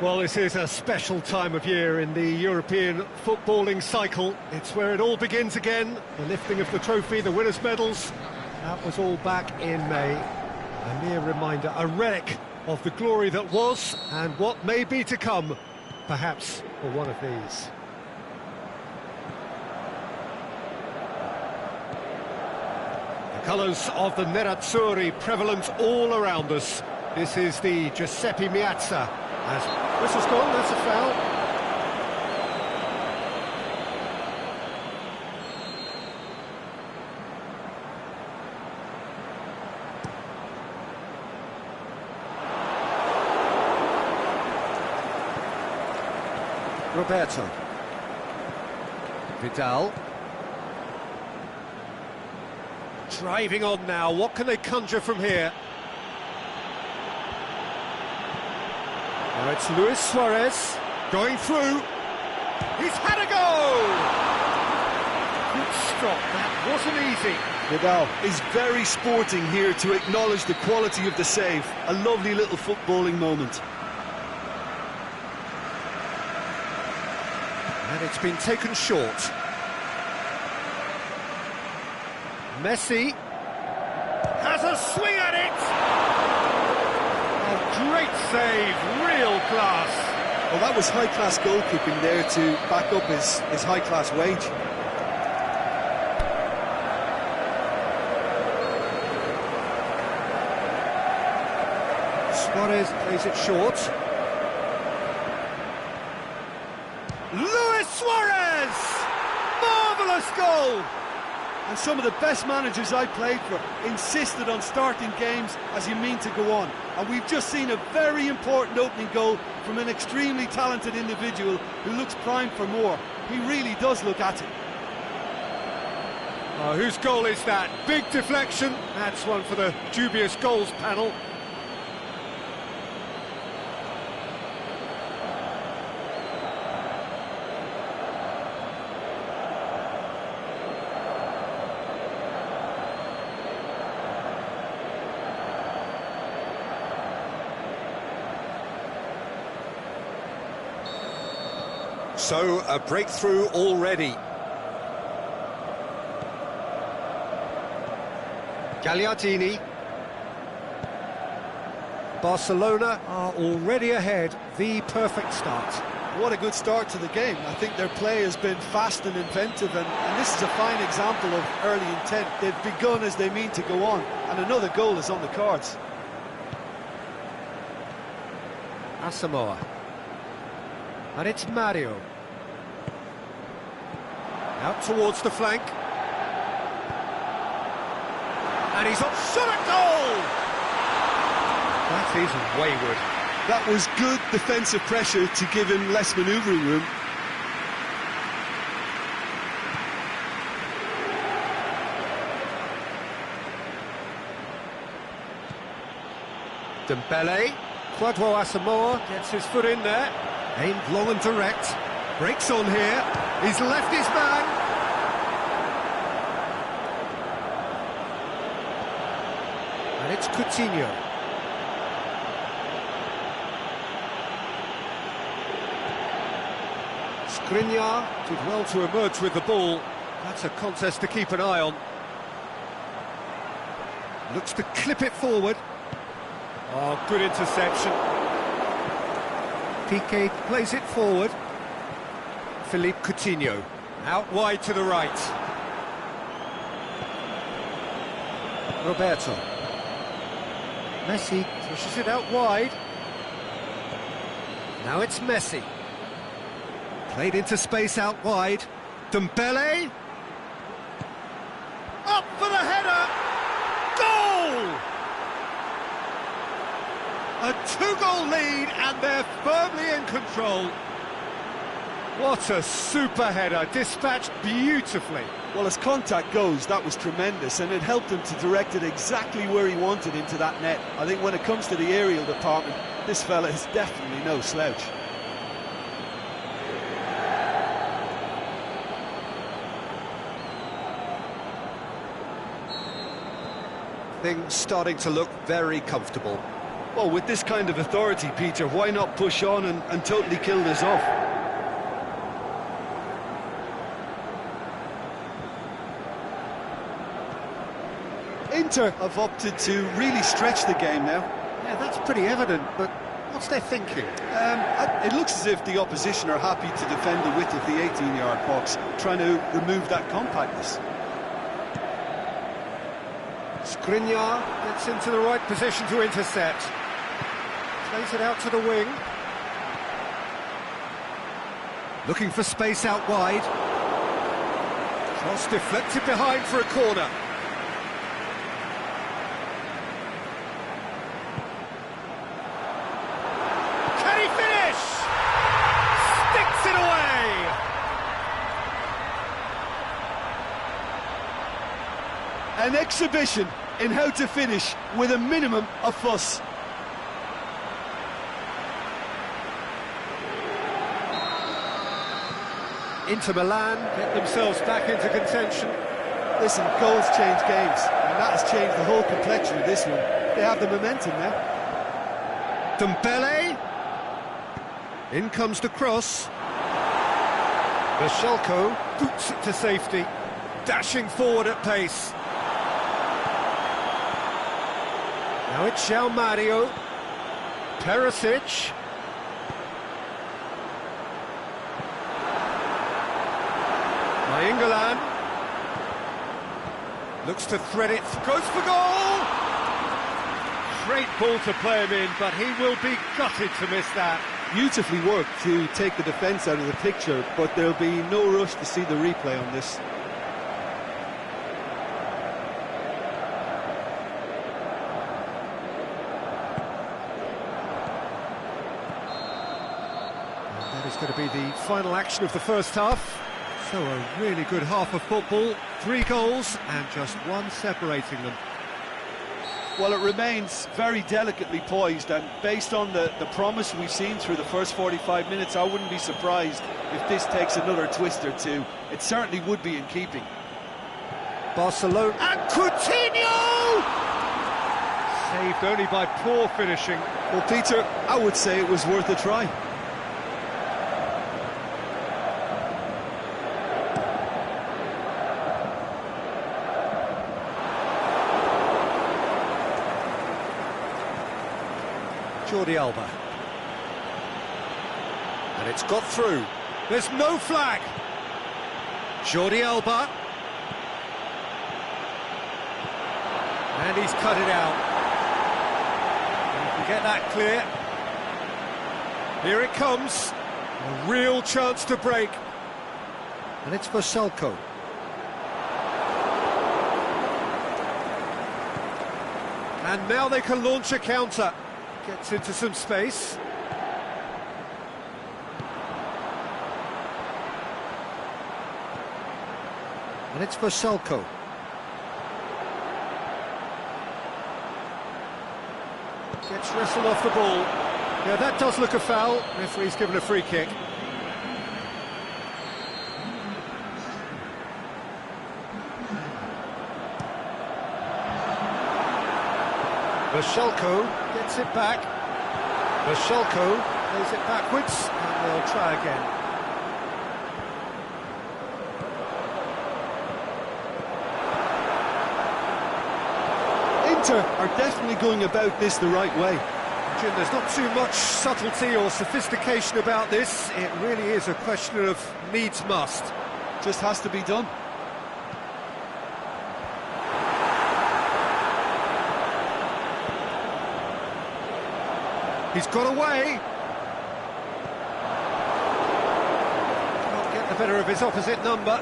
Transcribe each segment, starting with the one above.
Well, this is a special time of year in the European footballing cycle. It's where it all begins again. The lifting of the trophy, the winners' medals. That was all back in May. A mere reminder, a relic of the glory that was and what may be to come, perhaps for one of these. The colours of the Nerazzurri prevalent all around us. This is the Giuseppe Meazza. As whistle's gone, that's a foul. Roberto. Vidal. Driving on now, what can they conjure from here? Now it's Luis Suarez, going through. He's had a go! Good stop, that wasn't easy. Vidal is very sporting here to acknowledge the quality of the save. A lovely little footballing moment. And it's been taken short. Messi has a swing at it! Oh, great save, real class. Well, that was high-class goalkeeping there to back up his high-class wage. Suarez plays it short. Luis Suarez! Marvellous goal! And some of the best managers I played for insisted on starting games as you mean to go on. And we've just seen a very important opening goal from an extremely talented individual who looks primed for more. He really does look at it. Oh, whose goal is that? Big deflection. That's one for the dubious goals panel. So, a breakthrough already. Gagliardini. Barcelona are already ahead. The perfect start. What a good start to the game. I think their play has been fast and inventive, and this is a fine example of early intent. They've begun as they mean to go on, and another goal is on the cards. Asamoah. And it's Mario. Out towards the flank. And he's on shot at goal! That is wayward. That was good defensive pressure to give him less manoeuvring room. Dembele. Kwadwo Asamoah gets his foot in there. Aimed long and direct. Breaks on here. He's left his man. And it's Coutinho. Skriniar did well to emerge with the ball. That's a contest to keep an eye on. Looks to clip it forward. Oh, good interception. Piqué plays it forward. Philippe Coutinho, out wide to the right. Roberto. Messi pushes it out wide. Now it's Messi. Played into space out wide. Dembele. Up for the header. Goal! A two-goal lead, and they're firmly in control. What a super header, dispatched beautifully. Well, as contact goes, that was tremendous, and it helped him to direct it exactly where he wanted into that net. I think when it comes to the aerial department, this fella is definitely no slouch. Things starting to look very comfortable. Well, with this kind of authority, Peter, why not push on and totally kill this off? Inter have opted to really stretch the game now. Yeah, that's pretty evident, but what's their thinking? It looks as if the opposition are happy to defend the width of the 18-yard box, trying to remove that compactness. Skriniar gets into the right position to intercept. Plays it out to the wing. Looking for space out wide. Cross deflected behind for a corner. Can he finish? Sticks it away! An exhibition in how to finish with a minimum of fuss. Inter Milan get themselves back into contention. Listen, goals change games, and that has changed the whole complexion of this one. They have the momentum now. Dembele. In comes the cross. Vashelko boots it to safety, dashing forward at pace. Now it's João Mario. Perisic. England looks to thread it, goes for goal! Great ball to play him in, but he will be gutted to miss that. Beautifully worked to take the defence out of the picture, but there'll be no rush to see the replay on this. And that is going to be the final action of the first half. So a really good half of football, 3 goals and just one separating them. Well, it remains very delicately poised, and based on the promise we've seen through the first 45 minutes, I wouldn't be surprised if this takes another twist or two. It certainly would be in keeping. Barcelona and Coutinho! Saved only by poor finishing. Well, Peter, I would say it was worth a try. Jordi Alba. And it's got through. There's no flag. Jordi Alba. And he's cut it out. And you can get that clear. Here it comes. A real chance to break. And it's for Salko. And now they can launch a counter. Gets into some space. And it's for Salko. Gets wrestled off the ball. Yeah, that does look a foul. Referee's given a free kick. Vashelko gets it back. Vashelko plays it backwards, and they'll try again. Inter are definitely going about this the right way. Jim, there's not too much subtlety or sophistication about this. It really is a question of needs must. Just has to be done. He's got away. Can't get the better of his opposite number.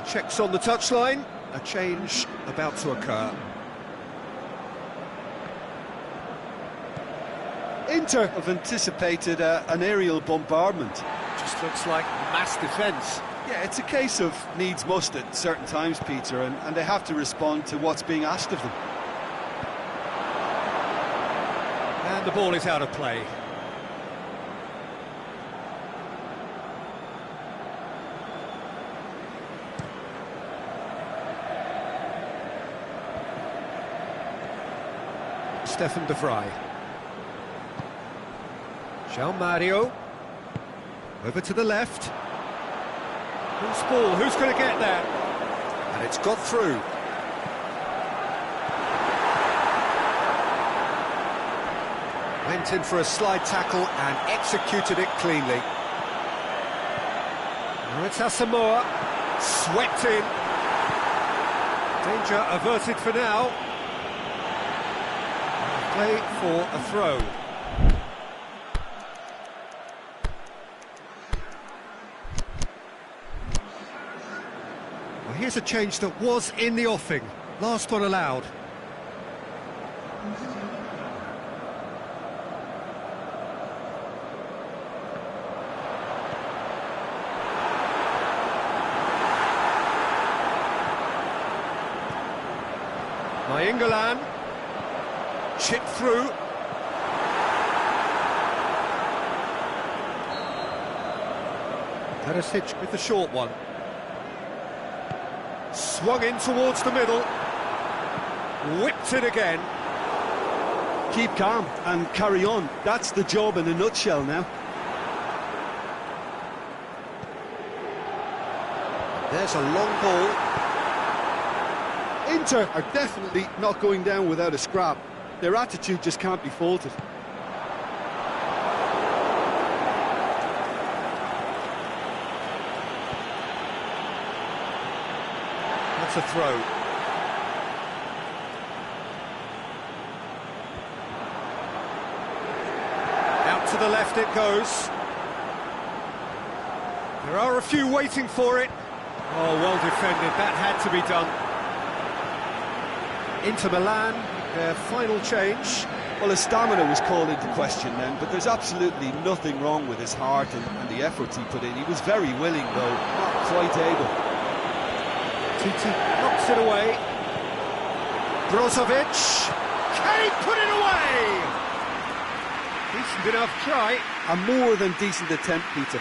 Ball checks on the touchline. A change about to occur. Inter have anticipated an aerial bombardment. Just looks like mass defence. Yeah, it's a case of needs must at certain times, Peter, and they have to respond to what's being asked of them. And the ball is out of play. Stefan de Vrij. João Mario. Over to the left. Who's ball? Who's going to get that? And it's got through. Went in for a slide tackle and executed it cleanly. Now it's Asamoah. Swept in. Danger averted for now. Play for a throw. Well, here's a change that was in the offing. Last one allowed. Nainggolan. Chip through. Perisic with the short one. Swung in towards the middle. Whipped it again. Keep calm and carry on. That's the job in a nutshell now. There's a long ball. Inter are definitely not going down without a scrap. Their attitude just can't be faulted. That's a throw. Out to the left it goes. There are a few waiting for it. Oh, well defended. That had to be done. Inter Milan, their final change. Well, his stamina was called into question then, but there's absolutely nothing wrong with his heart and the efforts he put in. He was very willing, though, not quite able. Titi knocks it away. Brozovic. Can he put it away? Decent enough try. A more than decent attempt, Peter.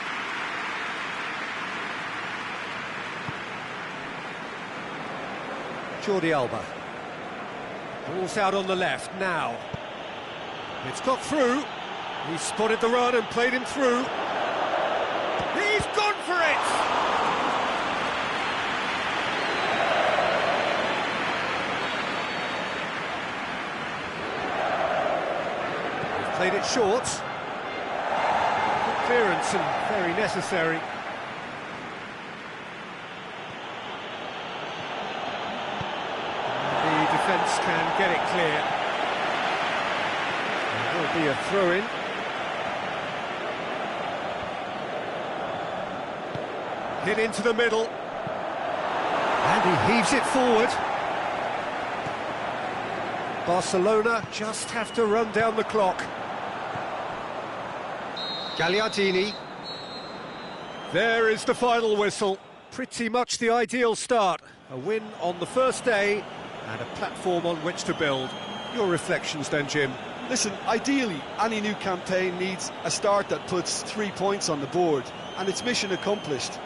Jordi Alba. Ball's out on the left now. It's got through. He spotted the run and played him through. He's gone for it! He's played it short. Good clearance and very necessary. Defence can get it clear. There will be a throw-in. Hit into the middle. And he heaves it forward. Barcelona just have to run down the clock. Gagliardini. There is the final whistle. Pretty much the ideal start. A win on the first day and a platform on which to build. Your reflections then, Jim? Listen, ideally, any new campaign needs a start that puts 3 points on the board, and it's mission accomplished.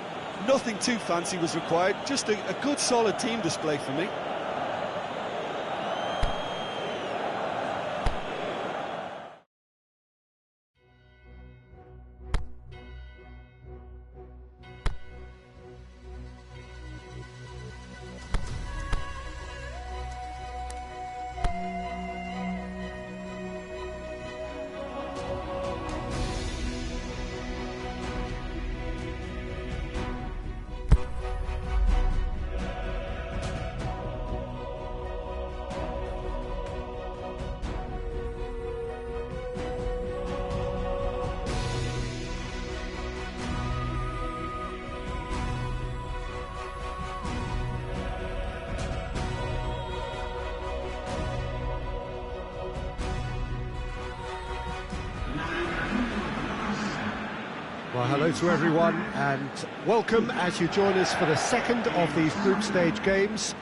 Nothing too fancy was required, just a good solid team display for me. Well, hello to everyone and welcome as you join us for the second of these group stage games.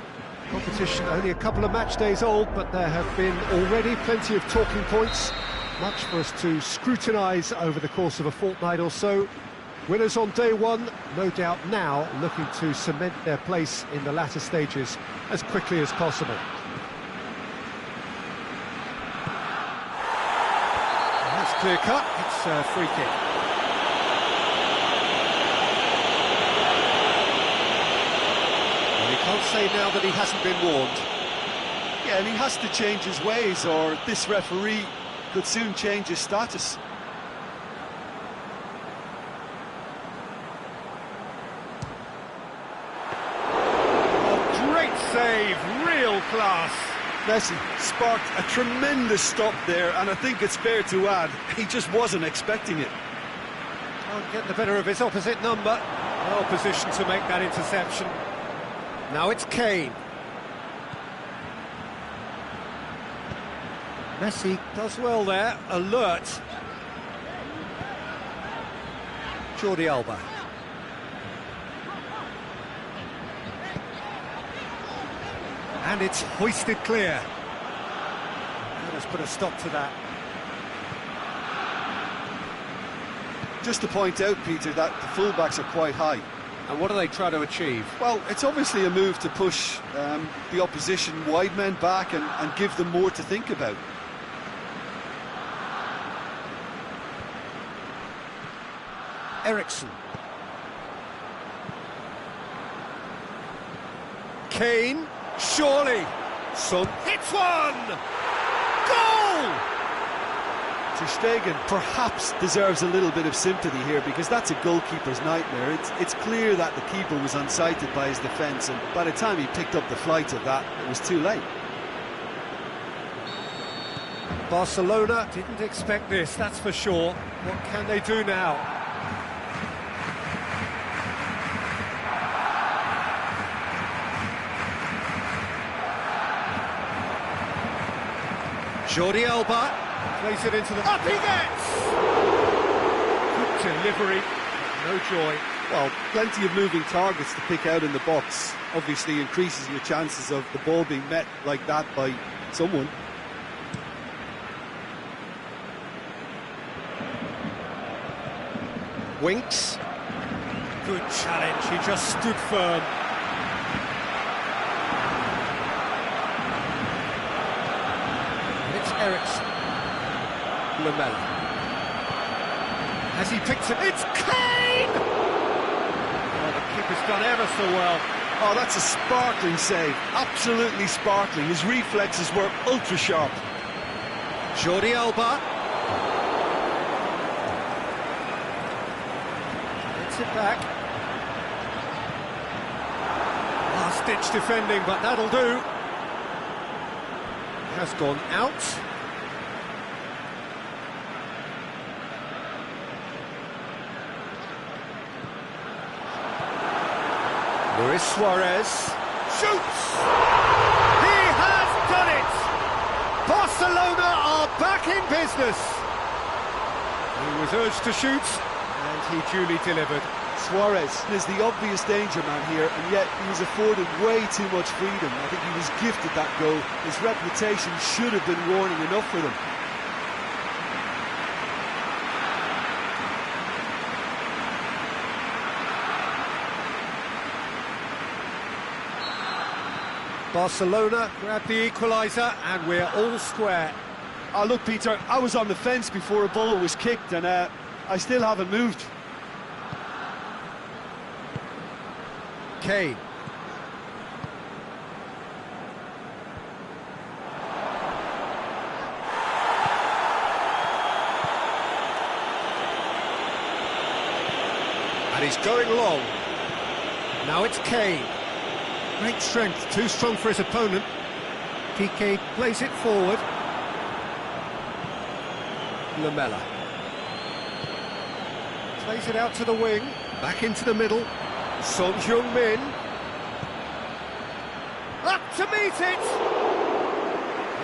Competition only a couple of match days old, but there have been already plenty of talking points, much for us to scrutinise over the course of a fortnight or so. Winners on day one, no doubt now looking to cement their place in the latter stages as quickly as possible. That's clear cut, it's a free kick. Can't say now that he hasn't been warned. Yeah, and he has to change his ways, or this referee could soon change his status. Oh, great save, real class. Messi sparked a tremendous stop there, and I think it's fair to add, he just wasn't expecting it. Can't get the better of his opposite number. Well positioned to make that interception. Now it's Kane. Messi does well there, alert. Jordi Alba. And it's hoisted clear. Let us put a stop to that. Just to point out, Peter, that the fullbacks are quite high. And what do they try to achieve? Well, it's obviously a move to push the opposition wide men back and give them more to think about. Ericsson. Kane, surely. Son hits one! Goal! Ter Stegen perhaps deserves a little bit of sympathy here, because that's a goalkeeper's nightmare. It's clear that the keeper was unsighted by his defence, and by the time he picked up the flight of that, it was too late. Barcelona didn't expect this, that's for sure. What can they do now? Jordi Alba plays it into the... Up he gets! Good delivery, no joy. Well, plenty of moving targets to pick out in the box. Obviously increases your chances of the ball being met like that by someone. Winks. Good challenge, he just stood firm. It's Ericsson. Lamella. Has he picked it? It's Kane! Oh, the keeper's done ever so well. Oh, that's a sparkling save. Absolutely sparkling. His reflexes were ultra sharp. Jordi Alba. Gets it back. Last-ditch defending, but that'll do. Has gone out. Luis Suarez shoots! He has done it! Barcelona are back in business! He was urged to shoot, and he duly delivered. Suarez is the obvious danger man here, and yet he was afforded way too much freedom. I think he was gifted that goal. His reputation should have been warning enough for them. Barcelona grab the equaliser, and we're all square. Oh, look, Peter, I was on the fence before a ball was kicked, and I still haven't moved. Kane. And he's going long. Now it's Kane. Great strength, too strong for his opponent. Piqué plays it forward. Lamella. Plays it out to the wing, back into the middle. Son Heung-min. Up to meet it!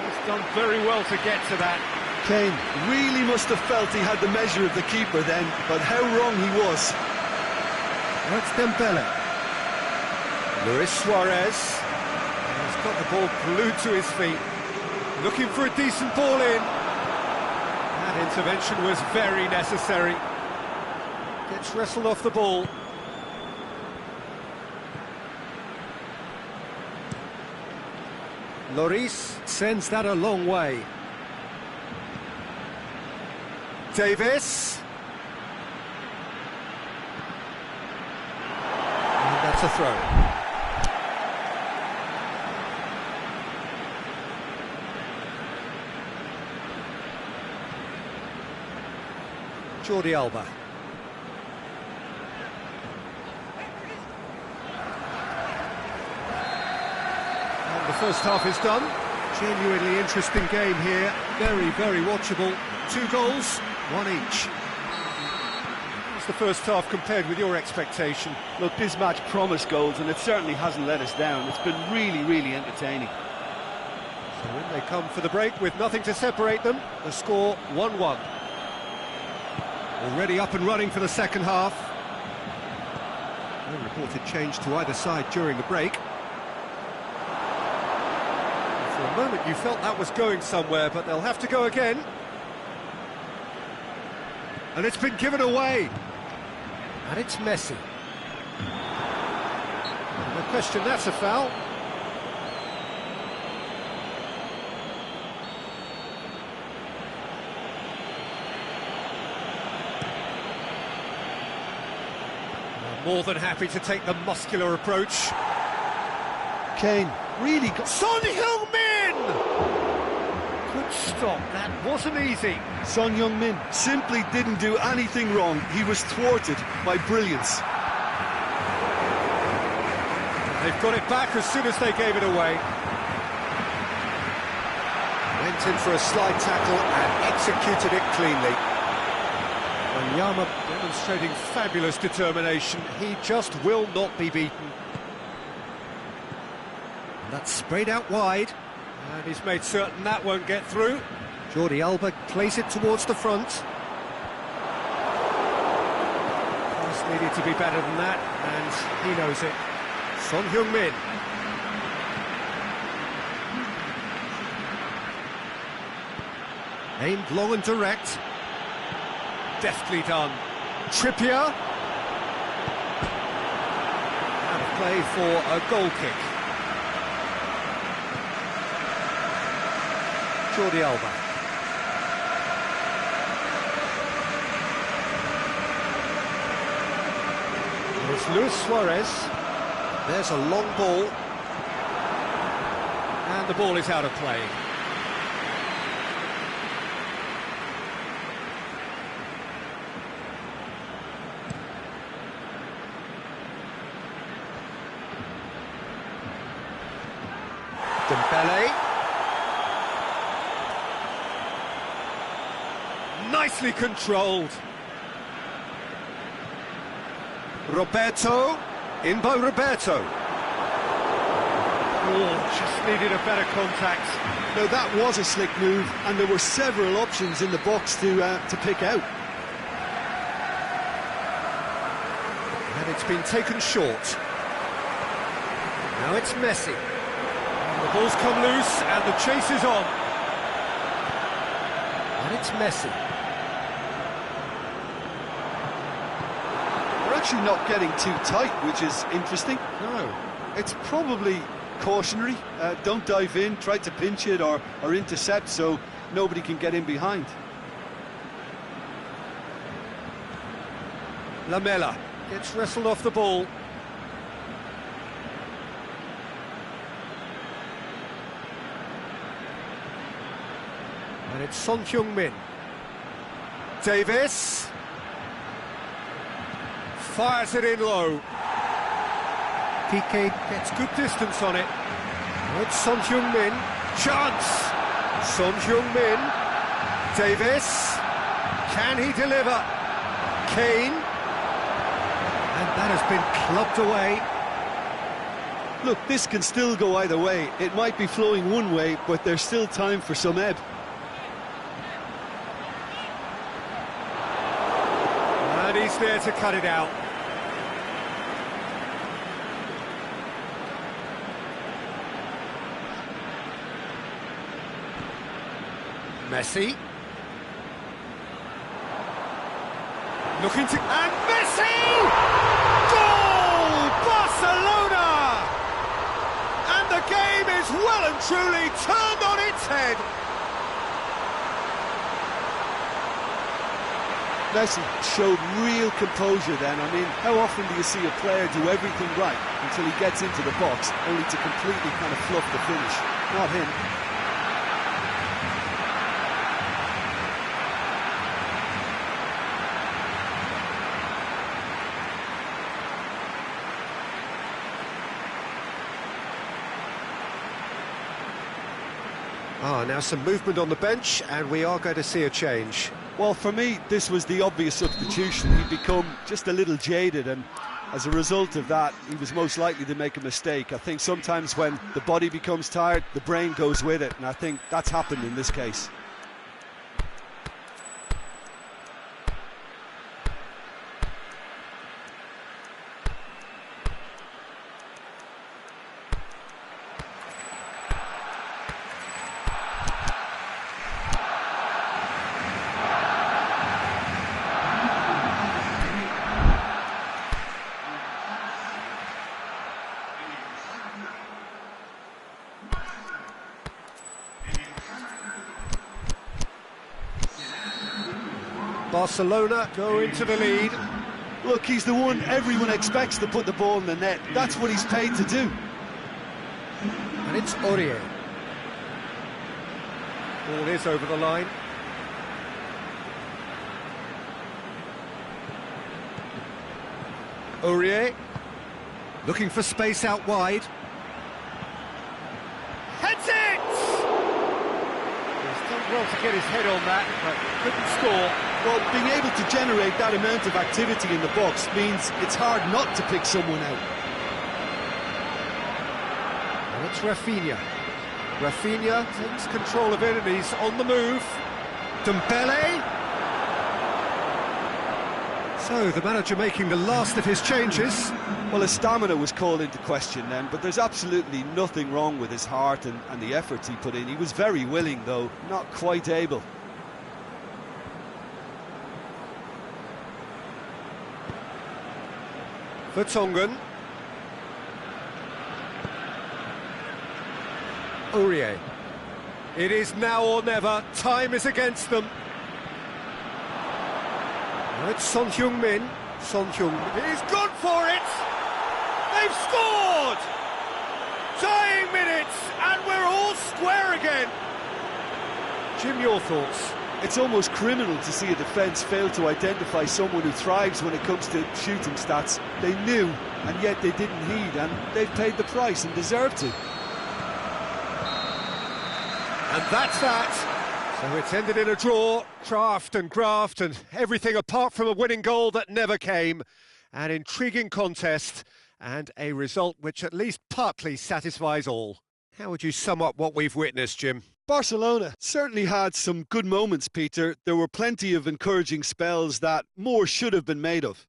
He's done very well to get to that. Kane really must have felt he had the measure of the keeper then, but how wrong he was. That's Dembele. Luis Suarez. He's got the ball glued to his feet. Looking for a decent ball in. That intervention was very necessary. Gets wrestled off the ball. Lloris sends that a long way. Davis. And that's a throw. Jordi Alba. And the first half is done. Genuinely interesting game here. Very, very watchable. 2 goals, 1 each. What's the first half compared with your expectation? Look, this match promised goals, and it certainly hasn't let us down. It's been really, really entertaining. So in they come for the break with nothing to separate them. The score 1-1. Already up and running for the second half. No reported change to either side during the break. For a moment you felt that was going somewhere, but they'll have to go again. And it's been given away. And it's Messi. No question, that's a foul. More than happy to take the muscular approach. Kane really got... Son Heung-min! Good stop, that wasn't easy. Son Heung-min simply didn't do anything wrong. He was thwarted by brilliance. They've got it back as soon as they gave it away. Went in for a slide tackle and executed it cleanly. Yama demonstrating fabulous determination. He just will not be beaten. And that's sprayed out wide. And he's made certain that won't get through. Jordi Alba plays it towards the front. Just needed to be better than that, and he knows it. Son Heung-min. Aimed long and direct. Deftly done. Trippier. Out of play for a goal kick. Jordi Alba. It's Luis Suarez. There's a long ball. And the ball is out of play. Dembele. Nicely controlled. Roberto. In by Roberto. Oh, just needed a better contact. No, that was a slick move, and there were several options in the box to pick out. And it's been taken short. Now it's Messi. The ball's come loose and the chase is on. And it's Messi. We're actually not getting too tight, which is interesting. No. It's probably cautionary. Don't dive in, try to pinch it or intercept so nobody can get in behind. Lamela gets wrestled off the ball. And it's Son Heung-min. Davis. Fires it in low. Piqué gets good distance on it. Oh, it's Son Heung-min. Chance! Son Heung-min. Davis. Can he deliver? Kane. And that has been clubbed away. Look, this can still go either way. It might be flowing one way, but there's still time for some ebb. and he's there to cut it out. Messi. Looking to... And Messi! Goal! Barcelona! And the game is well and truly turned on its head. Messi showed real composure then. I mean, how often do you see a player do everything right until he gets into the box, only to completely kind of fluff the finish? Not him. Now some movement on the bench, and we are going to see a change. Well, for me, this was the obvious substitution. He'd become just a little jaded, and as a result of that, he was most likely to make a mistake. I think sometimes when the body becomes tired, the brain goes with it, and I think that's happened in this case. Barcelona go into the lead. Look, he's the one everyone expects to put the ball in the net. That's what he's paid to do. And it's Aurier. Ball is over the line. Aurier looking for space out wide. Heads it! He's done well to get his head on that, but couldn't score. Well, being able to generate that amount of activity in the box means it's hard not to pick someone out. And it's Rafinha. Rafinha takes control of it and he's on the move. Dembele. So, the manager making the last of his changes. Well, his stamina was called into question then, but there's absolutely nothing wrong with his heart and the efforts he put in. He was very willing, though, not quite able. Vertonghen. Aurier. It is now or never. Time is against them. Now it's Son Heung-min. Son Heung-min. He's gone for it! They've scored! Dying minutes, and we're all square again. Jim, your thoughts? It's almost criminal to see a defence fail to identify someone who thrives when it comes to shooting stats. They knew, and yet they didn't heed, and they've paid the price and deserve to. And that's that. So it's ended in a draw, craft and graft and everything apart from a winning goal that never came. An intriguing contest and a result which at least partly satisfies all. How would you sum up what we've witnessed, Jim? Barcelona certainly had some good moments, Peter. There were plenty of encouraging spells that more should have been made of.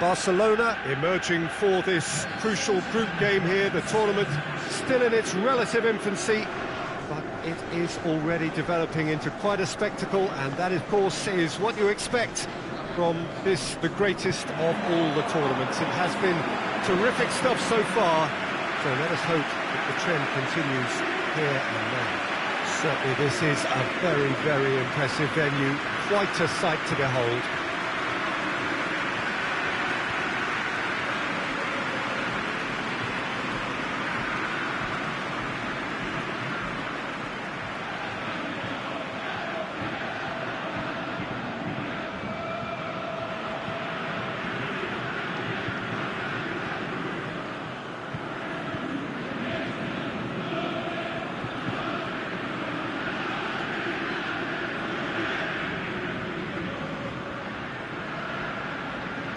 Barcelona emerging for this crucial group game here. The tournament still in its relative infancy, but it is already developing into quite a spectacle, and that, of course, is what you expect from this, the greatest of all the tournaments. It has been terrific stuff so far, so let us hope that the trend continues here and now. Certainly this is a very, very impressive venue, quite a sight to behold.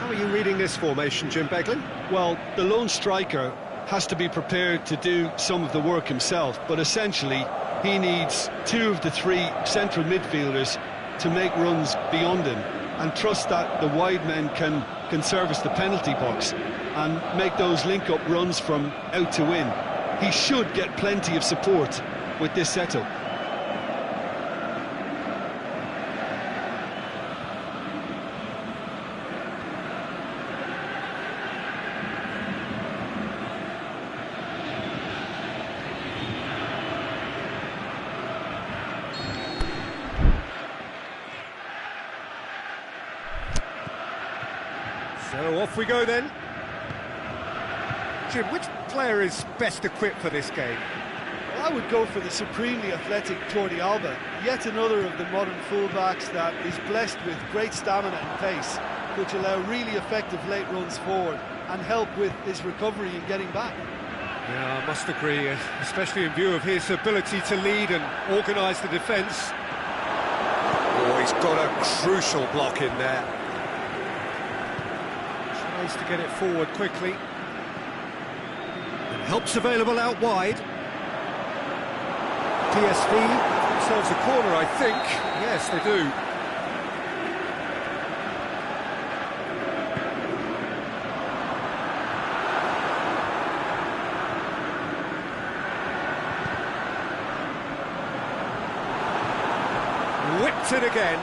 How are you reading this formation, Jim Beglin? Well, the lone striker has to be prepared to do some of the work himself, but essentially he needs two of the three central midfielders to make runs beyond him and trust that the wide men can service the penalty box and make those link-up runs from out to in. He should get plenty of support with this setup. So off we go then. Jim, which player is best equipped for this game? Well, I would go for the supremely athletic Jordi Alba, yet another of the modern fullbacks that is blessed with great stamina and pace, which allow really effective late runs forward and help with his recovery and getting back. Yeah, I must agree, especially in view of his ability to lead and organise the defence. Oh, he's got a crucial block in there. Tries to get it forward quickly. And help's available out wide. PSV themselves a corner, I think. Yes, they do. Whipped it again.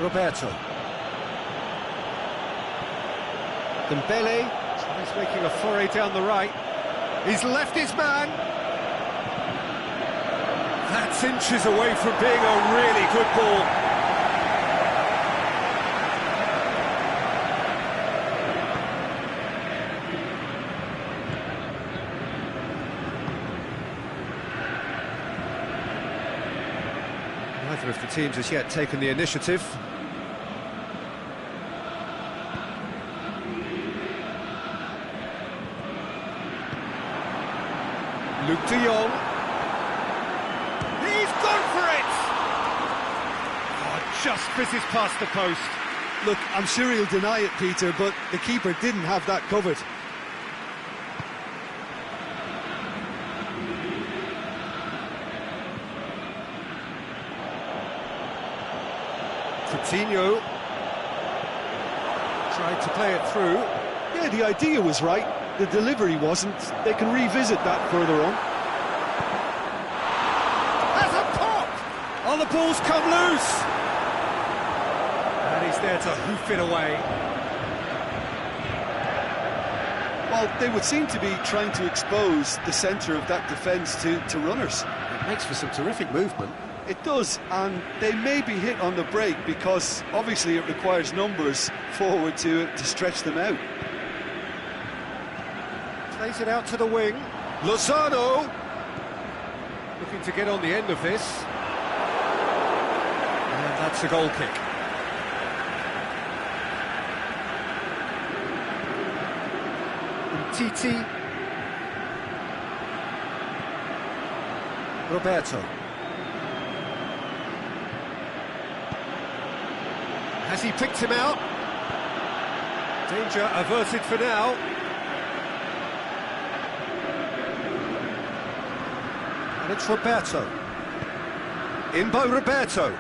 Roberto. Dembele tries making a foray down the right. He's left his man. That's inches away from being a really good ball. Neither of the teams has yet taken the initiative. Luke de Jong. He's gone for it! Oh, just fizzes past the post. Look, I'm sure he'll deny it, Peter, but the keeper didn't have that covered. Coutinho tried to play it through. Yeah, the idea was right. The delivery wasn't. They can revisit that further on. Has a pop! Oh, the ball's come loose! And he's there to hoof it away. Well, they would seem to be trying to expose the centre of that defence to runners. It makes for some terrific movement. It does, and they may be hit on the break because obviously it requires numbers forward to stretch them out. Plays it out to the wing. Lozano looking to get on the end of this. And that's a goal kick. Titi. Roberto. Has he picked him out? Danger averted for now. And it's Roberto. In by Roberto. And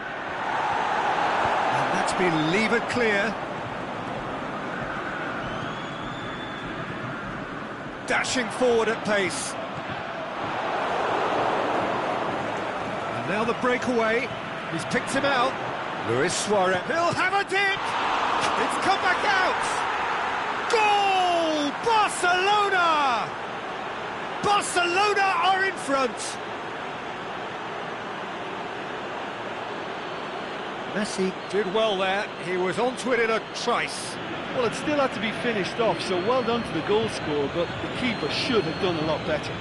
that's been levered clear. Dashing forward at pace. And now the breakaway. He's picked him out. Luis Suarez. He'll have a dip! It's come back out! Goal! Barcelona! Barcelona are in front! Messi did well there. He was onto it in a trice. Well, it still had to be finished off, so well done to the goal scorer, but the keeper should have done a lot better.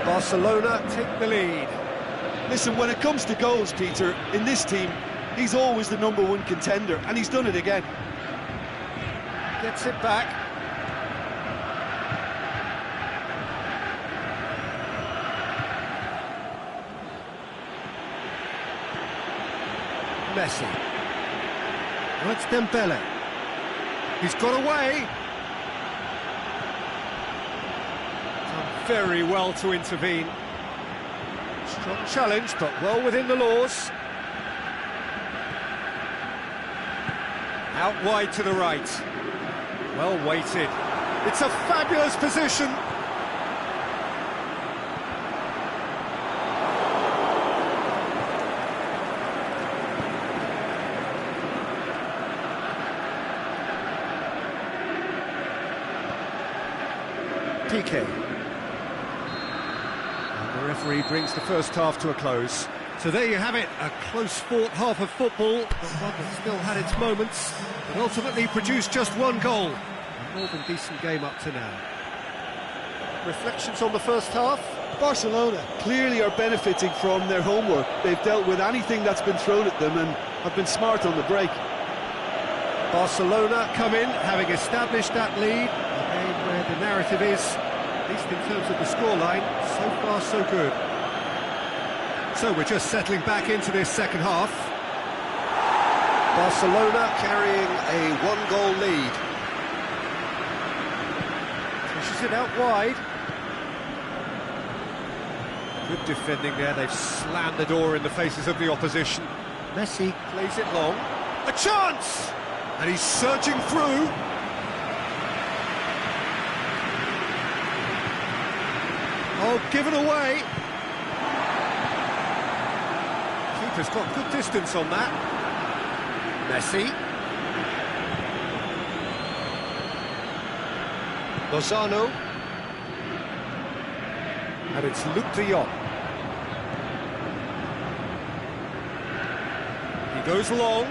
Barcelona take the lead. Listen, when it comes to goals, Peter, in this team, he's always the #1 contender, and he's done it again. Gets it back. Messi. Well, it's Dembele. He's got away. Very well to intervene. Strong challenge, but well within the laws. Out wide to the right. Well weighted. It's a fabulous position. PK. The referee brings the first half to a close. So there you have it, a close-fought half of football, but one that still had its moments, but ultimately produced just one goal. A more than decent game up to now. Reflections on the first half? Barcelona clearly are benefiting from their homework. They've dealt with anything that's been thrown at them and have been smart on the break. Barcelona come in, having established that lead, a game where the narrative is, at least in terms of the scoreline, so far so good. So we're just settling back into this second half. Barcelona carrying a one-goal lead. Pushes it out wide. Good defending there, they've slammed the door in the faces of the opposition. Messi plays it long. A chance! And he's surging through. Oh, given away. Keeper's got good distance on that. Messi. Lozano. And it's Luke de Jong. He goes long.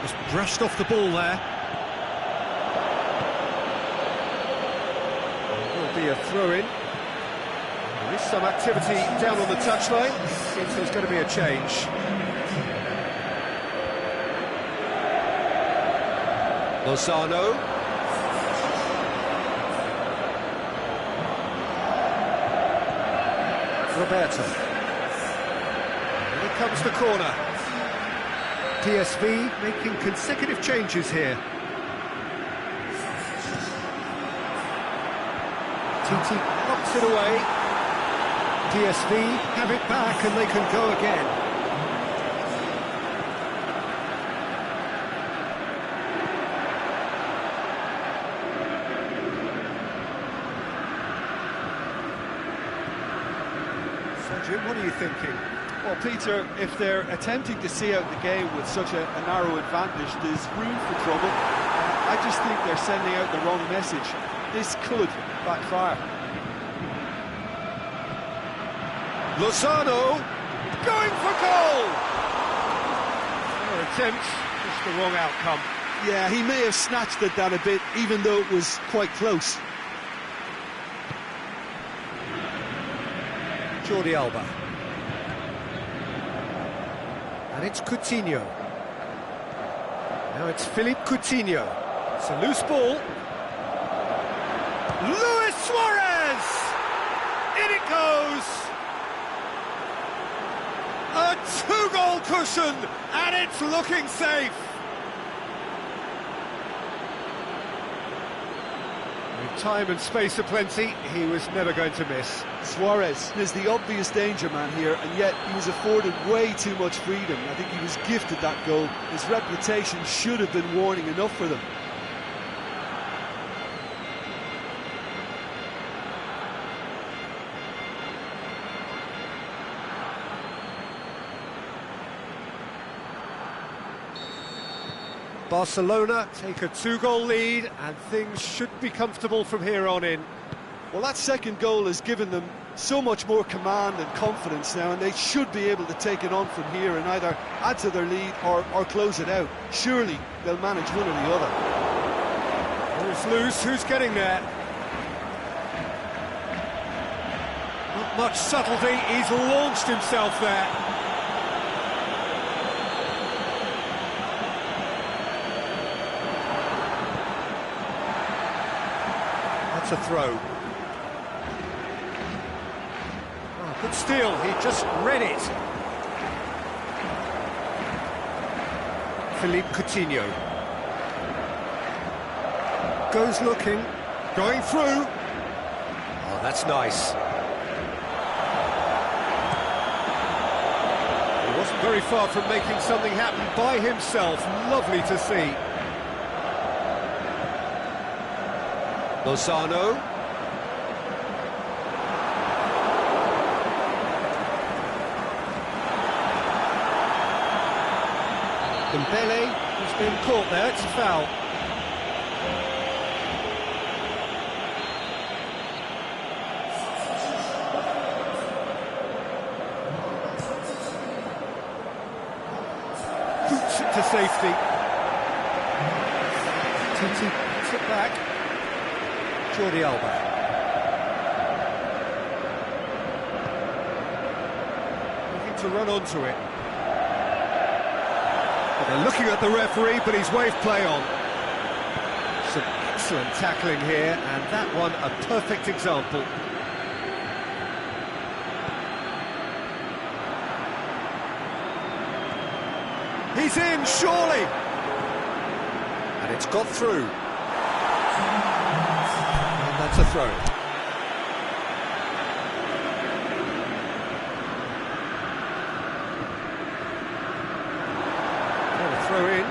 Just brushed off the ball there. There will be a throw-in. There is some activity down on the touchline. Seems there's going to be a change. Lozano. Roberto. Here comes the corner. PSV making consecutive changes here. TT knocks it away. PSV have it back and they can go again. So Jim, what are you thinking? Well, Peter, if they're attempting to see out the game with such a narrow advantage, there's room for trouble. I just think they're sending out the wrong message. This could backfire. Lozano going for goal! Their attempt, just the wrong outcome. Yeah, he may have snatched at that a bit, even though it was quite close. Jordi Alba. And it's Coutinho. Now it's Philippe Coutinho. It's a loose ball. Luis Suarez! In it goes! A two-goal cushion, and it's looking safe. With time and space aplenty, he was never going to miss. Suarez is the obvious danger man here, and yet he was afforded way too much freedom. I think he was gifted that goal. His reputation should have been warning enough for them. Barcelona take a two-goal lead, and things should be comfortable from here on in. Well, that second goal has given them so much more command and confidence now, and they should be able to take it on from here and either add to their lead or close it out. Surely they'll manage one or the other. Ball's loose, who's getting there? Not much subtlety, he's launched himself there. That's a throw. Oh, good steal, he just read it. Philippe Coutinho. Goes looking, going through. Oh, that's nice. He wasn't very far from making something happen by himself. Lovely to see. Lozano. Dembele has been caught there, it's a foul. Boots it to safety. Titi puts it back. Jordi Alba. Looking to run onto it. But they're looking at the referee, but he's waved play on. Some excellent tackling here, and that one a perfect example. He's in, surely! And it's got through. And that's a throw. And a throw in.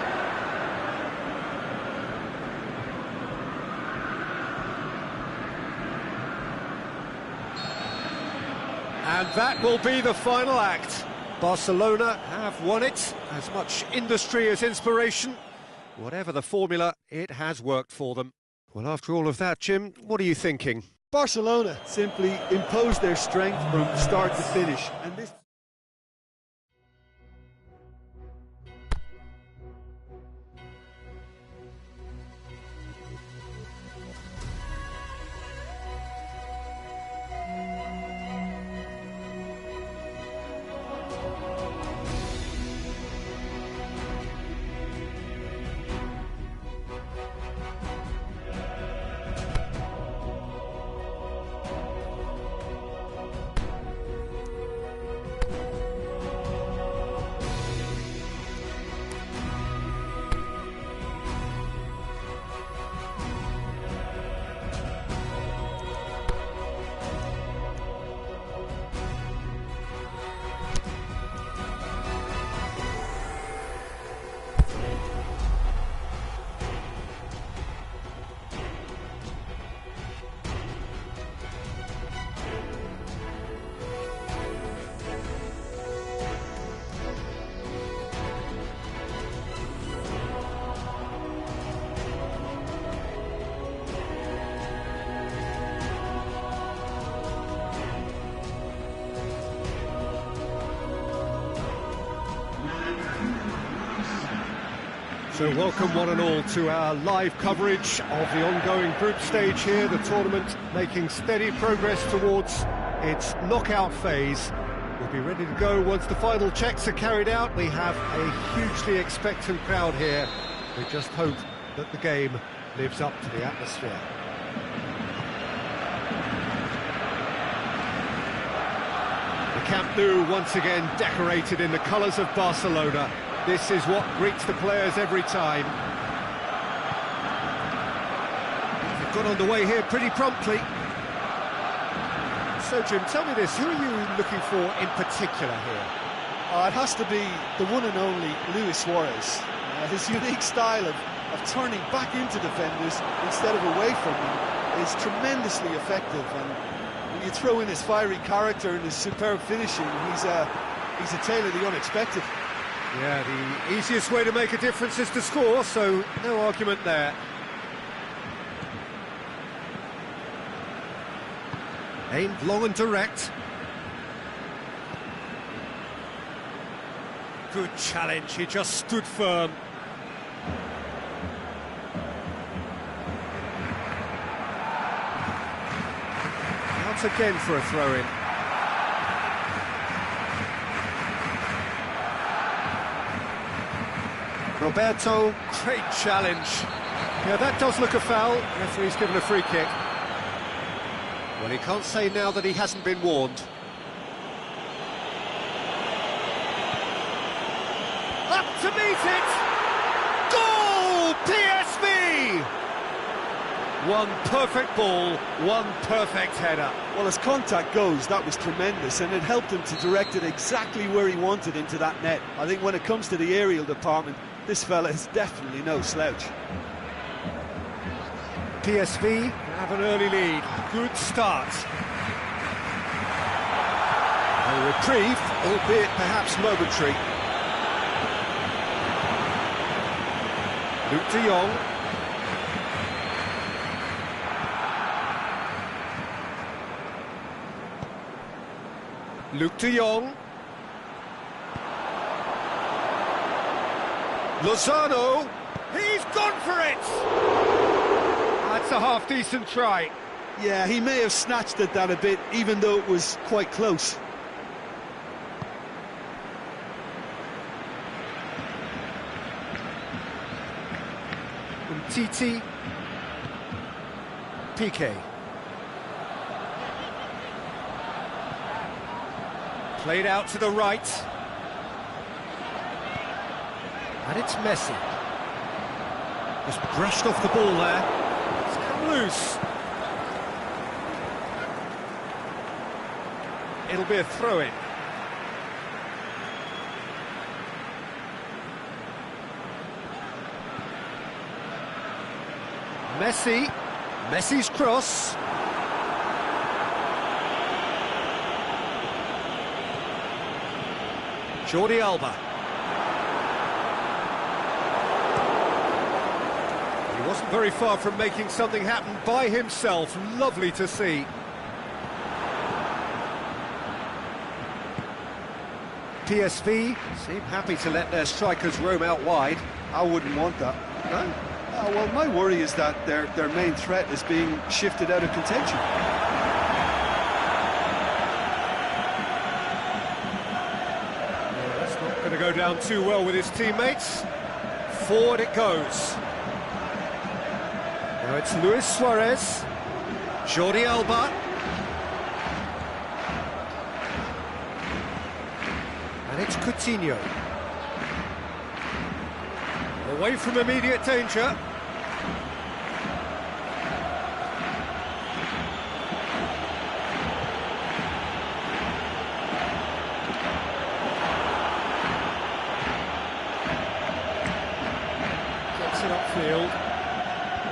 And that will be the final act. Barcelona have won it. As much industry as inspiration. Whatever the formula, it has worked for them. Well, after all of that, Jim, what are you thinking? Barcelona simply imposed their strength from start to finish, and this So welcome one and all to our live coverage of the ongoing group stage here, the tournament making steady progress towards its knockout phase. We'll be ready to go once the final checks are carried out. We have a hugely expectant crowd here. We just hope that the game lives up to the atmosphere. The Camp Nou once again decorated in the colours of Barcelona. This is what greets the players every time. They've got underway here pretty promptly. So, Jim, tell me this, who are you looking for in particular here? It has to be the one and only Luis Suarez. His unique style of turning back into defenders instead of away from them is tremendously effective. And when you throw in his fiery character and his superb finishing, he's a tale of the unexpected. Yeah, the easiest way to make a difference is to score, so no argument there. Aimed long and direct. Good challenge, he just stood firm. Out again for a throw-in. Roberto, great challenge. Yeah, that does look a foul. Referee's given a free kick. Well, he can't say now that he hasn't been warned. Up to meet it! Goal! PSV! One perfect ball, one perfect header. Well, as contact goes, that was tremendous, and it helped him to direct it exactly where he wanted into that net. I think when it comes to the aerial department, this fella is definitely no slouch. PSV have an early lead. Good start. A reprieve, albeit perhaps momentary. Luke de Jong. Luke de Jong. Lozano, he's gone for it! That's a half-decent try. Yeah, he may have snatched at that a bit, even though it was quite close. Titi. Piqué. Played out to the right. And it's Messi. Just brushed off the ball there. It's come loose. It'll be a throw-in. Messi. Messi's cross. Jordi Alba. He wasn't very far from making something happen by himself. Lovely to see. PSV seem happy to let their strikers roam out wide. I wouldn't want that. No? Well, my worry is that their main threat is being shifted out of contention. Yeah, that's not going to go down too well with his teammates. Forward it goes. Now it's Luis Suarez. Jordi Alba. And it's Coutinho. Away from immediate danger. Gets it upfield.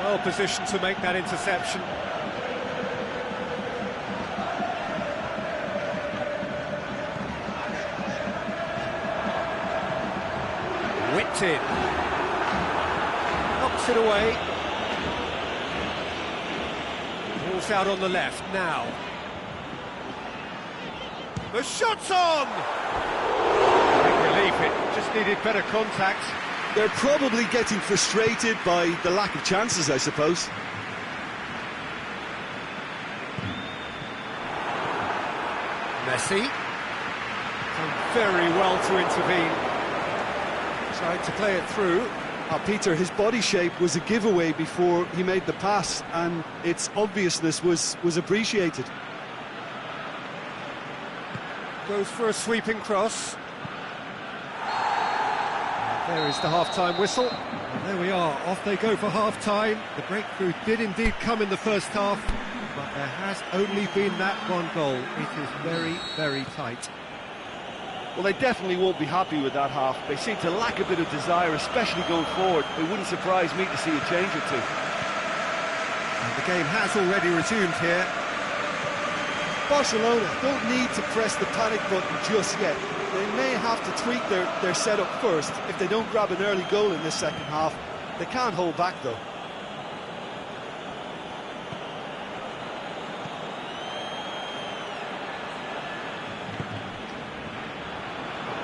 Well positioned to make that interception. Whipped in. Knocks it away. Ball's out on the left now. The shot's on! Great relief, it just needed better contact. They're probably getting frustrated by the lack of chances, I suppose. Messi. Done very well to intervene. Tried to play it through. Peter, his body shape was a giveaway before he made the pass, and its obviousness was appreciated. Goes for a sweeping cross. There is the half-time whistle. And there we are, off they go for half-time. The breakthrough did indeed come in the first half, but there has only been that one goal. It is very, very tight. Well, they definitely won't be happy with that half. They seem to lack a bit of desire, especially going forward. It wouldn't surprise me to see a change or two. And the game has already resumed here. Barcelona don't need to press the panic button just yet. They may have to tweak their setup first if they don't grab an early goal in this second half. They can't hold back, though.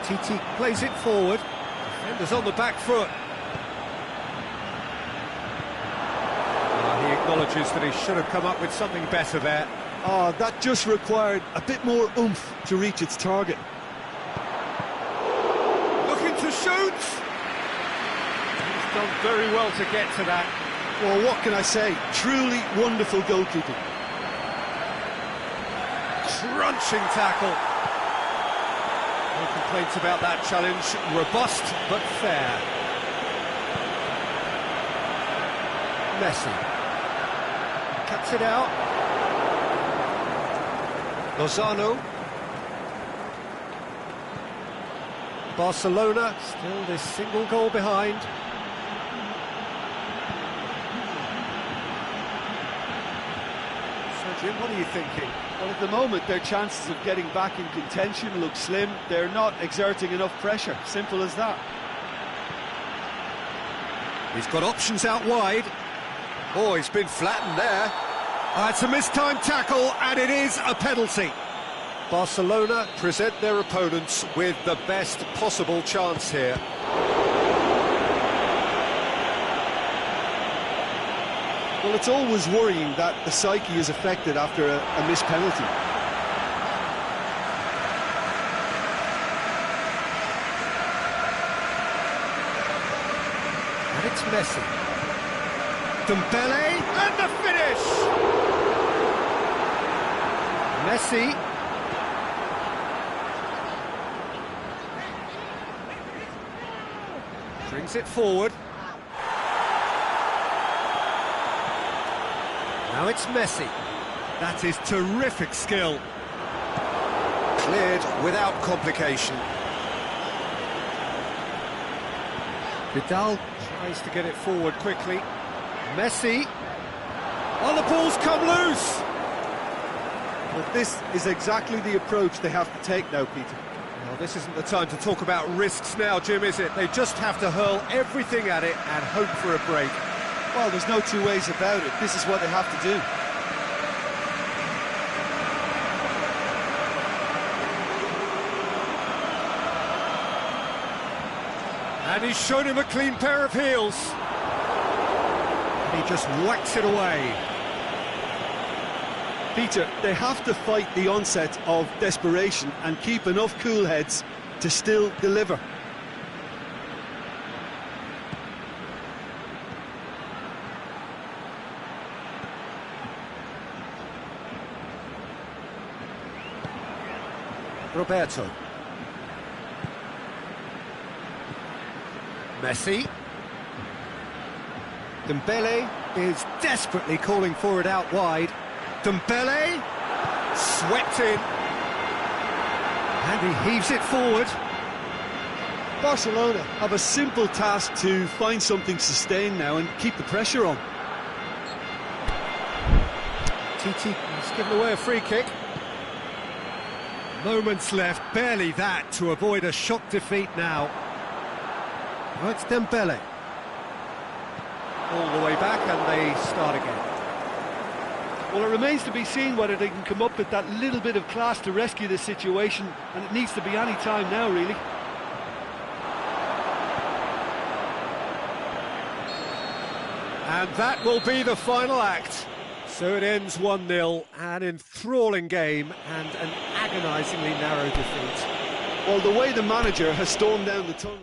Titi plays it forward. Defenders on the back foot. He acknowledges that he should have come up with something better there. Oh, that just required a bit more oomph to reach its target. Looking to shoot! He's done very well to get to that. Well, what can I say? Truly wonderful goalkeeping. Crunching tackle. No complaints about that challenge. Robust but fair. Messi. Cuts it out. Lozano. Barcelona still this single goal behind. So Jim, what are you thinking? Well, at the moment, their chances of getting back in contention look slim. They're not exerting enough pressure. Simple as that. He's got options out wide. Oh, he's been flattened there. It's a mistimed tackle, and it is a penalty. Barcelona present their opponents with the best possible chance here. Well, it's always worrying that the psyche is affected after a missed penalty. And it's Messi. Dembele, and the finish! Messi. Brings it forward. Now it's Messi. That is terrific skill. Cleared without complication. Vidal tries to get it forward quickly. Messi. Oh, the ball's come loose! But this is exactly the approach they have to take now, Peter. Well, this isn't the time to talk about risks now, Jim, is it? They just have to hurl everything at it and hope for a break. Well, there's no two ways about it. This is what they have to do. And he's shown him a clean pair of heels. And he just whacks it away. Peter, they have to fight the onset of desperation and keep enough cool heads to still deliver. Roberto. Messi. Dembele is desperately calling for it out wide. Dembele swept in. And he heaves it forward. Barcelona have a simple task to find something sustained now and keep the pressure on. Titi has given away a free kick. Moments left, barely that, to avoid a shock defeat now. Now it's Dembele. All the way back, and they start again. Well, it remains to be seen whether they can come up with that little bit of class to rescue the situation, and it needs to be any time now, really. And that will be the final act. So it ends 1-0, an enthralling game and an agonisingly narrow defeat. Well, the way the manager has stormed down the tunnel.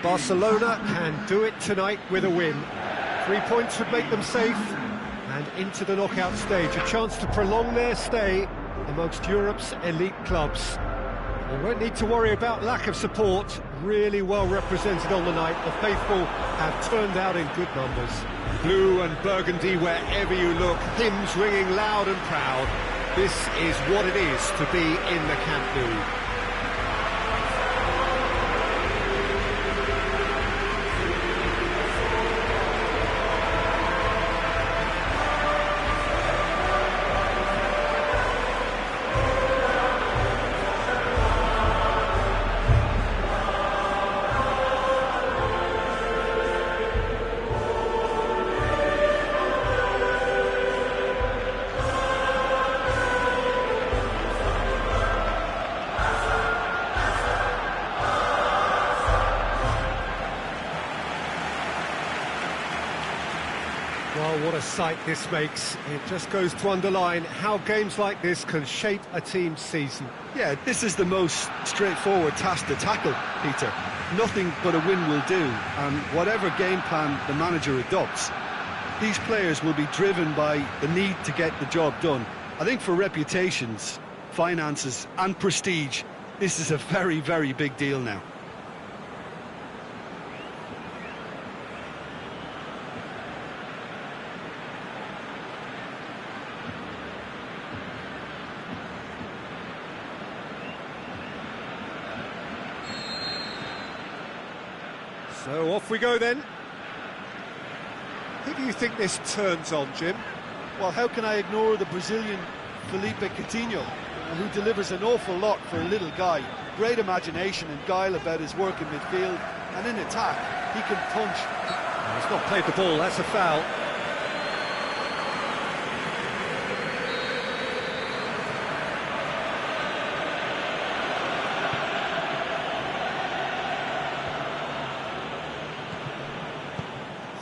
Barcelona can do it tonight with a win. 3 points would make them safe and into the knockout stage. A chance to prolong their stay amongst Europe's elite clubs. They won't need to worry about lack of support. Really well represented on the night. The faithful have turned out in good numbers. Blue and burgundy wherever you look. Hymns ringing loud and proud. This is what it is to be in the Camp Nou. Well, what a sight this makes. It just goes to underline how games like this can shape a team's season. Yeah, this is the most straightforward task to tackle, Peter. Nothing but a win will do, and whatever game plan the manager adopts, these players will be driven by the need to get the job done. I think for reputations, finances and prestige, this is a very, very big deal now. So off we go then. Who do you think this turns on, Jim? Well, how can I ignore the Brazilian Felipe Coutinho, who delivers an awful lot for a little guy. Great imagination and guile about his work in midfield, and in attack, he can punch. He's not played the ball, that's a foul.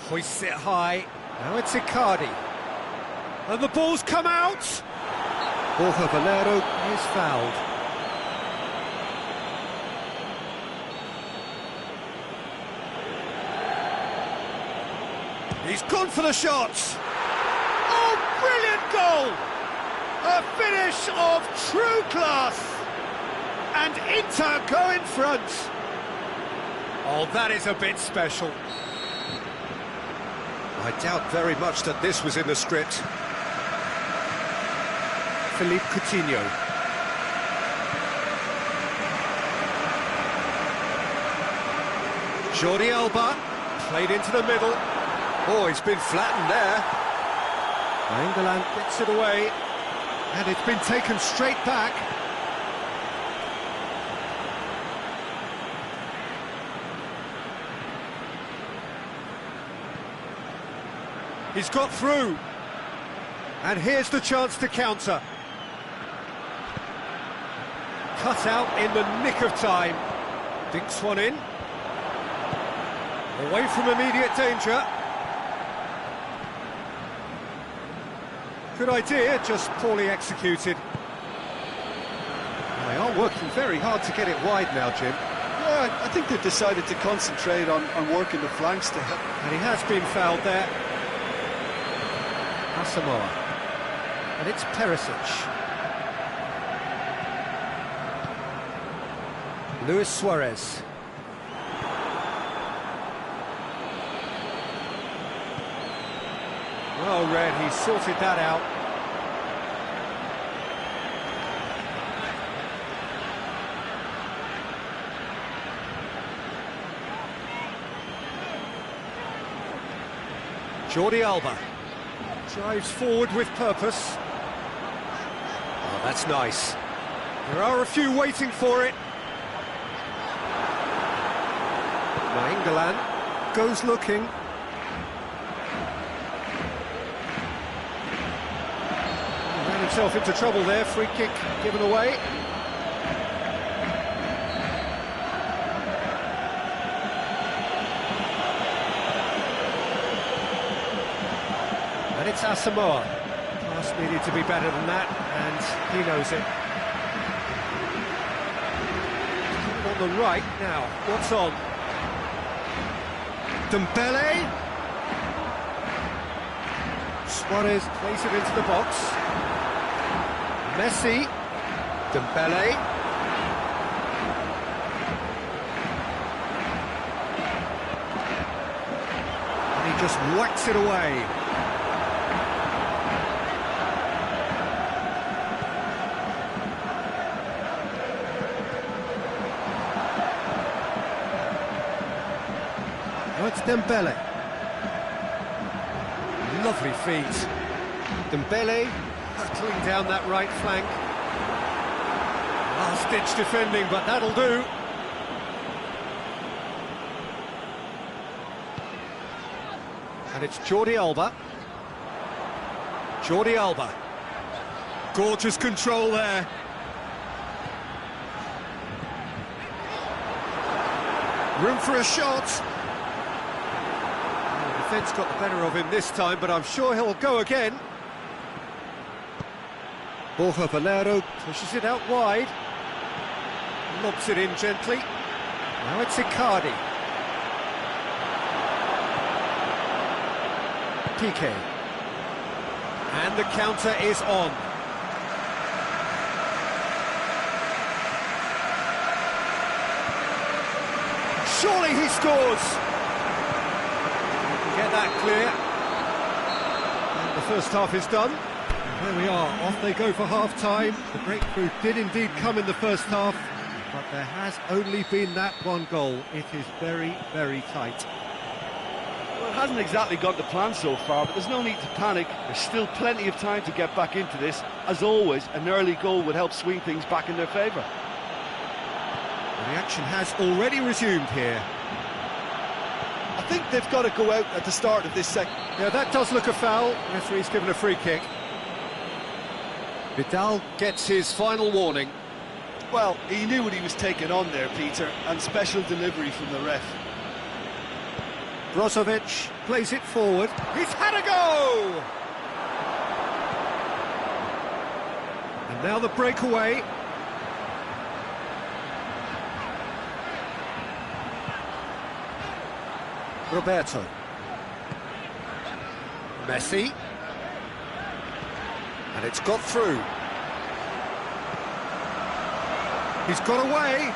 Hoists it high. Now it's Icardi. And the ball's come out! Borja Valero is fouled. He's gone for the shots! Oh, brilliant goal! A finish of true class! And Inter go in front. Oh, that is a bit special. I doubt very much that this was in the script. Philippe Coutinho. Jordi Alba, played into the middle. Oh, he's been flattened there. England gets it away, and it's been taken straight back. He's got through. And here's the chance to counter. Cut out in the nick of time. Dinks one in. Away from immediate danger. Good idea, just poorly executed. They are working very hard to get it wide now, Jim. Yeah, I think they've decided to concentrate on working the flanks to help. And he has been fouled there. Asamoah. And it's Perisic. Luis Suarez. Well read, he sorted that out. Jordi Alba drives forward with purpose. Oh, that's nice. There are a few waiting for it. Nainggolan goes looking. He ran himself into trouble there, free kick given away. And it's Asamoah. Pass needed to be better than that, and he knows it. On the right now, what's on? Dembele. Suarez plays it into the box. Messi. Dembele. And he just whacks it away. Oh, it's Dembele. Lovely feet. Dembele hurtling down that right flank. Last-ditch defending, but that'll do. And it's Jordi Alba. Jordi Alba. Gorgeous control there. Room for a shot. The defence got the better of him this time, but I'm sure he'll go again. Borja Valero pushes it out wide. Lobs it in gently. Now it's Icardi. Piqué. And the counter is on. Surely he scores! Get that clear. And the first half is done. And there we are, off they go for half-time. The breakthrough did indeed come in the first half, but there has only been that one goal. It is very, very tight. Well, it hasn't exactly gone to plan so far, but there's no need to panic. There's still plenty of time to get back into this. As always, an early goal would help swing things back in their favour. The action has already resumed here. I think they've got to go out at the start of this second. Yeah, that does look a foul. Referee's given a free kick. Vidal gets his final warning. Well, he knew what he was taking on there, Peter, and special delivery from the ref. Brozovic plays it forward. He's had a go! And now the breakaway. Roberto. Messi. And it's got through. He's got away.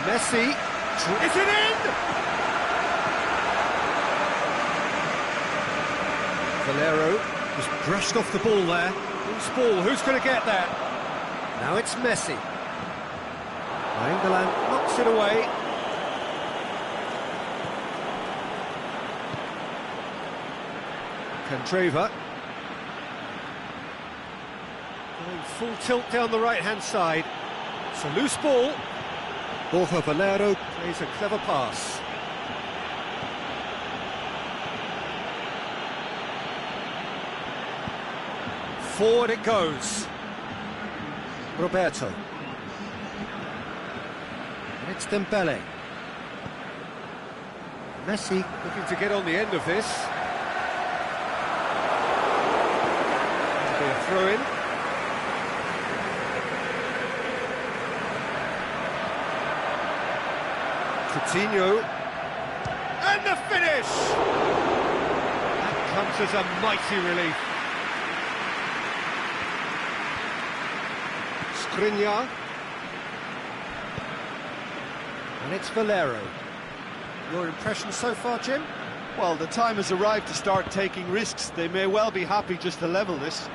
Messi. Is it in? Valero just brushed off the ball there. Who's ball? Who's going to get that? Now it's Messi. Nainggolan knocks it away. Candreva. Going full tilt down the right-hand side. It's a loose ball. Borja Valero plays a clever pass. Forward it goes. Roberto. And it's Dembele. Messi looking to get on the end of this. That'll be a throw-in. Coutinho. And the finish! That comes as a mighty relief. Skriniar. And it's Valero. Your impression so far, Jim? Well, the time has arrived to start taking risks. They may well be happy just to level this.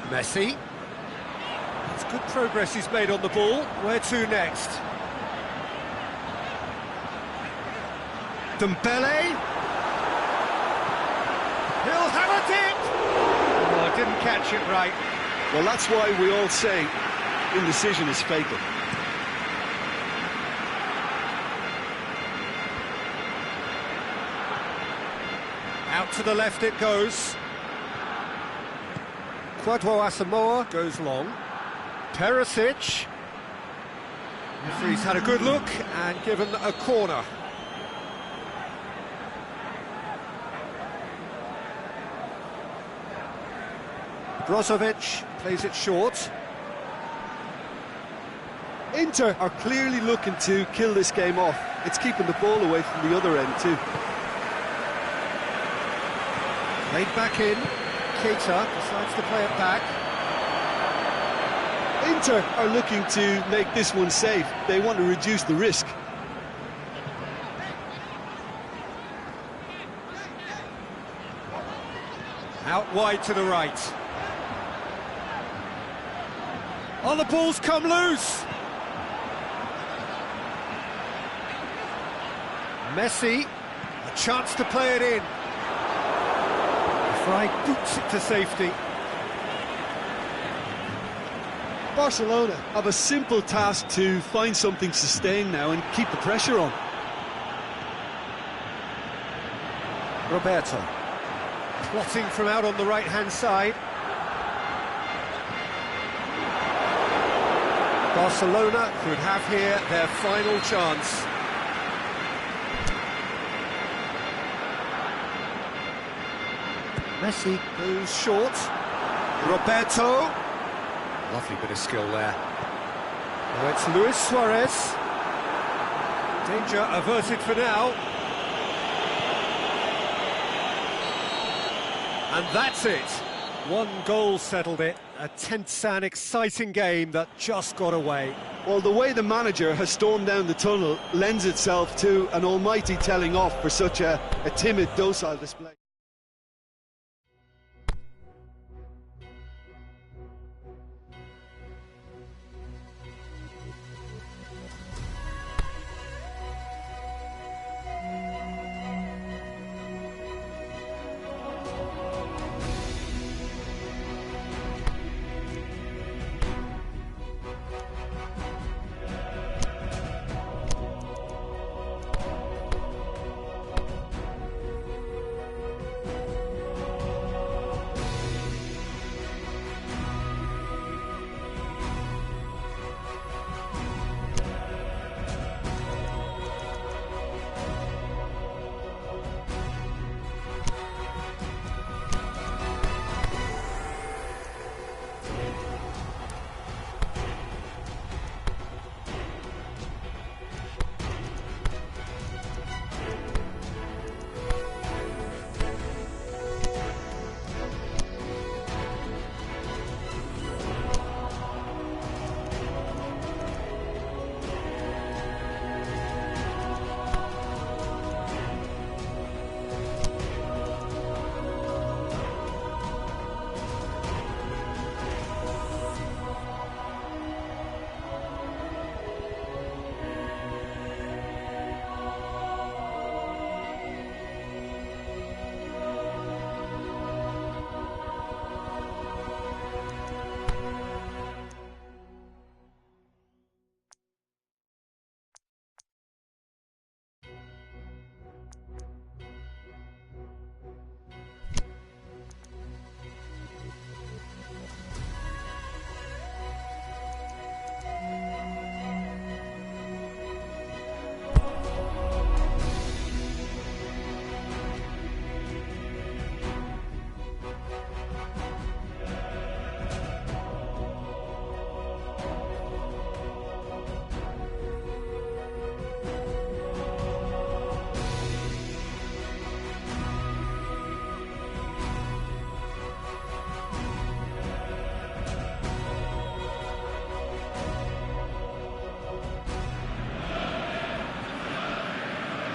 Messi. It's good progress he's made on the ball. Where to next? Dembele. He'll have a dip! Oh, didn't catch it right. Well, that's why we all say indecision is fatal. Out to the left it goes. Kwadwo Asamoah goes long. Perisic. Referee's had a good look and given a corner. Brozovic plays it short. Inter are clearly looking to kill this game off. It's keeping the ball away from the other end too. Played back in. Keita decides to play it back. Inter are looking to make this one safe. They want to reduce the risk. Out wide to the right. Oh, the ball's come loose! Messi, a chance to play it in. Fry boots it to safety. Barcelona have a simple task to find something sustained now and keep the pressure on. Roberto. Plotting from out on the right-hand side. Barcelona could have here their final chance. Messi goes short. Roberto. Lovely bit of skill there. Now it's Luis Suarez. Danger averted for now. And that's it. One goal settled it. A tense and exciting game that just got away. Well, the way the manager has stormed down the tunnel lends itself to an almighty telling off for such a timid, docile display.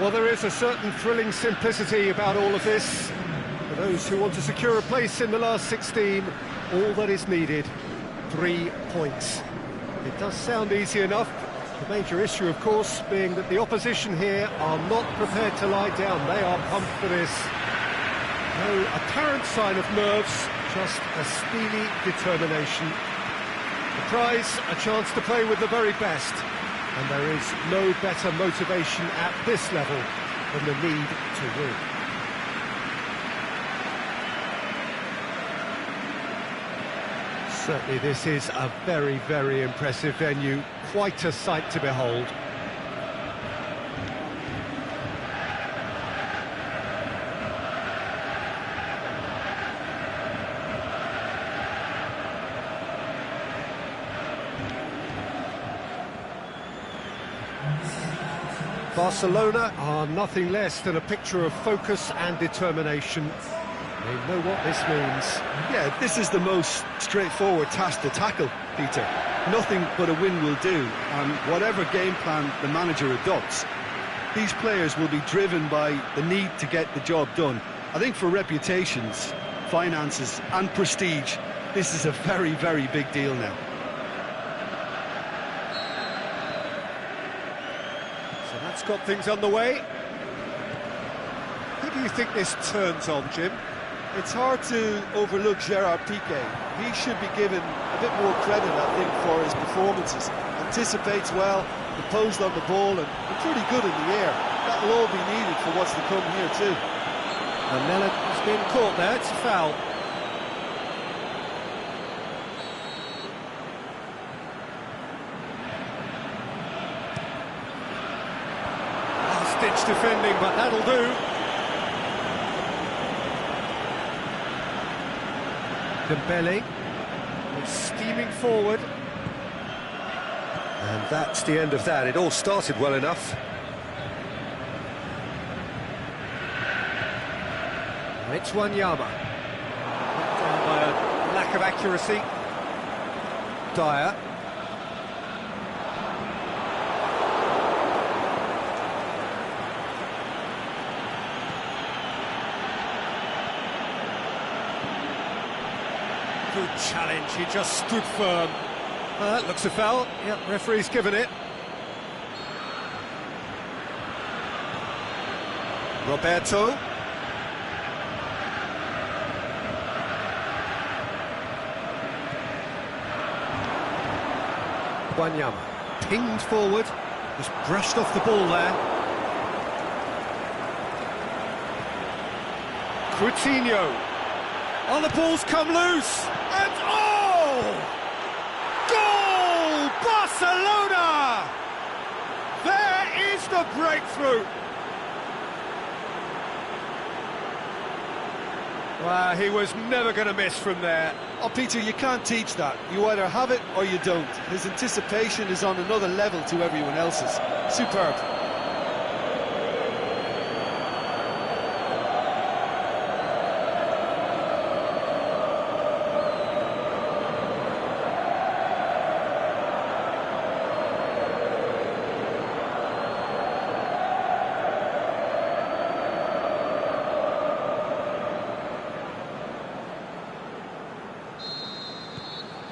Well, there is a certain thrilling simplicity about all of this. For those who want to secure a place in the last 16, all that is needed, 3 points. It does sound easy enough. The major issue, of course, being that the opposition here are not prepared to lie down. They are pumped for this. No apparent sign of nerves, just a steely determination. The prize, a chance to play with the very best. And there is no better motivation at this level than the need to win. Certainly this is a very, very impressive venue. Quite a sight to behold. Barcelona are nothing less than a picture of focus and determination. They know what this means. Yeah, this is the most straightforward task to tackle, Peter. Nothing but a win will do, and whatever game plan the manager adopts, these players will be driven by the need to get the job done. I think for reputations, finances and prestige, this is a very, very big deal now. So that's got things underway. Who do you think this turns on, Jim? It's hard to overlook Gerard Piqué. He should be given a bit more credit, I think, for his performances. Anticipates well, composed on the ball, and pretty good in the air. That'll all be needed for what's to come here too. And Nella has been caught there, it's a foul. Last-ditch defending, but that'll do. Dembele is steaming forward. And that's the end of that. It all started well enough. It's Wanyama. Down by a lack of accuracy. Dyer. Good challenge, he just stood firm. That looks a foul. Yep, referee's given it. Roberto. Wanyama pinged forward, just brushed off the ball there. Coutinho. Oh, the ball's come loose, and oh! Goal! Barcelona! There is the breakthrough! Well, he was never going to miss from there. Oh, Peter, you can't teach that. You either have it or you don't. His anticipation is on another level to everyone else's. Superb.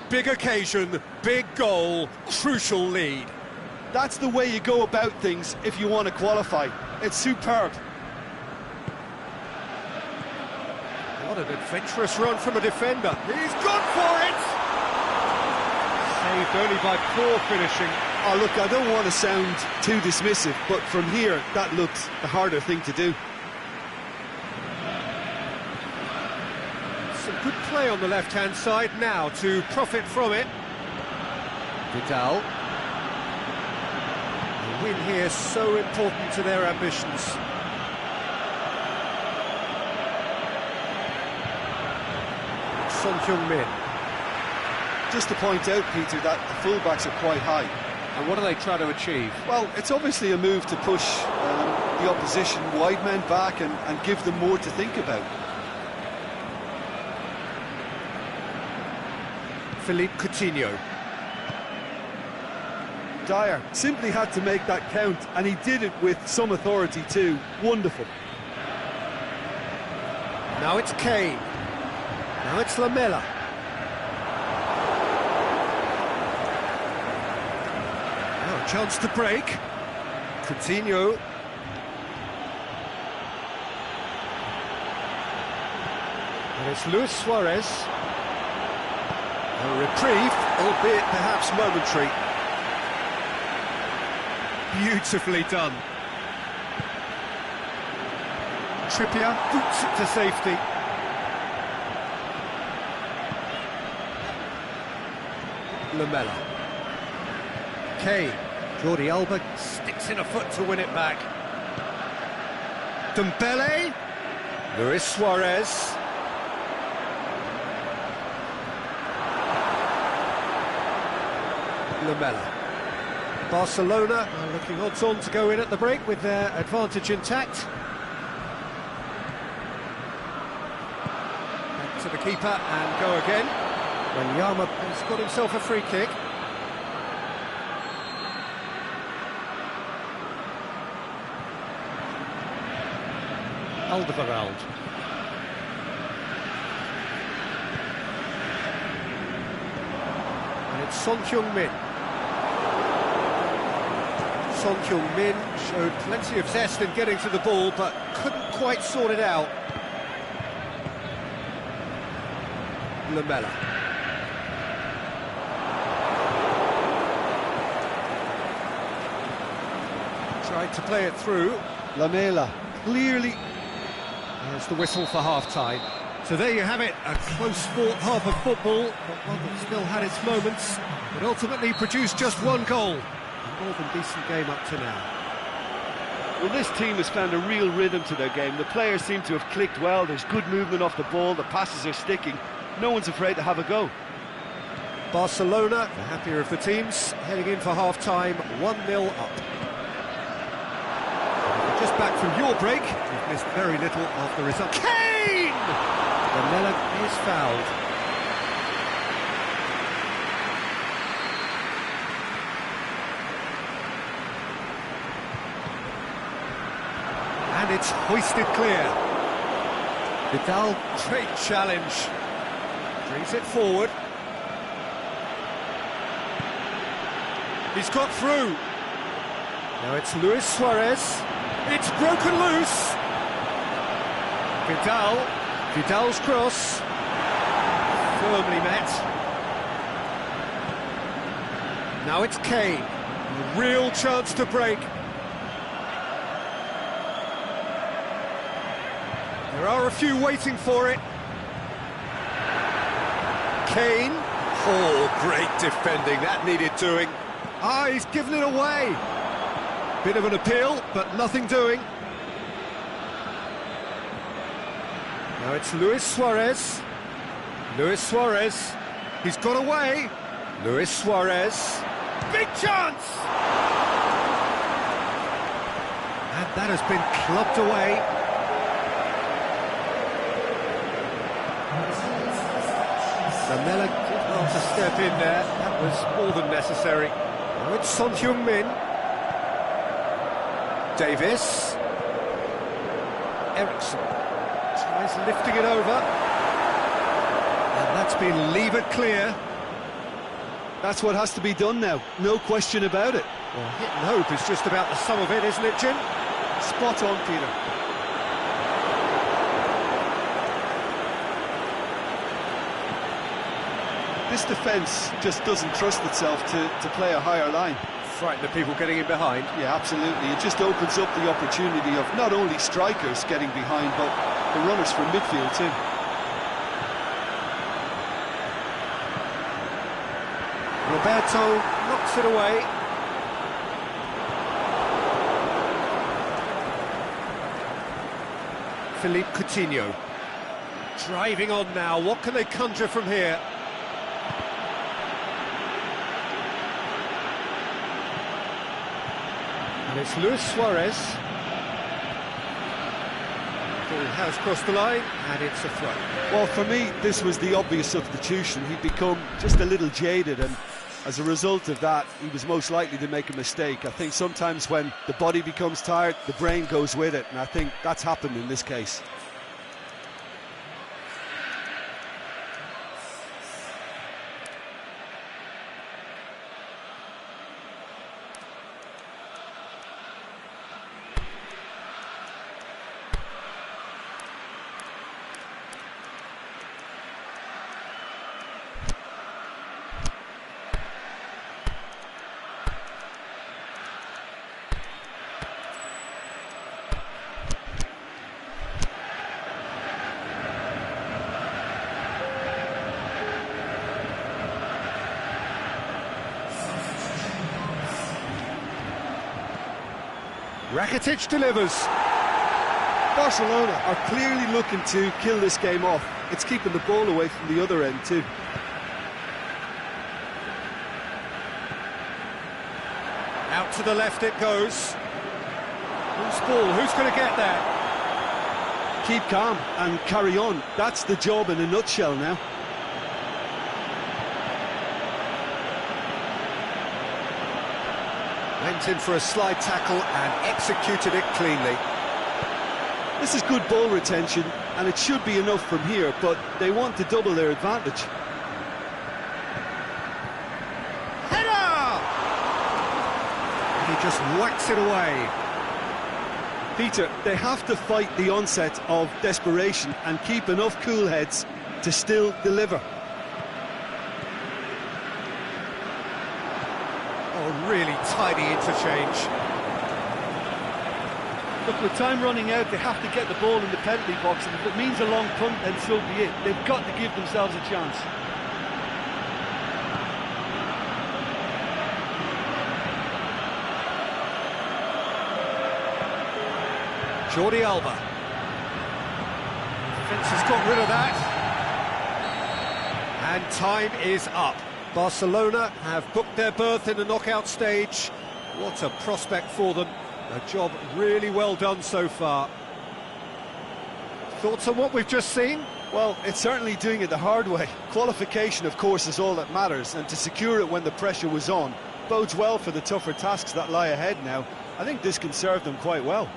Big occasion, big goal, crucial lead. That's the way you go about things if you want to qualify. It's superb. What an adventurous run from a defender. He's gone for it! Saved only by poor finishing. Oh, look, I don't want to sound too dismissive, but from here, that looked the harder thing to do. Some good play on the left-hand side now to profit from it. Vidal. The win here so important to their ambitions. Son Heung-min. Just to point out, Peter, that the fullbacks are quite high. And what are they trying to achieve? Well, it's obviously a move to push the opposition wide men back and give them more to think about. Philippe Coutinho. Dyer simply had to make that count, and he did it with some authority too. Wonderful. Now it's Kane. Now it's Lamela. Now a chance to break. Coutinho. And it's Luis Suarez. A reprieve, albeit perhaps momentary. Beautifully done. Trippier boots it to safety. Lamela. Kane. Jordi Alba sticks in a foot to win it back. Dembele. Luis Suarez. Lamela. Barcelona are looking odds-on to go in at the break with their advantage intact. Back to the keeper and go again. Wanyama has got himself a free kick. Alderweireld. And it's Son Heung-min. Son Heung-min showed plenty of zest in getting to the ball, but couldn't quite sort it out. Lamela. Tried to play it through. Lamela, clearly. There's the whistle for half-time. So there you have it, a close-fought half of football, but one that still had its moments, but ultimately produced just one goal. A more than decent game up to now. Well, this team has found a real rhythm to their game. The players seem to have clicked well. There's good movement off the ball. The passes are sticking. No one's afraid to have a go. Barcelona, the happier of the teams, heading in for half-time, 1-0 up. Just back from your break, you've missed very little of the result. Kane! Lamela is fouled. And it's hoisted clear. Vidal, great challenge. Brings it forward. He's got through. Now it's Luis Suarez. It's broken loose. Vidal's cross. Firmly met. Now it's Kane. A real chance to break. There are a few waiting for it. Kane. Oh, great defending. That needed doing. Ah, he's given it away. Bit of an appeal, but nothing doing. Now it's Luis Suarez. Luis Suarez. He's got away. Luis Suarez. Big chance! And that has been clubbed away. Lamela did not to step in there. That was more than necessary. Now it's Son Heung-min. Davis. Eriksson tries lifting it over. And that's been levered clear. That's what has to be done now, no question about it. Well, hit and hope is just about the sum of it, isn't it, Jim? Spot on, Peter. This defence just doesn't trust itself to play a higher line. Frighten the people getting in behind. Yeah, absolutely. It just opens up the opportunity of not only strikers getting behind, but the runners from midfield too. Roberto knocks it away. Philippe Coutinho. Driving on now. What can they conjure from here? And it's Luis Suarez. Ball has crossed the line, and it's a throw. Well, for me, this was the obvious substitution. He'd become just a little jaded, and As a result of that, he was most likely to make a mistake. I think sometimes when the body becomes tired, the brain goes with it, and I think that's happened in this case. Rakitic delivers. Barcelona are clearly looking to kill this game off. It's keeping the ball away from the other end too. Out to the left it goes. Who's ball? Who's going to get there? Keep calm and carry on. That's the job in a nutshell now. Went in for a slide tackle and executed it cleanly. This is good ball retention, and it should be enough from here, but they want to double their advantage. Header! He just whacks it away. Peter, they have to fight the onset of desperation and keep enough cool heads to still deliver. Oh, really tidy interchange. Look, with time running out, they have to get the ball in the penalty box, and if it means a long punt, then so be it. They've got to give themselves a chance. Jordi Alba. Defence has got rid of that. And time is up. Barcelona have booked their berth in the knockout stage. What a prospect for them. A job really well done so far. Thoughts on what we've just seen? Well, it's certainly doing it the hard way. Qualification, of course, is all that matters, and to secure it when the pressure was on bodes well for the tougher tasks that lie ahead now. I think this can serve them quite well.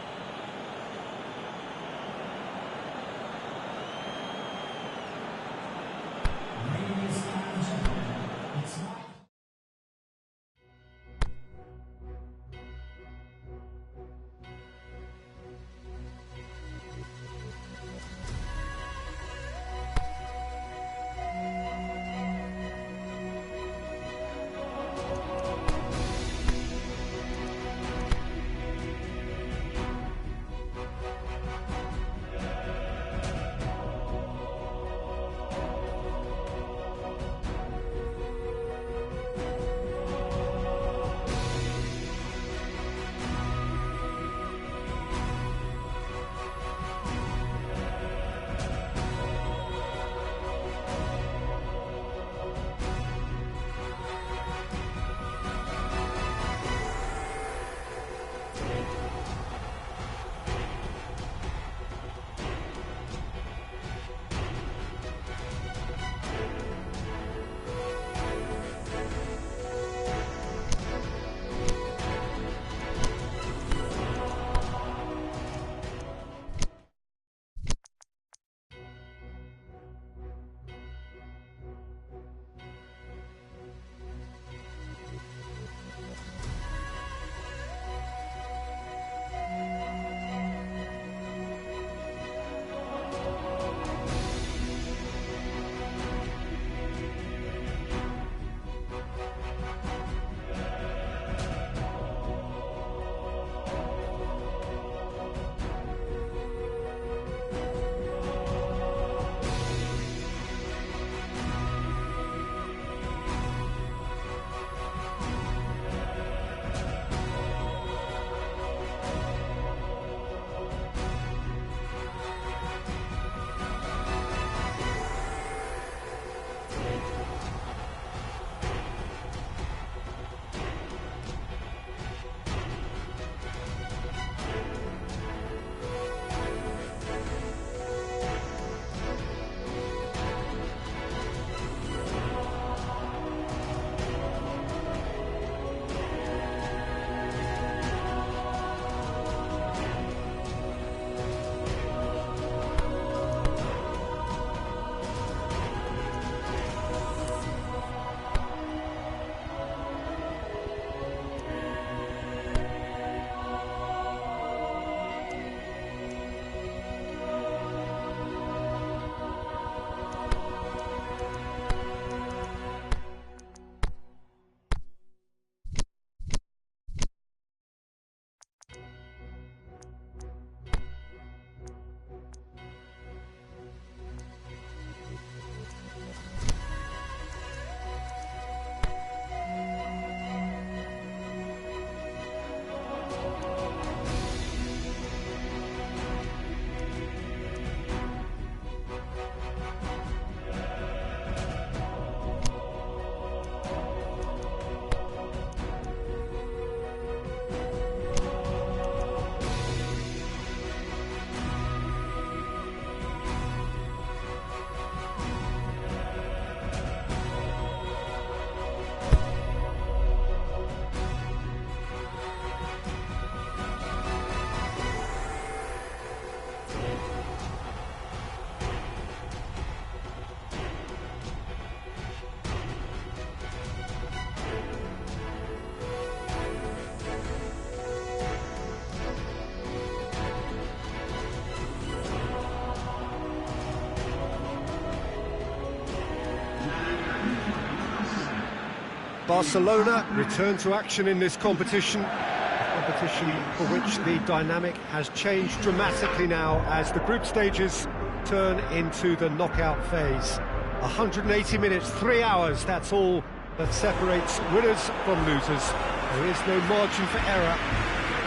Barcelona return to action in this competition. A competition for which the dynamic has changed dramatically now as the group stages turn into the knockout phase. 180 minutes, 3 hours, that's all that separates winners from losers. There is no margin for error.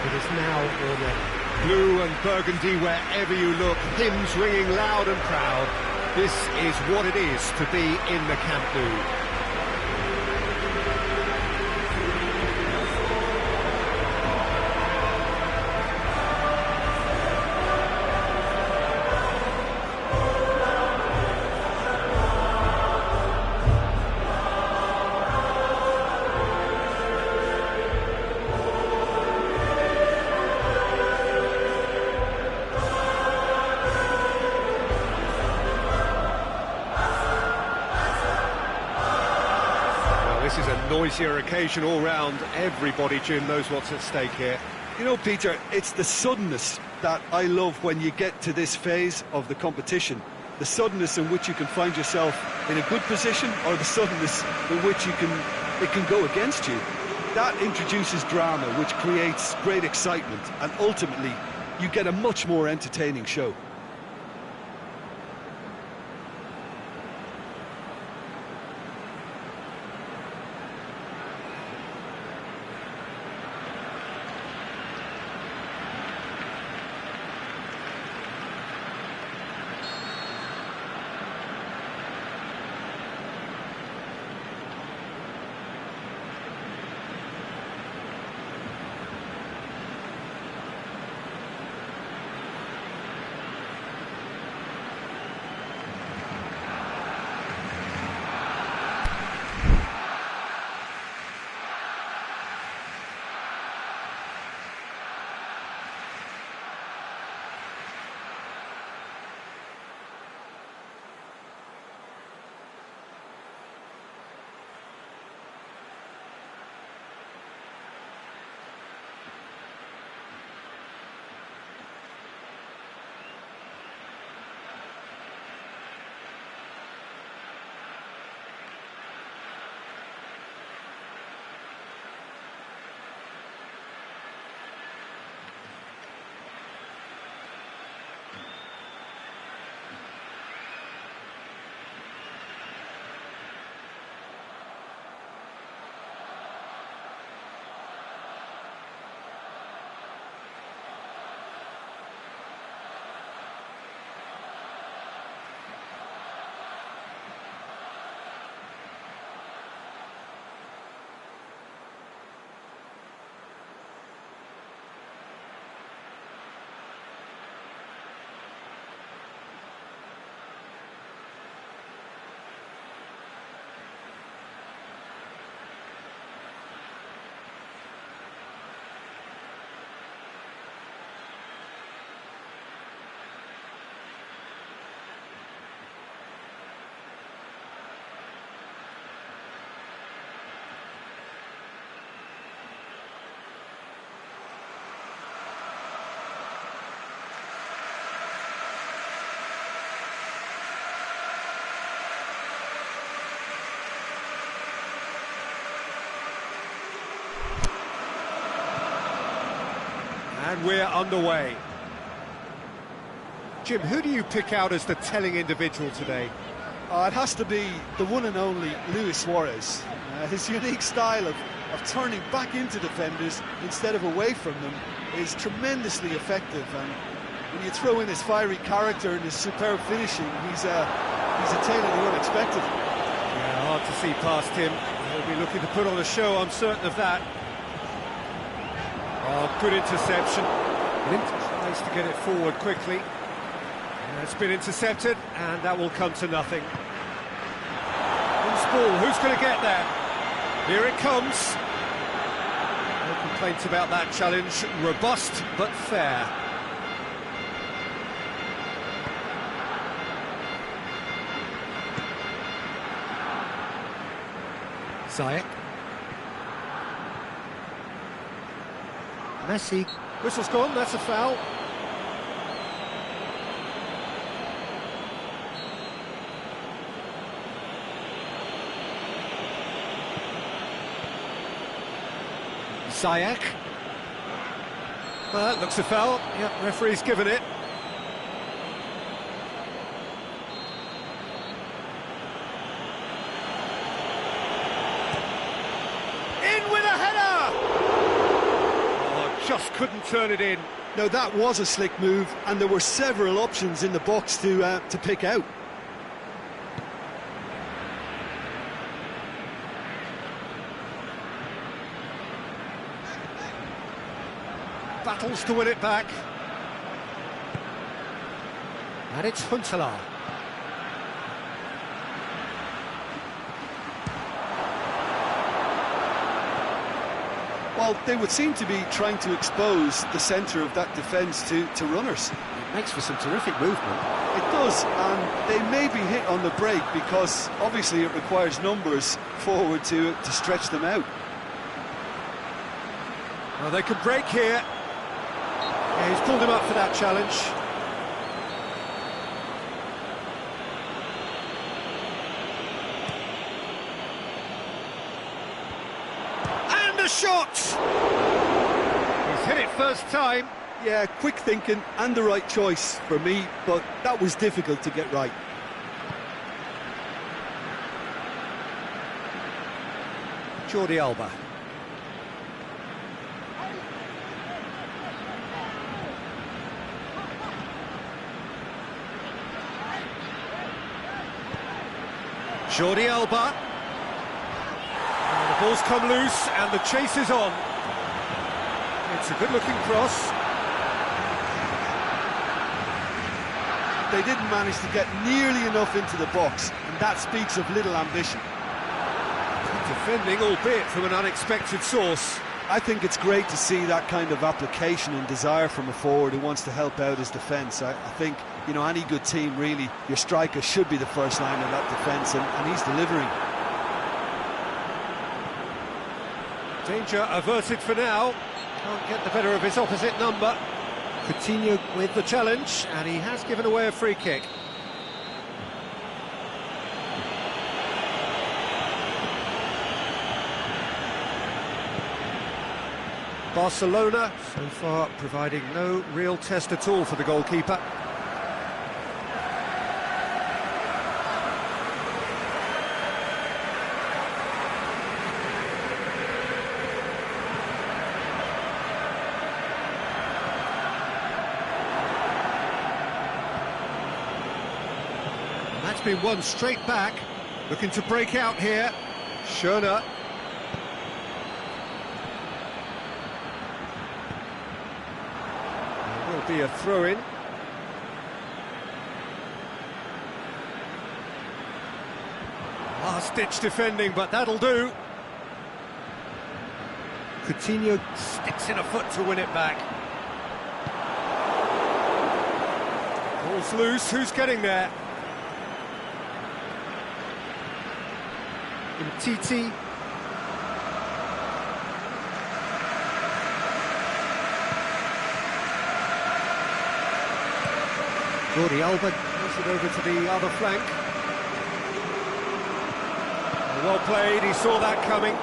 It is now or never. Blue and burgundy wherever you look, hymns ringing loud and proud. This is what it is to be in the Camp Nou. This is a noisier occasion all round. Everybody, Jim, knows what's at stake here. You know, Peter, it's the suddenness that I love when you get to this phase of the competition. The suddenness in which you can find yourself in a good position, or the suddenness in which it can go against you. That introduces drama, which creates great excitement, and ultimately you get a much more entertaining show. And we're underway. Jim, who do you pick out as the telling individual today? It has to be the one and only Luis Suarez. His unique style of turning back into defenders instead of away from them is tremendously effective, and when you throw in his fiery character and his superb finishing, he's a tale of the unexpected. Yeah, hard to see past him. He'll be looking to put on a show, I'm certain of that. Oh, good interception. Tries to get it forward quickly. And it's been intercepted, and that will come to nothing. Loose ball, who's going to get there? Here it comes. No complaints about that challenge. Robust, but fair. Ziyech. Messi. Whistle's gone, that's a foul. Ziyech. Well, that looks a foul. Yep, referee's given it. In with a header! Oh, just couldn't turn it in. Now that was a slick move, and there were several options in the box to pick out. Battles to win it back. And it's Huntelaar. Well, they would seem to be trying to expose the centre of that defence to runners. It makes for some terrific movement. It does, and they may be hit on the break because obviously it requires numbers forward to stretch them out. Well, they could break here. Yeah, he's pulled him up for that challenge. And a shot! He's hit it first time. Yeah, quick thinking and the right choice for me, but that was difficult to get right. Jordi Alba. Jordi Alba. And the ball's come loose and the chase is on. It's a good-looking cross. They didn't manage to get nearly enough into the box, and that speaks of little ambition. Defending, albeit from an unexpected source. I think it's great to see that kind of application and desire from a forward who wants to help out his defence. I think, you know, any good team, really, your striker should be the first line of that defence, and he's delivering. Danger averted for now. Can't get the better of his opposite number. Coutinho with the challenge, and he has given away a free kick. Barcelona, so far, providing no real test at all for the goalkeeper. And that's been won straight back. Looking to break out here. Schöner. Be a throw-in. Last-ditch defending, but that'll do. Coutinho sticks in a foot to win it back. Ball's loose, who's getting there? Titi. Jordi Alba moves it over to the other flank. Well played, he saw that coming.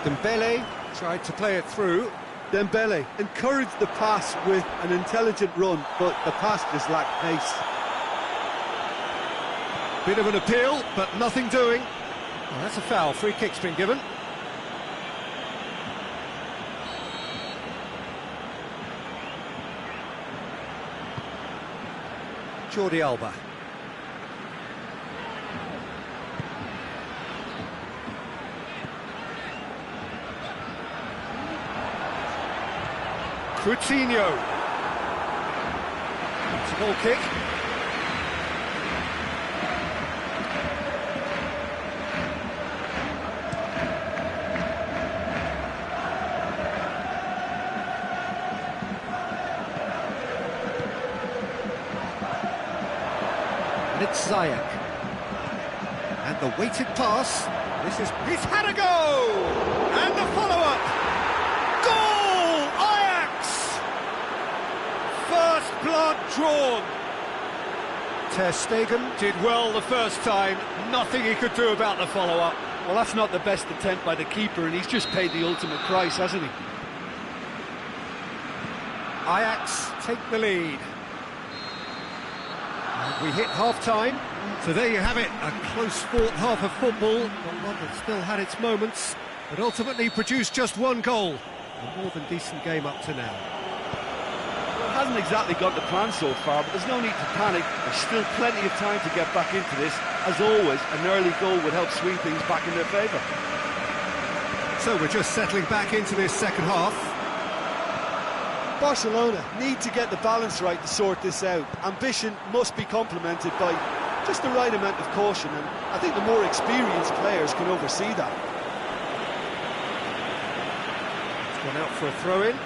Dembele tried to play it through. Dembele encouraged the pass with an intelligent run, but the pass just lacked pace. Bit of an appeal, but nothing doing. Well, that's a foul, free kick's been given. Jordi Alba. Coutinho. It's a goal kick. And it's Ziyech. And the weighted pass. He's had a go! And the follow-up! Goal! Ajax! First blood drawn. Ter Stegen did well the first time. Nothing he could do about the follow-up. Well, that's not the best attempt by the keeper, and he's just paid the ultimate price, hasn't he? Ajax take the lead. And we hit half-time, so there you have it, a close-fought half of football, but one that still had its moments, but ultimately produced just one goal. A more than decent game up to now. Well, it hasn't exactly got the plan so far, but there's no need to panic. There's still plenty of time to get back into this. As always, an early goal would help swing things back in their favour. So we're just settling back into this second half. Barcelona need to get the balance right to sort this out. Ambition must be complemented by just the right amount of caution, and I think the more experienced players can oversee that. It's gone out for a throw-in.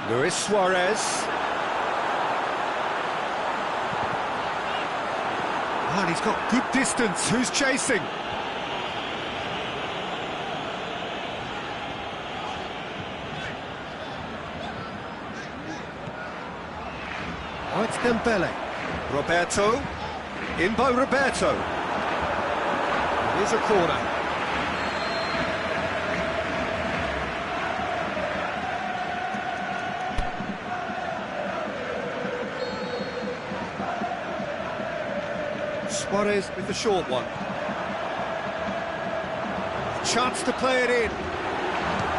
Luis Suarez. And he's got good distance. Who's chasing? Oh, it's Dembele. Roberto. In by Roberto. Here's a corner. Suarez with the short one. Chance to play it in.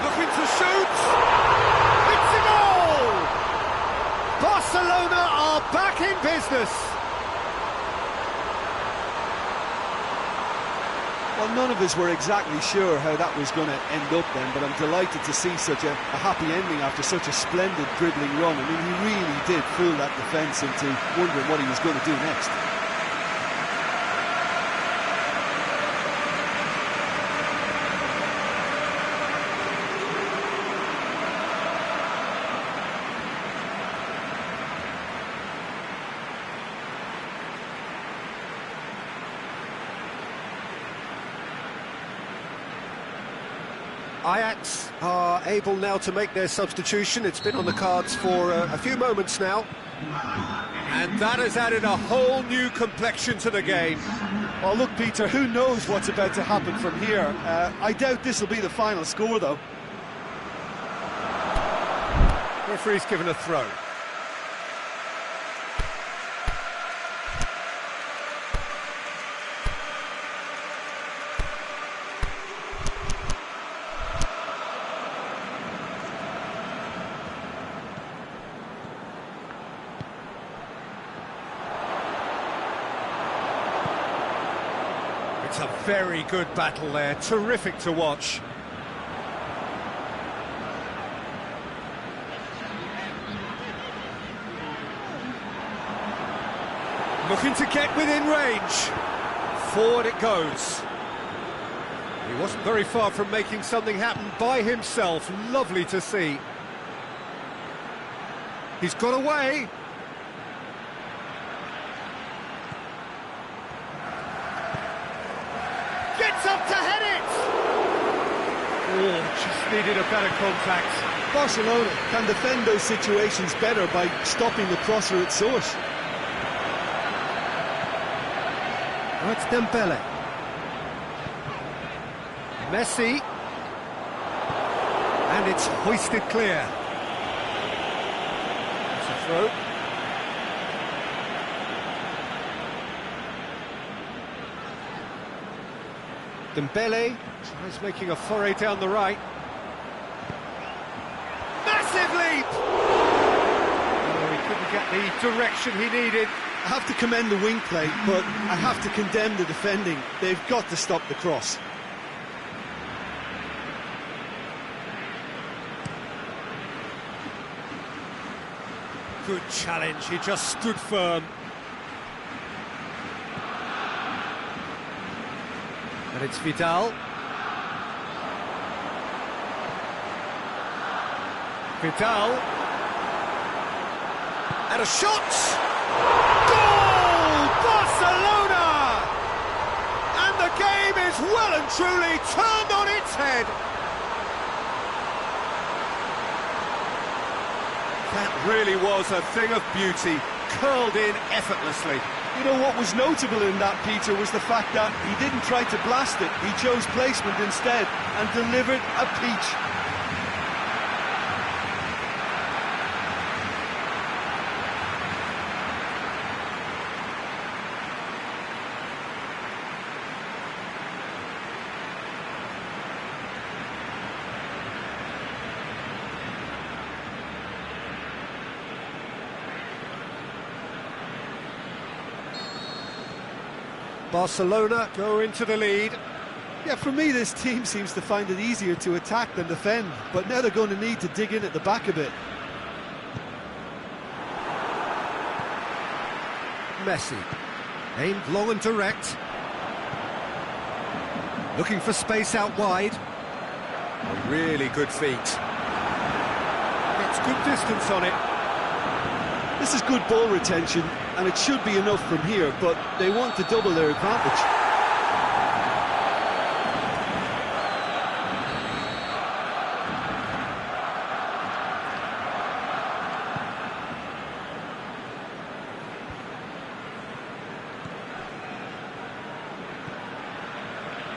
Looking to shoot. It's a goal! Barcelona are back in business. Well, none of us were exactly sure how that was going to end up then, but I'm delighted to see such a happy ending after such a splendid dribbling run. I mean, he really did fool that defence into wondering what he was going to do next. Ajax are able now to make their substitution. It's been on the cards for a few moments now. And that has added a whole new complexion to the game. Well, look, Peter, who knows what's about to happen from here? I doubt this will be the final score, though. Referee's given a throw. It's a very good battle there, terrific to watch. Looking to get within range. Forward it goes. He wasn't very far from making something happen by himself. Lovely to see. He's got away. Gets up to head it! Oh, just needed a better contact. Barcelona can defend those situations better by stopping the crosser at source. Oh, it's Dembele. Messi. And it's hoisted clear. It's a throw. Dembele tries making a foray down the right. Massive leap! Oh, he couldn't get the direction he needed. I have to commend the wing play, but I have to condemn the defending. They've got to stop the cross. Good challenge, he just stood firm. And it's Vidal. Vidal. And a shot! Goal! Barcelona! And the game is well and truly turned on its head. That really was a thing of beauty. curled in effortlessly. You know what was notable in that, Peter, was the fact that he didn't try to blast it. He chose placement instead and delivered a peach. Barcelona go into the lead. Yeah, for me, this team seems to find it easier to attack than defend, but now they're going to need to dig in at the back a bit. Messi, aimed long and direct. Looking for space out wide. A really good feet. Gets good distance on it. This is good ball retention, and it should be enough from here, but they want to double their advantage.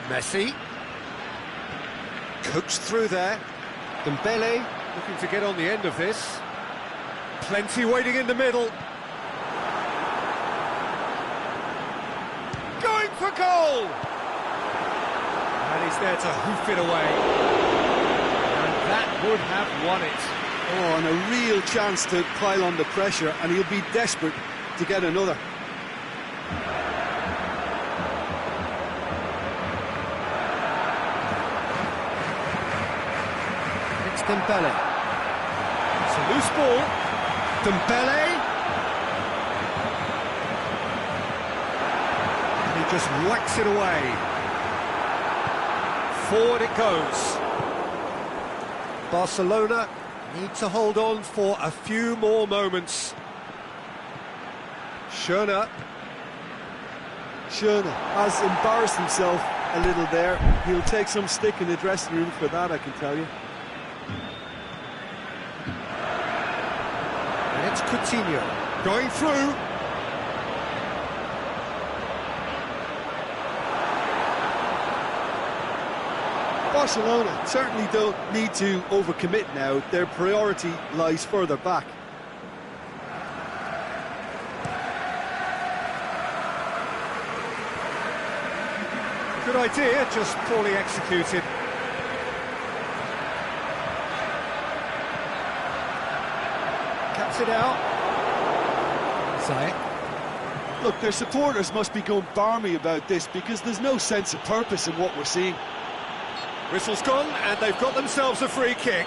Messi. Coaxed through there. Dembele looking to get on the end of this. Plenty waiting in the middle. Going for goal! And he's there to hoof it away. And that would have won it. Oh, and a real chance to pile on the pressure, and he'll be desperate to get another. It's Dembele. It's a loose ball. Dembele. And he just whacks it away. Forward it goes. Barcelona need to hold on for a few more moments. Schöne has embarrassed himself a little there. He'll take some stick in the dressing room for that, I can tell you. And it's Coutinho going through. Barcelona certainly don't need to overcommit now. Their priority lies further back. Good idea, just poorly executed. Cuts it out. Zayek. Look, their supporters must be going barmy about this because there's no sense of purpose in what we're seeing. Whistle's gone, and they've got themselves a free kick.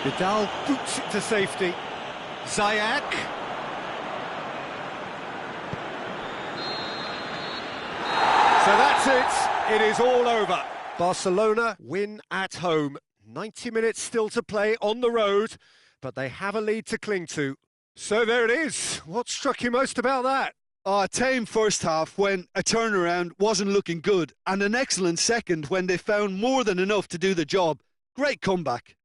Vidal boots it to safety. Zayek. So that's it. It is all over. Barcelona win at home. 90 minutes still to play on the road, but they have a lead to cling to. So there it is. What struck you most about that? A tame first half when a turnaround wasn't looking good, and an excellent second when they found more than enough to do the job. Great comeback.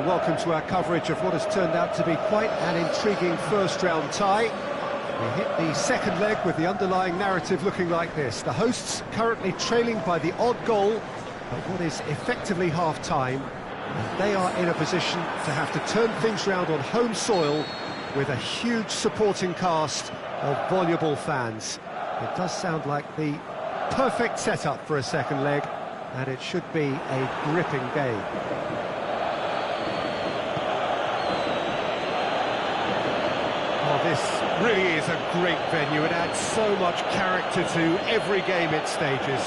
welcome to our coverage of what has turned out to be quite an intriguing first-round tie. We hit the second leg with the underlying narrative looking like this. The hosts currently trailing by the odd goal at what is effectively half-time. And they are in a position to have to turn things round on home soil with a huge supporting cast of voluble fans. It does sound like the perfect setup for a second leg, and it should be a gripping game. Oh, this really is a great venue. It adds so much character to every game it stages.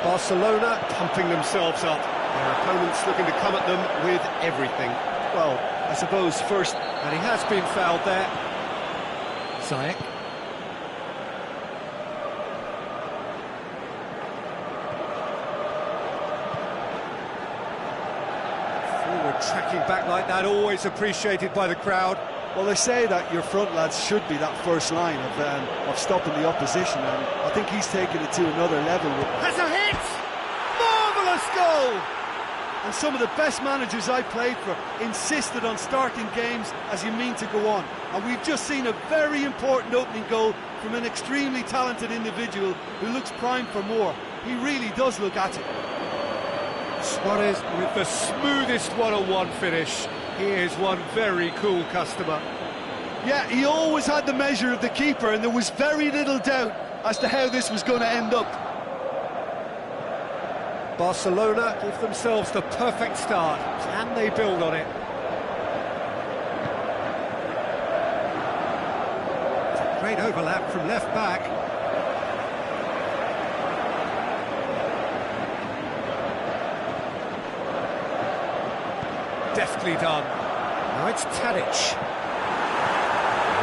Barcelona pumping themselves up. Their opponents looking to come at them with everything. Well, I suppose first... And he has been fouled there. Ziyech. Forward tracking back like that, always appreciated by the crowd. Well, they say that your front lads should be that first line of stopping the opposition, and I think he's taken it to another level. Has a hit! Marvellous goal! And some of the best managers I played for insisted on starting games as you mean to go on. And we've just seen a very important opening goal from an extremely talented individual who looks primed for more. He really does look at it. Suarez with the smoothest one-on-one finish. He is one very cool customer. Yeah, he always had the measure of the keeper, and there was very little doubt as to how this was going to end up. Barcelona give themselves the perfect start. Can they build on it? It's a great overlap from left back. Deftly done. Now it's Tadic.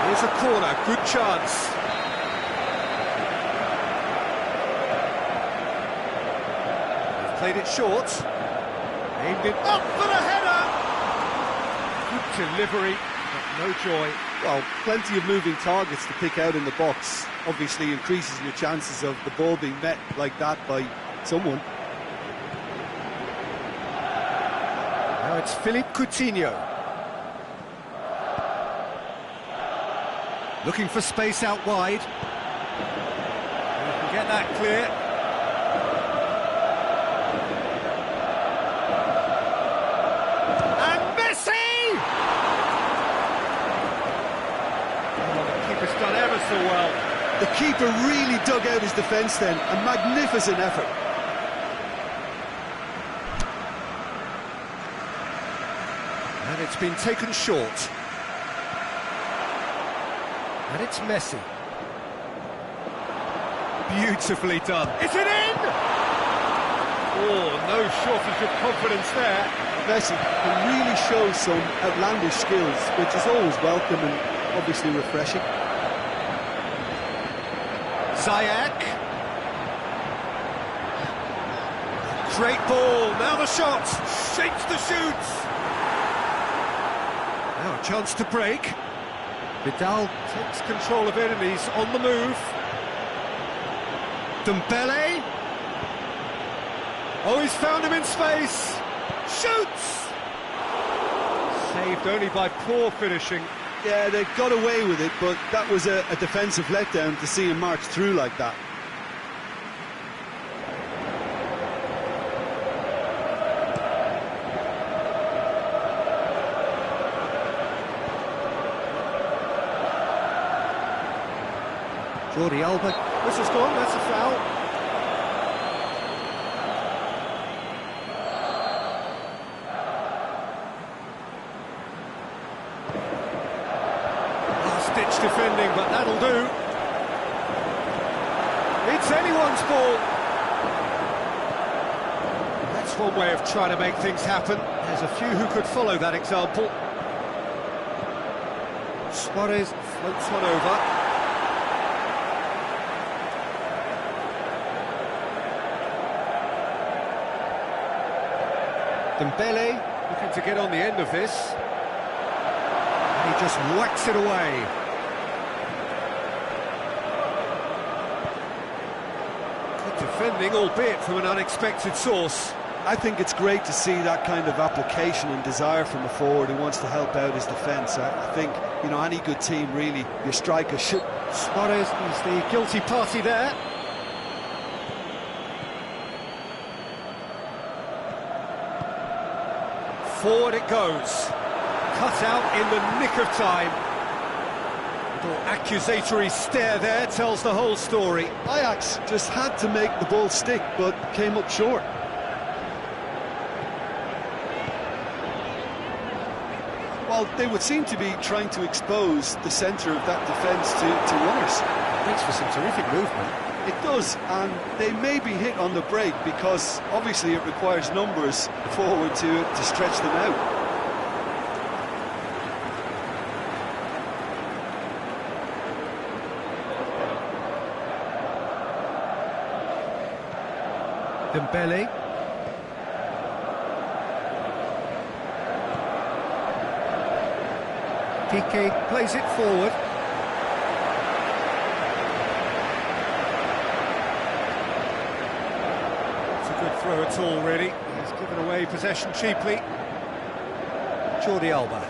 Here's a corner, good chance. Played it short, aimed it up for the header! Good delivery, but no joy. Well, plenty of moving targets to pick out in the box. Obviously increases your chances of the ball being met like that by someone. Now it's Philippe Coutinho. Looking for space out wide. You can get that clear. Done ever so well. The keeper really dug out his defence then. A magnificent effort. And it's been taken short. And it's Messi. Beautifully done. Is it in? Oh, no shortage of confidence there. Messi can really show some outlandish skills, which is always welcome and obviously refreshing. Ziyech. Great ball, now the shot, shapes the shoots. Now a chance to break. Vidal takes control of it and he's on the move. Dembele. Oh, he's found him in space. Shoots! Saved only by poor finishing. Yeah, they got away with it, but that was a defensive letdown to see him march through like that. Jordi Alba, this is gone, that's a foul. Last-ditch defending, but that'll do. It's anyone's ball. That's one way of trying to make things happen. There's a few who could follow that example. Suarez floats one over. Dembele looking to get on the end of this. And he just whacks it away. Good defending, albeit from an unexpected source. I think it's great to see that kind of application and desire from a forward who wants to help out his defence. I think, you know, any good team, really, your striker should... Suarez is the guilty party there. Forward it goes. Cut out in the nick of time. Little accusatory stare there tells the whole story. Ajax just had to make the ball stick, but came up short. Well, they would seem to be trying to expose the centre of that defence to runners. Makes for some terrific movement. It does, and they may be hit on the break because obviously it requires numbers forward to stretch them out. Dembele. Piqué plays it forward. It's a good throw at all, really. He's given away possession cheaply. Jordi Alba.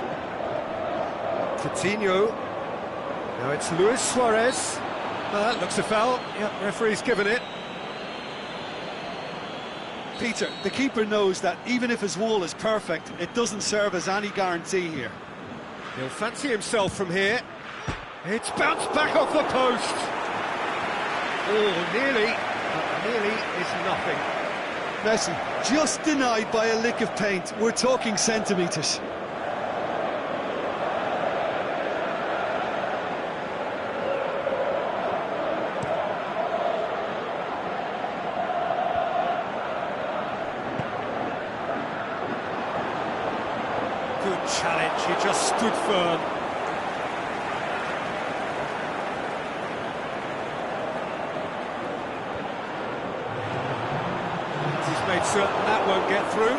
Coutinho. Now it's Luis Suarez. That looks a foul. Yep, referee's given it. Peter, the keeper knows that even if his wall is perfect, it doesn't serve as any guarantee here. He'll fancy himself from here. It's bounced back off the post. Oh, nearly, but nearly is nothing. Messi, just denied by a lick of paint. We're talking centimetres. Good challenge, he just stood firm. He's made certain that won't get through.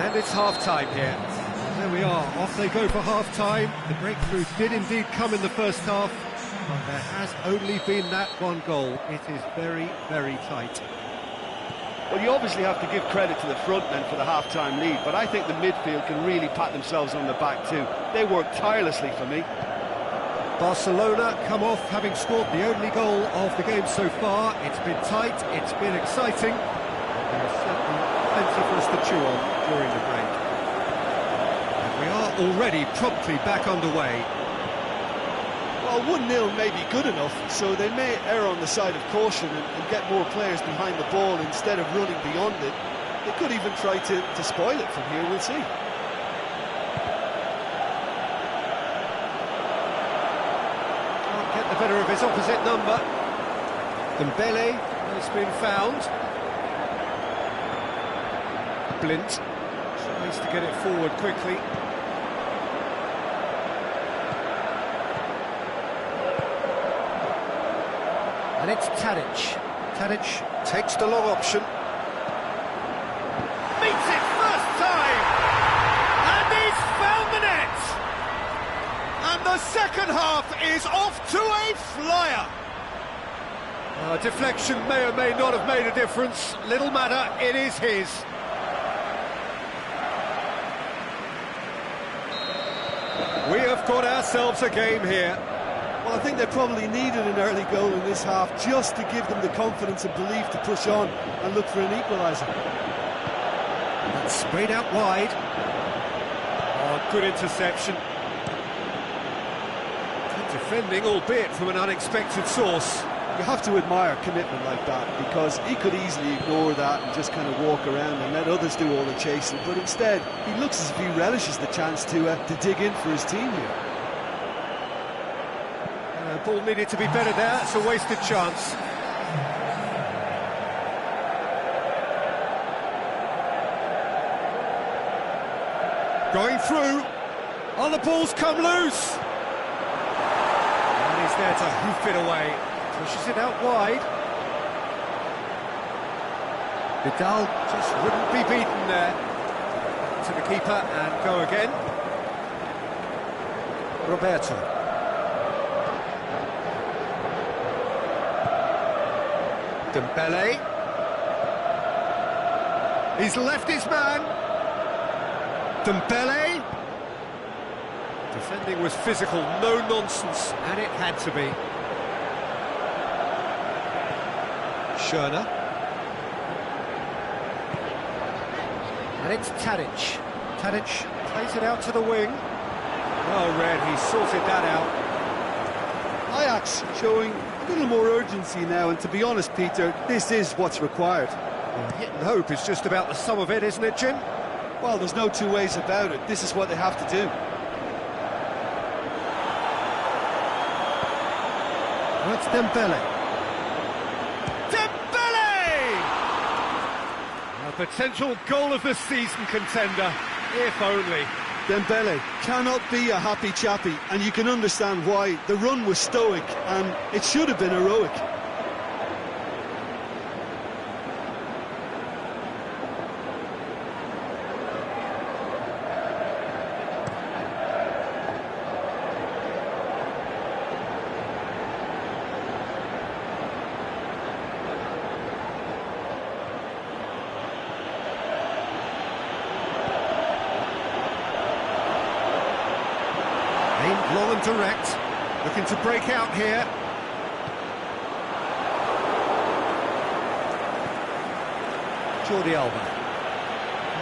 And it's half-time here. There we are, off they go for half-time. The breakthrough did indeed come in the first half, but there has only been that one goal. It is very, very tight. Well, you obviously have to give credit to the front men for the half-time lead, but I think the midfield can really pat themselves on the back too. They work tirelessly for me. Barcelona come off having scored the only goal of the game so far. It's been tight, it's been exciting. There's certainly plenty for us to chew on during the break. And we are already promptly back underway. Well, 1-0 may be good enough, so they may err on the side of caution and get more players behind the ball instead of running beyond it. They could even try to spoil it from here, we'll see. Can't get the better of his opposite number. Dembele has been found. Blint tries to get it forward quickly. And it's Tadic. Tadic takes the long option. Meets it first time! And he's found the net! And the second half is off to a flyer! Deflection may or may not have made a difference. Little matter, it is his. We have got ourselves a game here. Well, I think they probably needed an early goal in this half just to give them the confidence and belief to push on and look for an equaliser. That's sprayed out wide. Oh, good interception. Good defending, albeit from an unexpected source. You have to admire commitment like that, because he could easily ignore that and just kind of walk around and let others do all the chasing, but instead he looks as if he relishes the chance to dig in for his team here. Ball needed to be better there, it's a wasted chance. Going through, oh, the ball's come loose! And he's there to hoof it away, pushes it out wide. Vidal just wouldn't be beaten there. To the keeper and go again. Roberto. Dembele. He's left his man. Dembele. Defending was physical, no nonsense, and it had to be. Schöner. And it's Tadic. Tadic plays it out to the wing. Well read, he sorted that out. Ajax showing a little more urgency now, and to be honest, Peter, this is what's required. Hit and hope is just about the sum of it, isn't it, Jim? Well, there's no two ways about it. This is what they have to do. That's Dembele. Dembele! A potential goal of the season contender, if only. Dembele cannot be a happy chappy, and you can understand why. The run was stoic, and it should have been heroic. Long and direct, looking to break out here. Jordi Alba.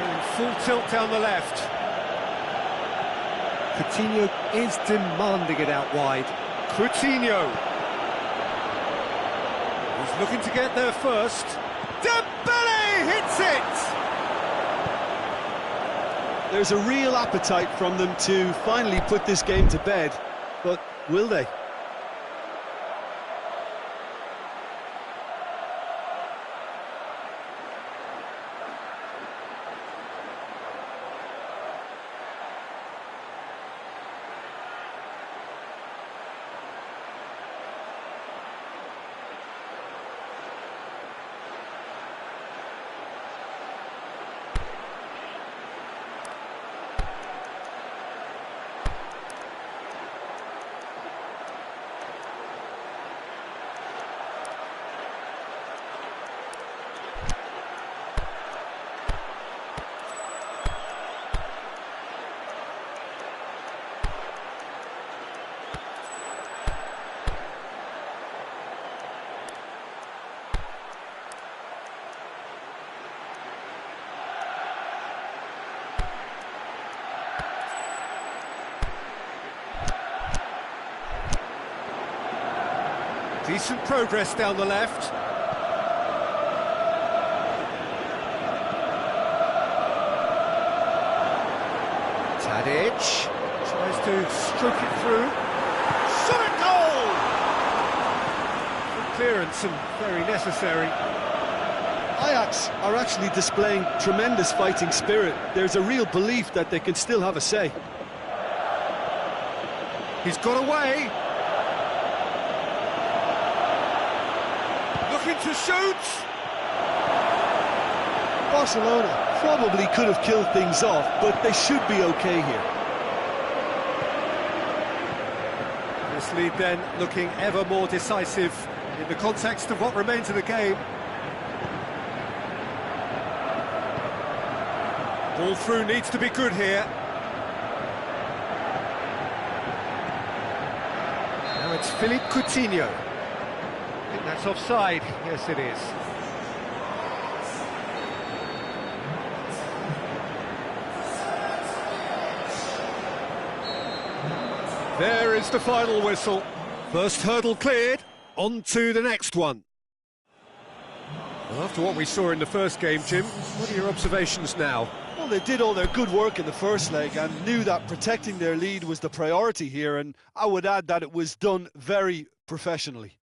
In full tilt down the left. Coutinho is demanding it out wide. Coutinho. He's looking to get there first. Dembele hits it! There's a real appetite from them to finally put this game to bed, but will they? Decent progress down the left. Tadic tries to stroke it through. Shot at goal! Good clearance and very necessary. Ajax are actually displaying tremendous fighting spirit. There's a real belief that they can still have a say. He's got away. Looking to shoot. Barcelona probably could have killed things off, but they should be okay here. This lead then looking ever more decisive in the context of what remains of the game. Ball through needs to be good here. Now it's Philippe Coutinho. I think that's offside. Yes, it is. There is the final whistle. First hurdle cleared, on to the next one. Well, after what we saw in the first game, Jim, what are your observations now? Well, they did all their good work in the first leg and knew that protecting their lead was the priority here, and I would add that it was done very professionally.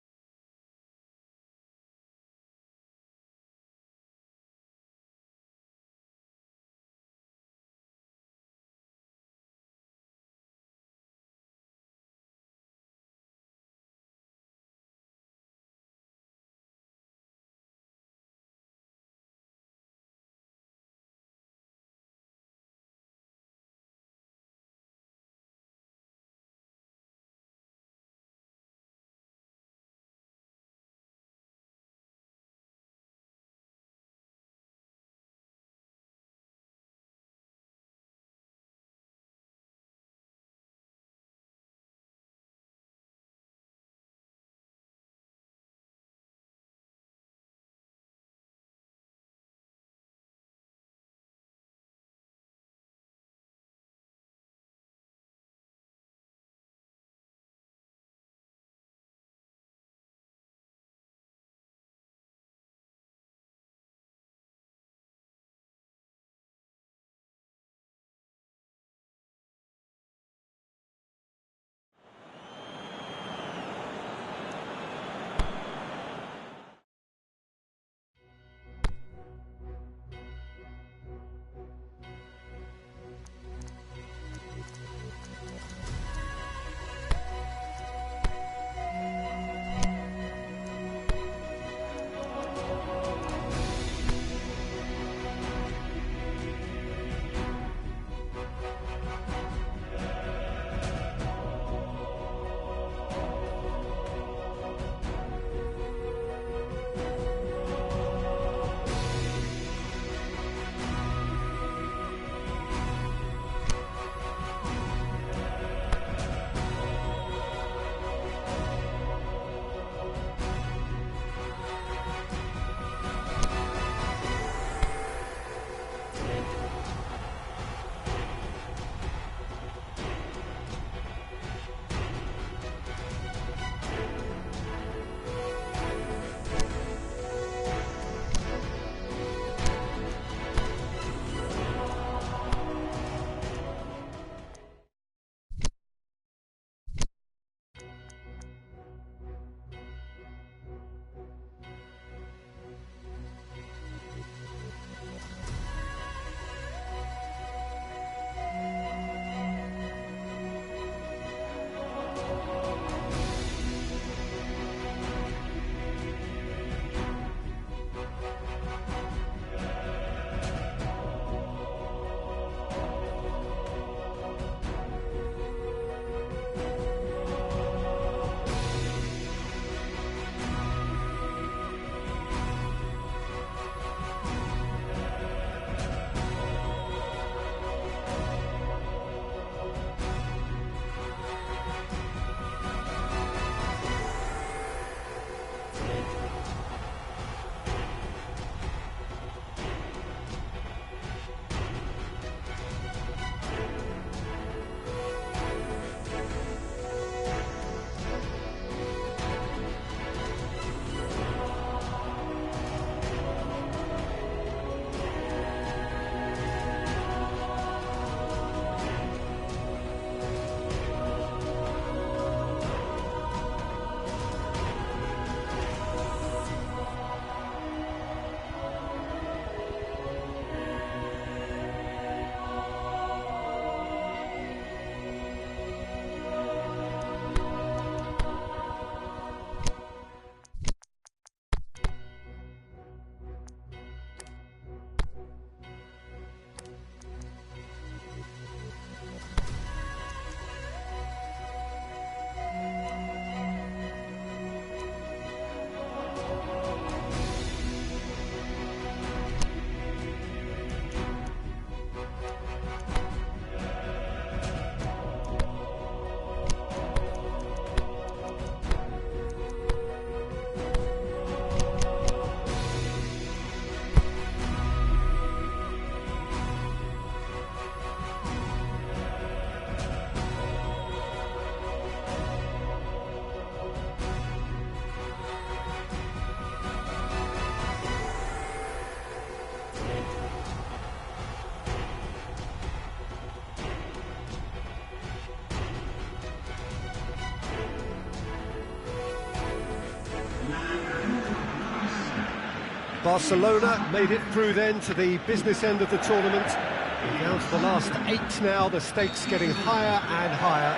Barcelona made it through then to the business end of the tournament. Down to the last 8 now, the stakes getting higher and higher.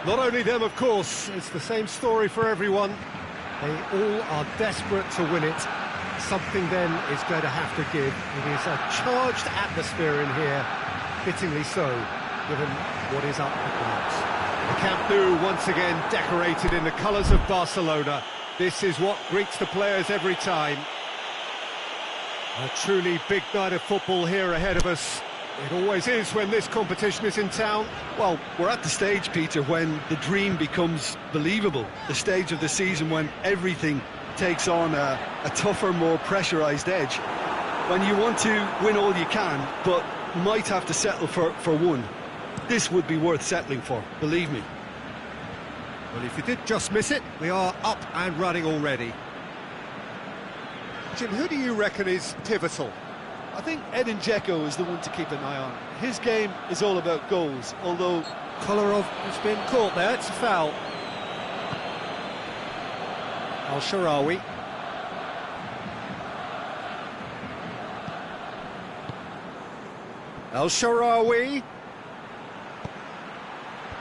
Not only them, of course, it's the same story for everyone. They all are desperate to win it. Something then is going to have to give. It is a charged atmosphere in here, fittingly so, given what is up at the moment. The Camp Nou once again decorated in the colours of Barcelona. This is what greets the players every time. A truly big night of football here ahead of us. It always is when this competition is in town. Well, we're at the stage, Peter, when the dream becomes believable. The stage of the season when everything takes on a tougher, more pressurised edge. When you want to win all you can, but might have to settle for one. This would be worth settling for, believe me. Well, if you did just miss it, we are up and running already. Jim, who do you reckon is pivotal? I think Edin Dzeko is the one to keep an eye on. His game is all about goals, although Kolarov has been caught there, it's a foul. Al-Sharawi. Al-Sharawi.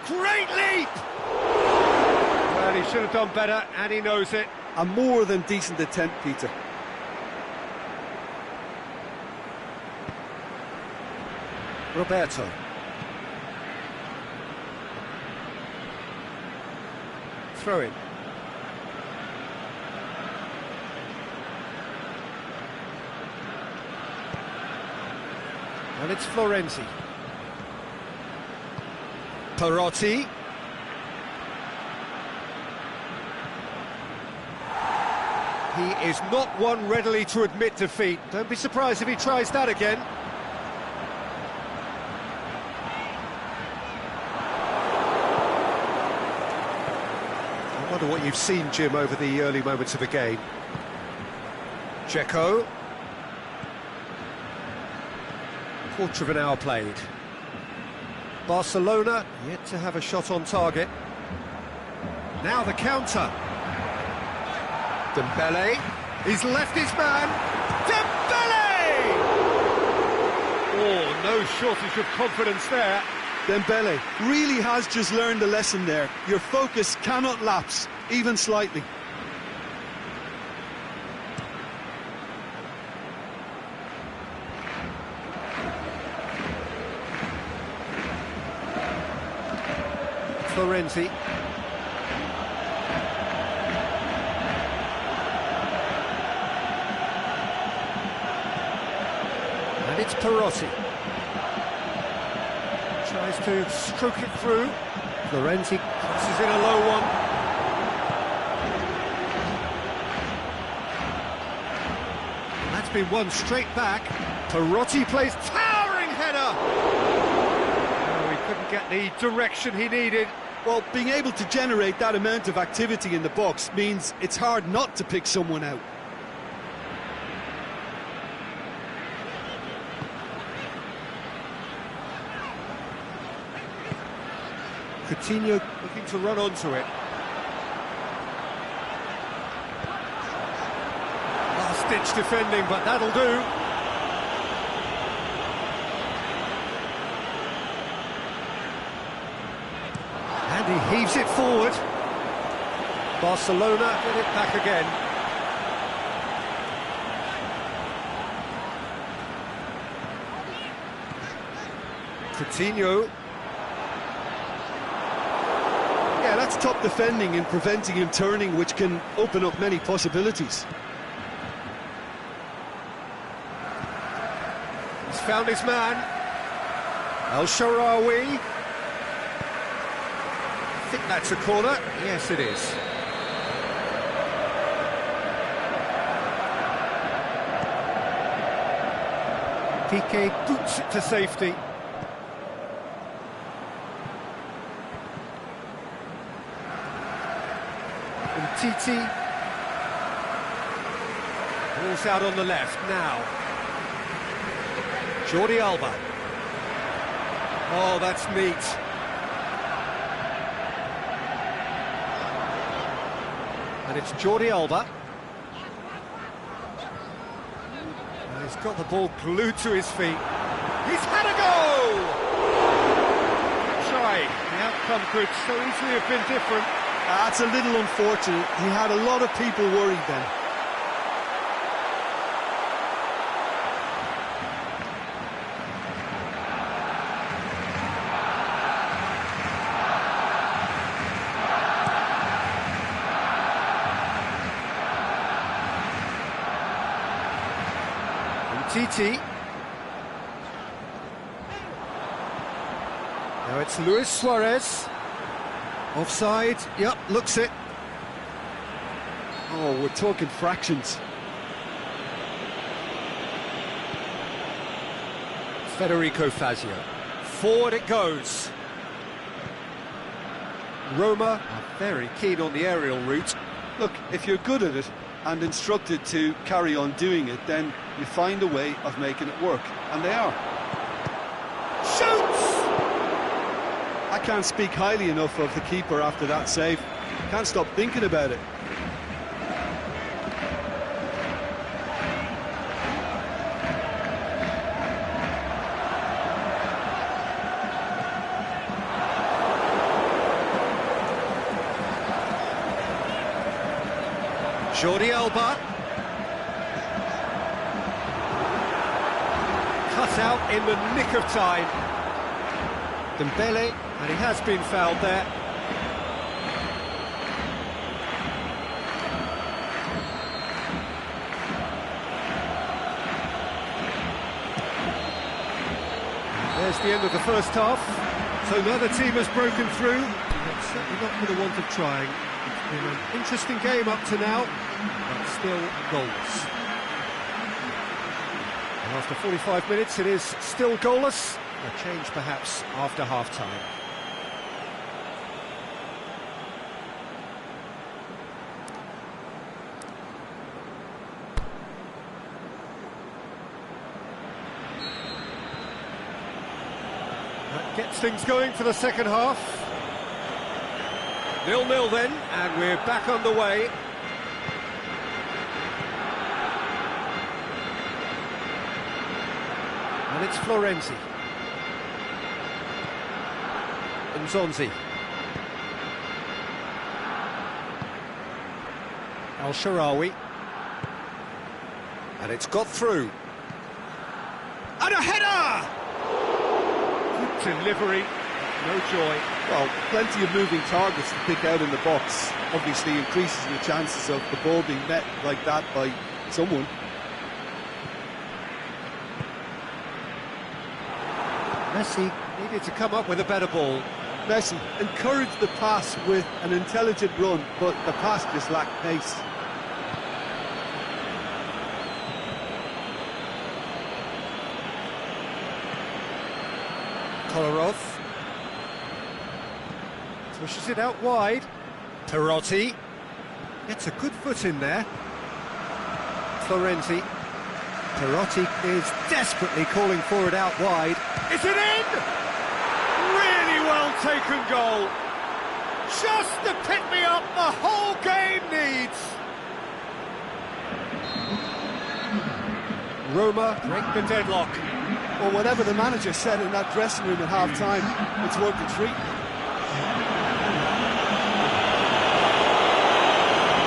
Great leap! Well, he should have done better, and he knows it. a more than decent attempt, Peter. Roberto. Throw in. And it's Florenzi. Perotti. He is not one readily to admit defeat. Don't be surprised if he tries that again. I wonder what you've seen, Jim, over the early moments of the game. Dzeko. Quarter of an hour played. Barcelona yet to have a shot on target. Now the counter. Dembele. He's left his man. Dembele! Oh, no shortage of confidence there. Dembele really has just learned a lesson there. Your focus cannot lapse, even slightly. Florenzi. And it's Perotti. Tries to stroke it through. Florenzi crosses in a low one. And that's been won straight back. Perotti plays towering header. Oh, he couldn't get the direction he needed. Well, being able to generate that amount of activity in the box means it's hard not to pick someone out. Coutinho looking to run onto it. Last-ditch defending, but that'll do. And he heaves it forward. Barcelona get it back again. Coutinho. Yeah, that's top defending and preventing him turning, which can open up many possibilities. He's found his man. Al-Sharawi. I think that's a corner. Yes, it is. Piqué boots it to safety. Titi. Ball's out on the left now. Jordi Alba. Oh, that's neat. And it's Jordi Alba. He's got the ball glued to his feet. He's had a go! Try. The outcome could so easily have been different. That's a little unfortunate. He had a lot of people worried then. TT. Now it's Luis Suarez. Offside. Yep, looks it. Oh, we're talking fractions. Federico Fazio. Forward it goes. Roma are very keen on the aerial route. Look, if you're good at it and instructed to carry on doing it, then you find a way of making it work, and they are. Shoots! I can't speak highly enough of the keeper after that save. Can't stop thinking about it. Jordi Alba. Cut out in the nick of time. Dembele, and he has been fouled there. There's the end of the first half. So neither team has broken through. But certainly not for the want of trying. It's been an interesting game up to now, but still goalless. And after 45 minutes, it is still goalless. A change perhaps after half-time. That gets things going for the second half. 0-0 then, and we're back underway. And it's Florenzi. Nzonzi. Al-Sharawi. And it's got through. And a header! Good delivery, no joy. Well, plenty of moving targets to pick out in the box. Obviously increases the chances of the ball being met like that by someone. Messi needed to come up with a better ball. Messi encouraged the pass with an intelligent run, but the pass just lacked pace. Kolarov pushes it out wide. Perotti gets a good foot in there. Florenzi. Perotti is desperately calling for it out wide. Is it in? Really well taken goal. Just the pick-me-up the whole game needs. Roma break the deadlock. Well, whatever the manager said in that dressing room at half-time, it's worth a treat.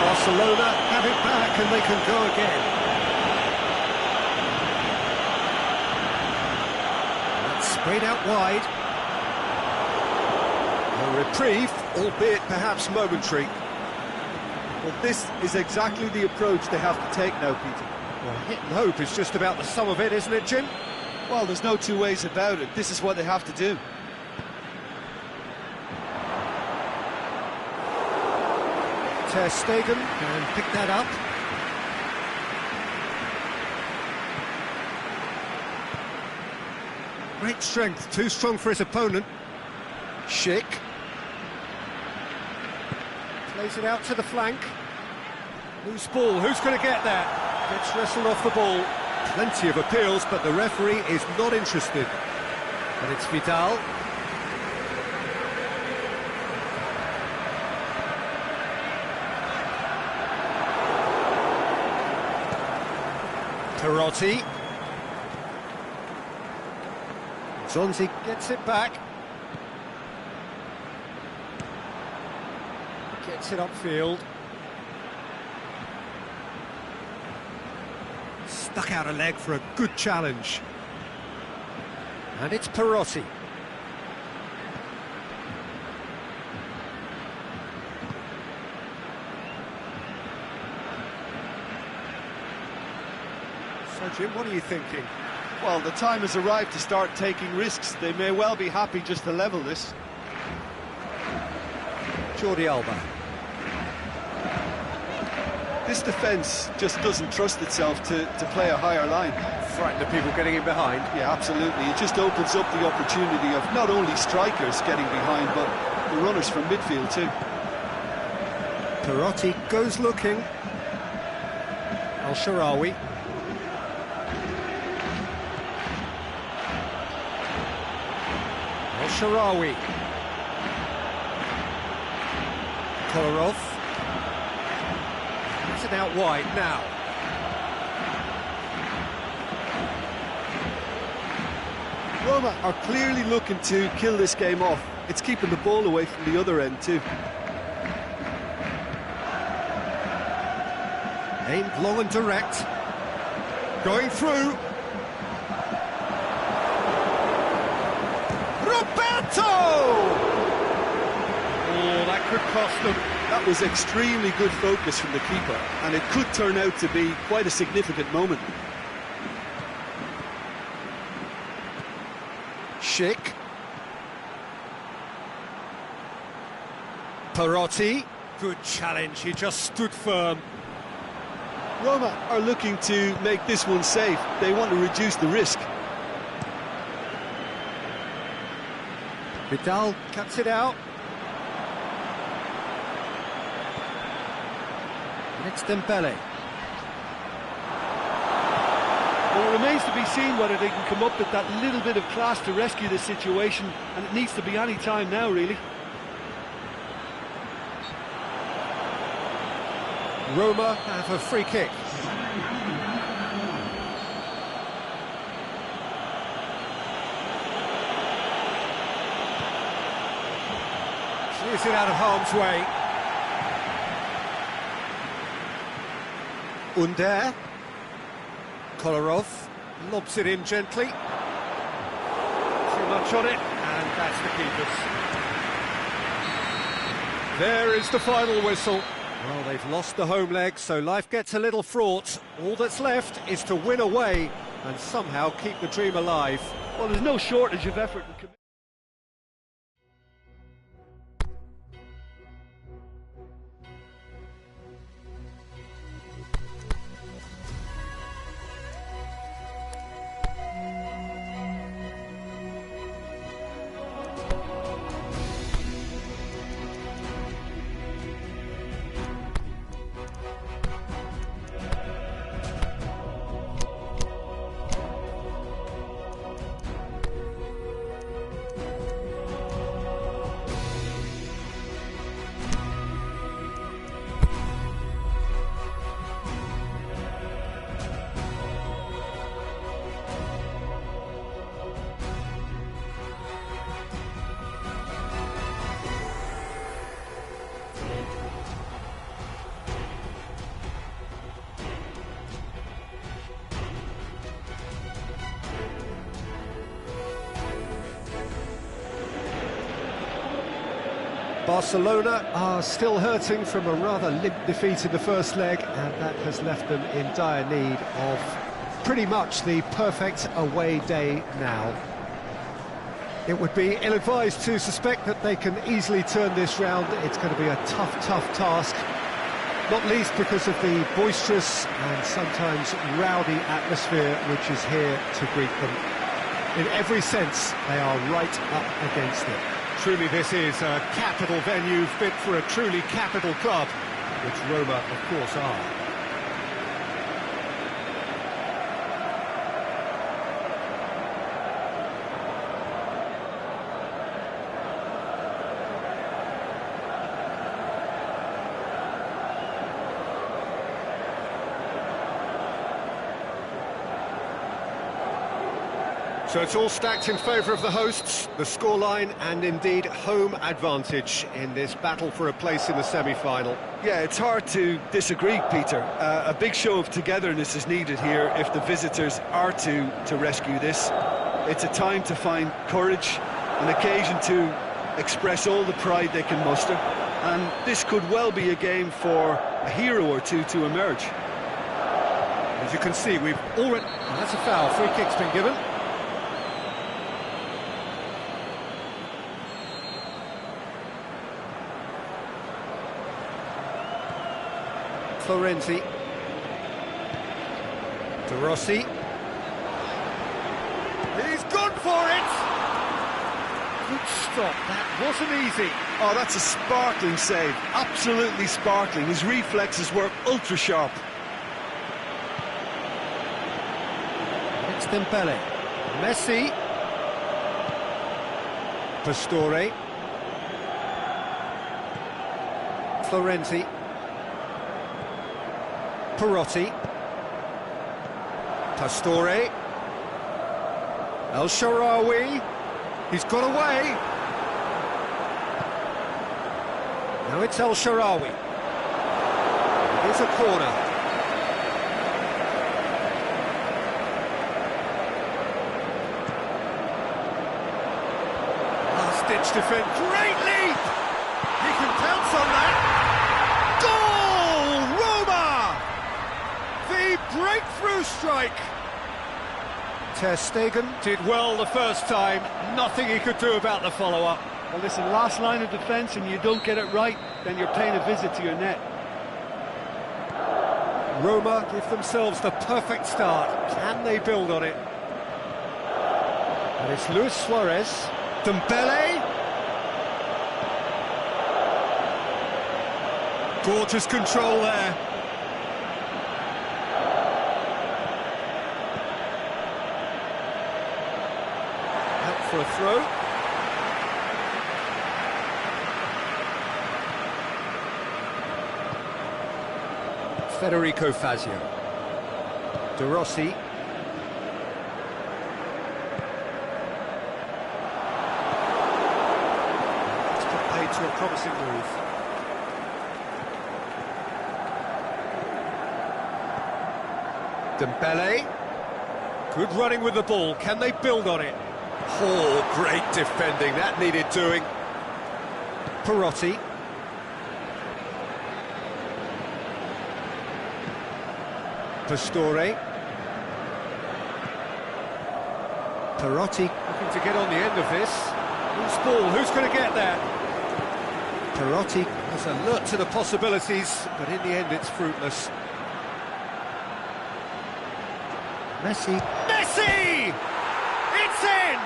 Barcelona have it back and they can go again. Sprayed out wide. A reprieve, albeit perhaps momentary. Well, this is exactly the approach they have to take now, Peter. Well, hit and hope is just about the sum of it, isn't it, Jim? Well, there's no two ways about it. This is what they have to do. Ter Stegen can pick that up. Great strength, too strong for his opponent. Schick. Plays it out to the flank. Loose ball, who's going to get that? Gets wrestled off the ball. Plenty of appeals, but the referee is not interested. And it's Vidal. Perotti. Zonzi gets it back. Gets it upfield. Stuck out a leg for a good challenge. And it's Perotti. So Jim, what are you thinking? Well, the time has arrived to start taking risks. They may well be happy just to level this. Jordi Alba. This defence just doesn't trust itself to play a higher line. Frightened of people getting in behind. Yeah, absolutely. It just opens up the opportunity of not only strikers getting behind, but the runners from midfield too. Perotti goes looking. Al-Sharawi. Al-Sharawi. Kolarov. It's it out wide now. Roma are clearly looking to kill this game off. It's keeping the ball away from the other end too. Aimed long and direct. Going through. Roberto! Oh, that could cost them. That was extremely good focus from the keeper, and it could turn out to be quite a significant moment. Schick. Perotti. Good challenge, he just stood firm. Roma are looking to make this one safe. They want to reduce the risk. Vidal cuts it out. And it's Dembele. Well, it remains to be seen whether they can come up with that little bit of class to rescue this situation, and it needs to be any time now, really. Roma have a free kick. Clears it out of harm's way. Under. Kolarov lobs it in gently. Too much on it, and that's the keeper's. There is the final whistle. Well, they've lost the home leg, so life gets a little fraught. All that's left is to win away and somehow keep the dream alive. Well, there's no shortage of effort and commitment. Barcelona are still hurting from a rather limp defeat in the first leg, and that has left them in dire need of pretty much the perfect away day now. It would be ill-advised to suspect that they can easily turn this round. It's going to be a tough task, not least because of the boisterous and sometimes rowdy atmosphere which is here to greet them. In every sense, they are right up against it. Truly, this is a capital venue fit for a truly capital club, which Roma, of course, are. So it's all stacked in favour of the hosts, the scoreline and indeed home advantage in this battle for a place in the semi-final. Yeah, it's hard to disagree, Peter. A big show of togetherness is needed here if the visitors are to rescue this. It's a time to find courage, an occasion to express all the pride they can muster, and this could well be a game for a hero or two to emerge. As you can see, we've already... Oh, that's a foul. Free kick's been given. Florenzi. De Rossi. He's gone for it! Good stop, that wasn't easy. Oh, that's a sparkling save, absolutely sparkling. His reflexes were ultra-sharp. It's Dembele. Messi. Pastore. Florenzi. Perotti. Pastore. El Shaarawy. He's got away. Now it's El Shaarawy. Here's a corner. Last-ditch defence. Great leap! He can pounce on that. Goal! Roma! The breakthrough strike. Ter Stegen did well the first time, nothing he could do about the follow-up. Well, listen, last line of defence and you don't get it right, then you're paying a visit to your net. Roma give themselves the perfect start. Can they build on it? And it's Luis Suarez. Dembele. Gorgeous control there. For a throw. Federico Fazio. De Rossi. It's put paid to a promising move. Dembele. Good running with the ball. Can they build on it? Oh, great defending, that needed doing. Perotti. Pastore. Perotti looking to get on the end of this. Who's ball? Who's going to get there? Perotti has alert to the possibilities, but in the end it's fruitless. Messi. Messi! It's in!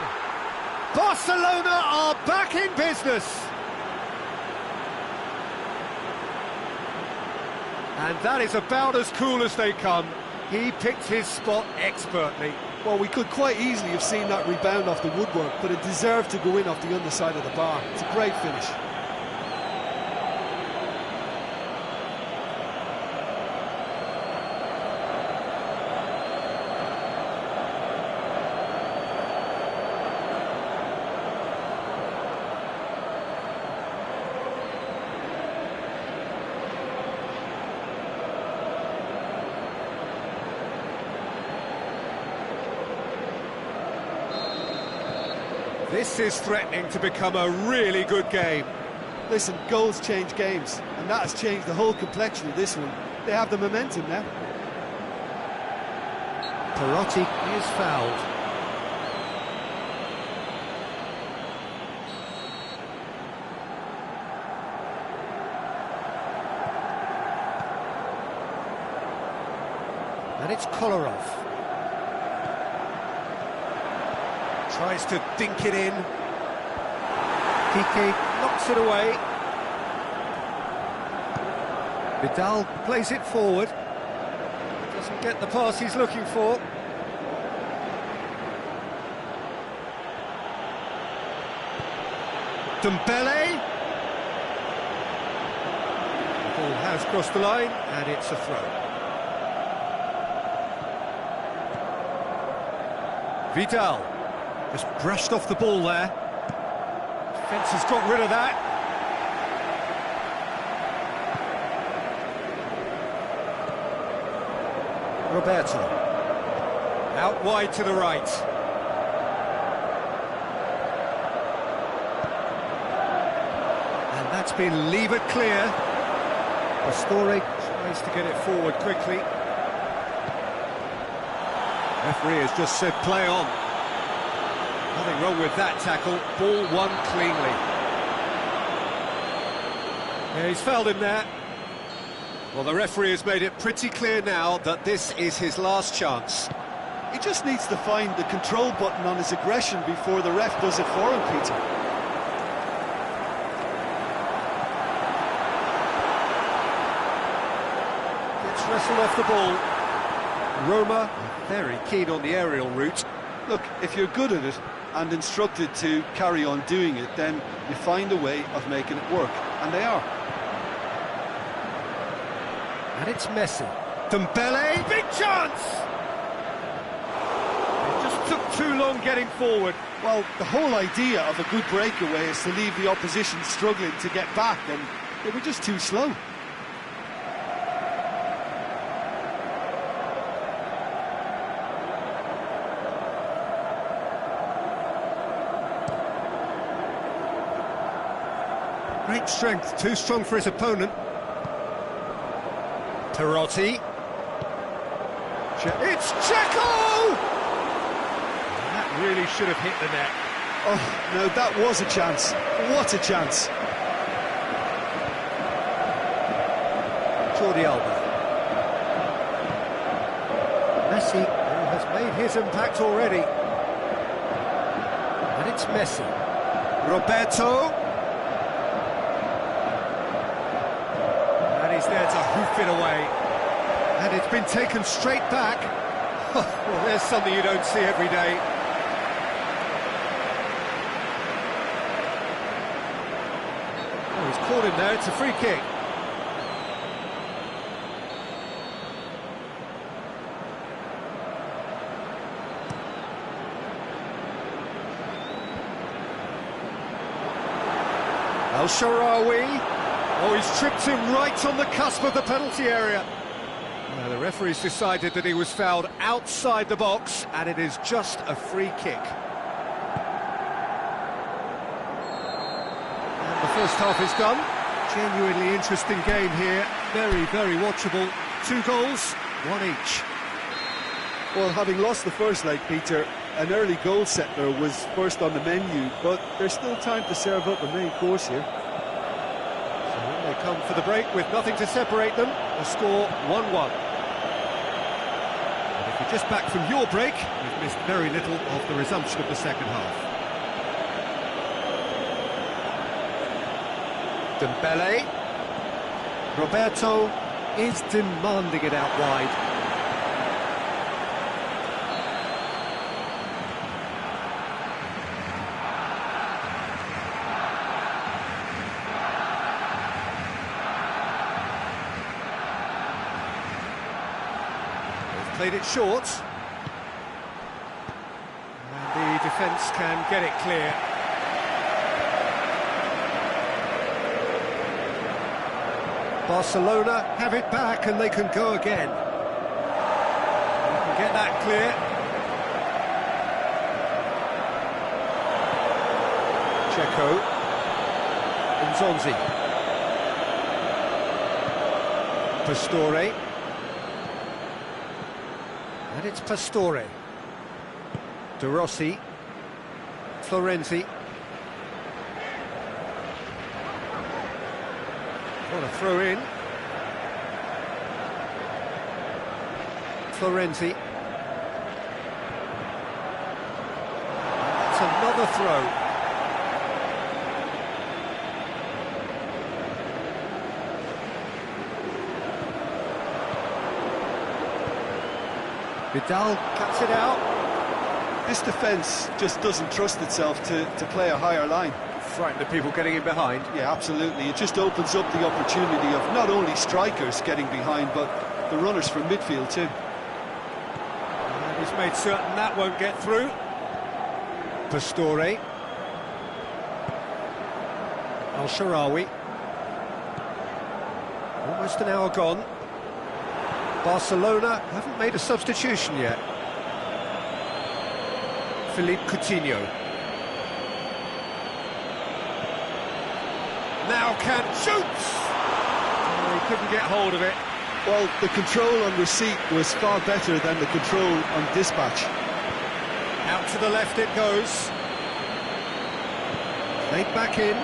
Barcelona are back in business. And that is about as cool as they come. He picked his spot expertly. Well, we could quite easily have seen that rebound off the woodwork, but it deserved to go in off the underside of the bar. It's a great finish. This is threatening to become a really good game. Listen, goals change games, and that has changed the whole complexion of this one. They have the momentum now. Perotti is fouled. And it's Kolarov. Tries to dink it in. Piqué knocks it away. Vidal plays it forward. Doesn't get the pass he's looking for. Dembele. The ball has crossed the line, and it's a throw. Vidal. Just brushed off the ball there. Defence has got rid of that. Roberto. Out wide to the right. And that's been levered clear. Pastore tries to get it forward quickly. Referee has just said play on. Nothing wrong with that tackle. Ball won cleanly. Yeah, he's fouled him there. Well, the referee has made it pretty clear now that this is his last chance. He just needs to find the control button on his aggression before the ref does it for him, Peter. Gets wrestled off the ball. Roma very keen on the aerial route. Look, if you're good at it and instructed to carry on doing it, then you find a way of making it work, and they are. And it's Messi. Dembele, big chance! It just took too long getting forward. Well, the whole idea of a good breakaway is to leave the opposition struggling to get back, and they were just too slow. Great strength, too strong for his opponent. Perotti. It's Checo! That really should have hit the net. Oh, no, that was a chance. What a chance. Jordi Alba. Messi, who has made his impact already. And it's Messi. Roberto. And he's there to hoof it away. And it's been taken straight back. Well, there's something you don't see every day. Oh, he's caught him there, it's a free kick. El Shaarawy. Oh, he's tripped him right on the cusp of the penalty area. Well, the referee's decided that he was fouled outside the box, and it is just a free kick. And the first half is done. Genuinely interesting game here. Very, very watchable. 2 goals, 1 each. Well, having lost the first leg, Peter, an early goal settler was first on the menu, but there's still time to serve up the main course here. So when they come for the break with nothing to separate them, the score 1-1. And if you're just back from your break, you've missed very little of the resumption of the second half. Dembele. Roberto is demanding it out wide. They've played it short. And the defence can get it clear. Barcelona have it back and they can go again. They can get that clear. Checo. Nzonzi. Pastore. And it's Pastore. De Rossi. Florenzi. What a throw in. Florenzi. That's another throw. Vidal cuts it out. This defence just doesn't trust itself to play a higher line. Frightened of people getting in behind. Yeah, absolutely. It just opens up the opportunity of not only strikers getting behind, but the runners from midfield too. And he's made certain that won't get through. Pastore. Al-Sharawi. Almost an hour gone. Barcelona haven't made a substitution yet. Philippe Coutinho. Now can shoots! Oh, he couldn't get hold of it. Well, the control on receipt was far better than the control on dispatch. Out to the left it goes. Played back in.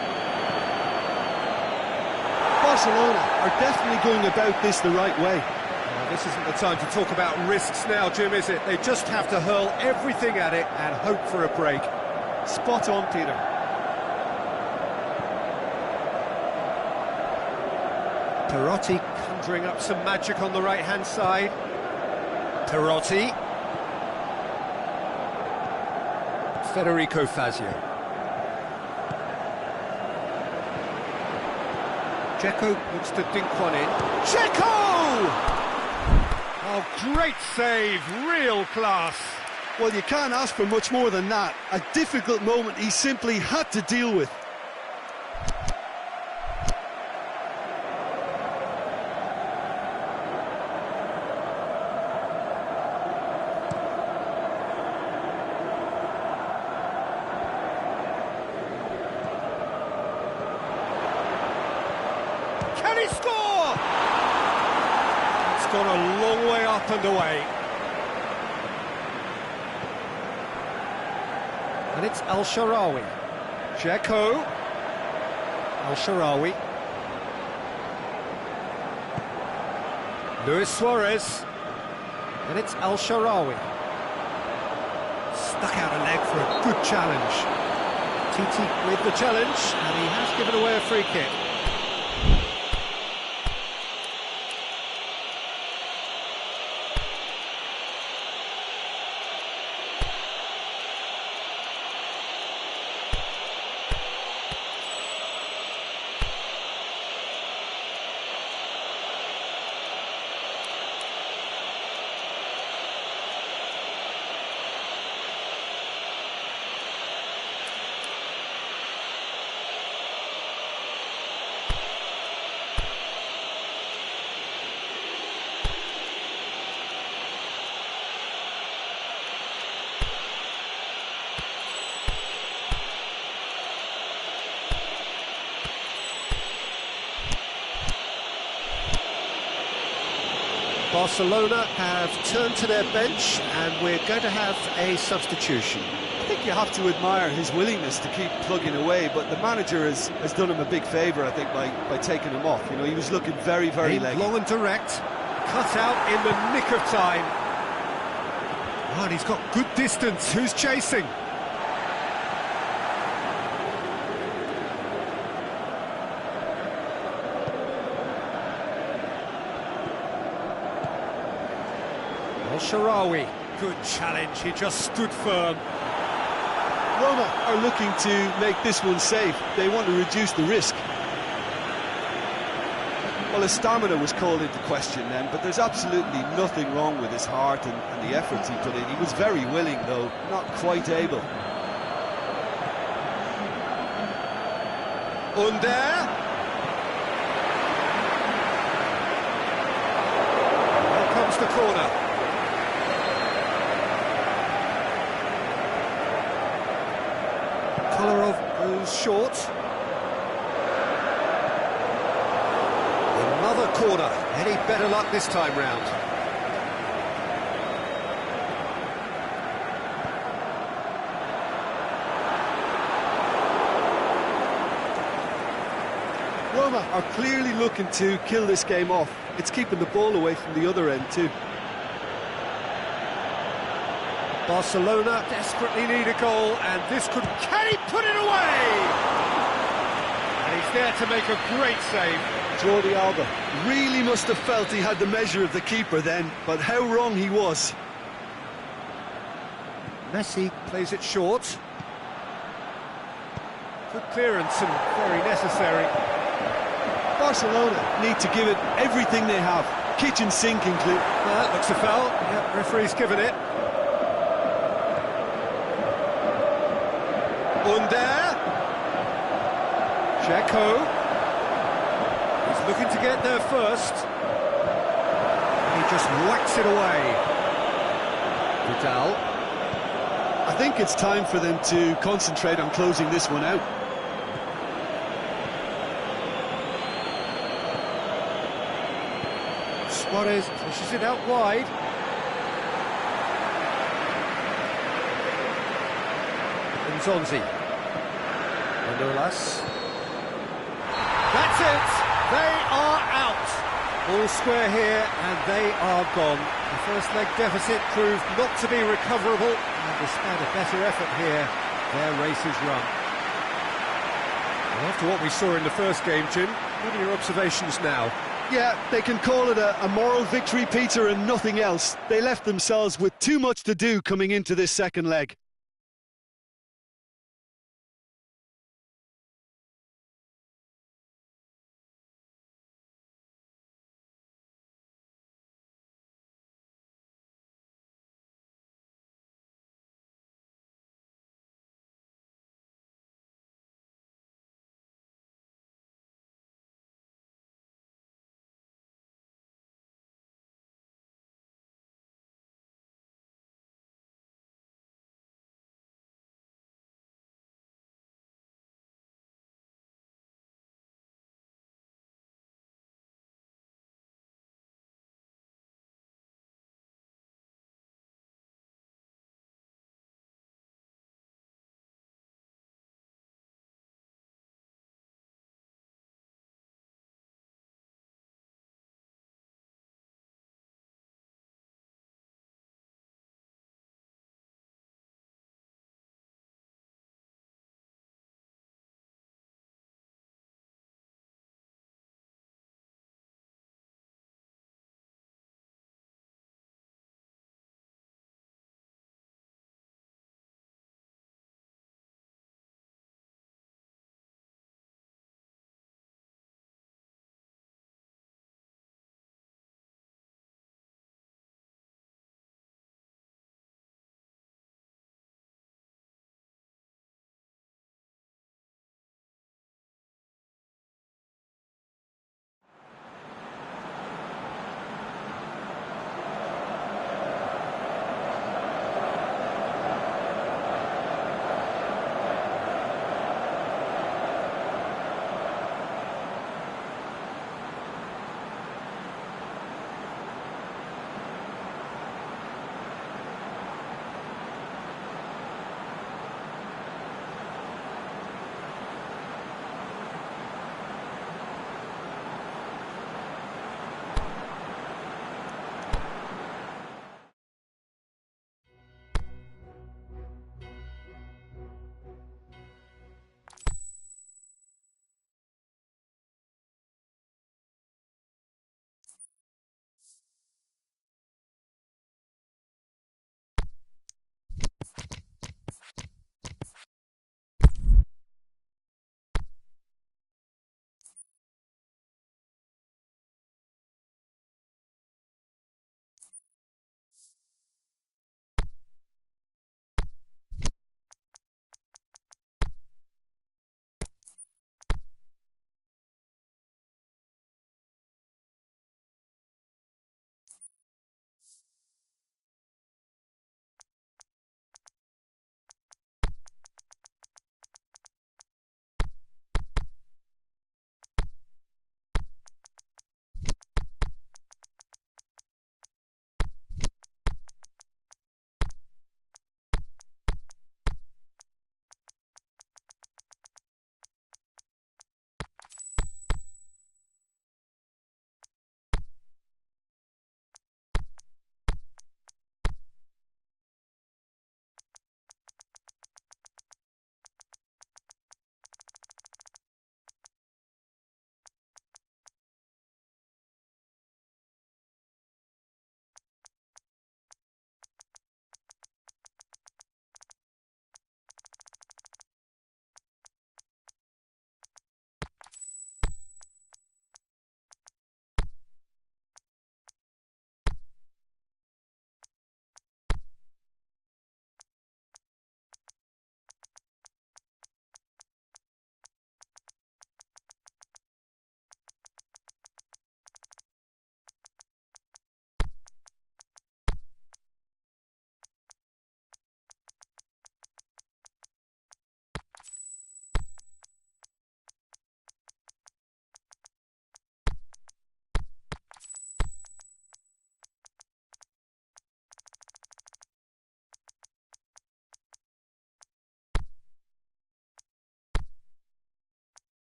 Barcelona are definitely going about this the right way. This isn't the time to talk about risks now, Jim, is it? They just have to hurl everything at it and hope for a break. Spot on, Peter. Perotti conjuring up some magic on the right-hand side. Perotti. Federico Fazio. Dzeko looks to dink one in. Dzeko! Oh, great save, real class. Well, you can't ask for much more than that. A difficult moment he simply had to deal with. Can he score? It's gone a long way up and away. And it's Al-Sharawi. Dzeko. Al-Sharawi. Luis Suarez. And it's Al-Sharawi. Stuck out a leg for a good challenge. Titi with the challenge, and he has given away a free kick. Barcelona have turned to their bench and we're going to have a substitution. I think you have to admire his willingness to keep plugging away, but the manager has done him a big favour, I think, by taking him off. You know, he was looking very, very leggy. Long and direct, cut out in the nick of time. Oh, and he's got good distance. Who's chasing? Al-Sharawi, good challenge, he just stood firm. Roma are looking to make this one safe. They want to reduce the risk. Well, his stamina was called into question then, but there's absolutely nothing wrong with his heart and the efforts he put in. He was very willing, though, not quite able. Under. Here comes the corner. Kolarov goes short. Another corner. Any better luck this time round? Roma are clearly looking to kill this game off. It's keeping the ball away from the other end too. Barcelona desperately need a goal, and this could... Can he put it away? And he's there to make a great save. Jordi Alba really must have felt he had the measure of the keeper then, but how wrong he was. Messi plays it short. Good clearance and very necessary. Barcelona need to give it everything they have. Kitchen sink include. That looks a foul. Yep, referee's given it. Under. Dzeko. He's looking to get there first. He just whacks it away. Vidal. I think it's time for them to concentrate on closing this one out. Suarez pushes it out wide. Nzonzi. Manolas. That's it! They are out! All square here, and they are gone. The first leg deficit proved not to be recoverable, and despite a better effort here, their race is run. Well, after what we saw in the first game, Jim, what are your observations now? Yeah, they can call it a moral victory, Peter, and nothing else. They left themselves with too much to do coming into this second leg.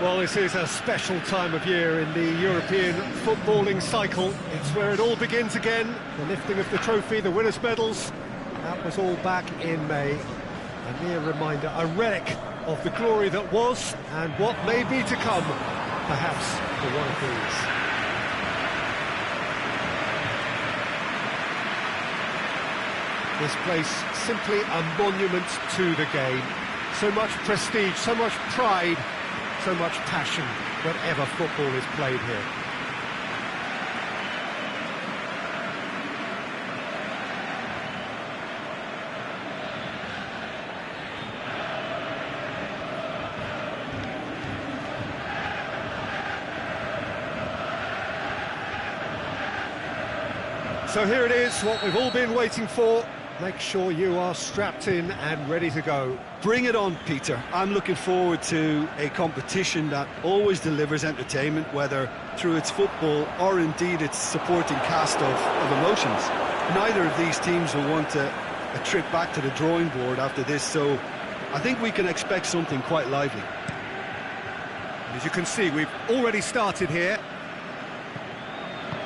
Well, this is a special time of year in the European footballing cycle. It's where it all begins again. The lifting of the trophy, the winners' medals. That was all back in May. A mere reminder, a relic of the glory that was and what may be to come, perhaps for one of these. This place, simply a monument to the game. So much prestige, so much pride, so much passion whenever football is played here. So here it is, what we've all been waiting for. Make sure you are strapped in and ready to go. Bring it on, Peter. I'm looking forward to a competition that always delivers entertainment, whether through its football or indeed its supporting cast of emotions. Neither of these teams will want a trip back to the drawing board after this, so I think we can expect something quite lively. As you can see, we've already started here.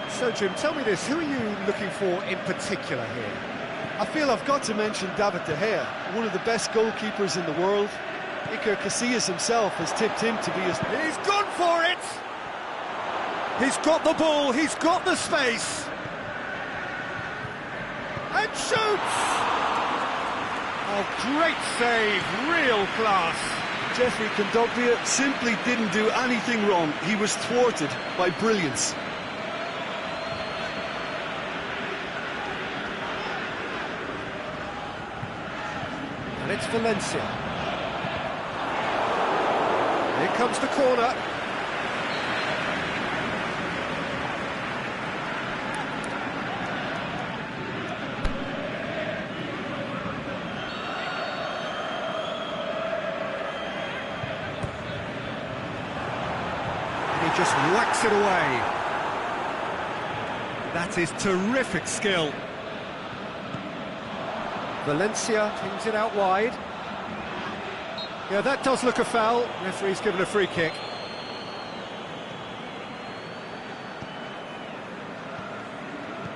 So, Jim, tell me this, who are you looking for in particular here? I feel I've got to mention David De Gea, one of the best goalkeepers in the world. Iker Casillas himself has tipped him to be his... He's gone for it! He's got the ball, he's got the space! And shoots! Oh, great save, real class! Jeffrey Kondogbia simply didn't do anything wrong. He was thwarted by brilliance. It's Valencia. Here comes the corner. And he just whacks it away. That is terrific skill. Valencia pings it out wide. Yeah, that does look a foul. Referee's given a free kick.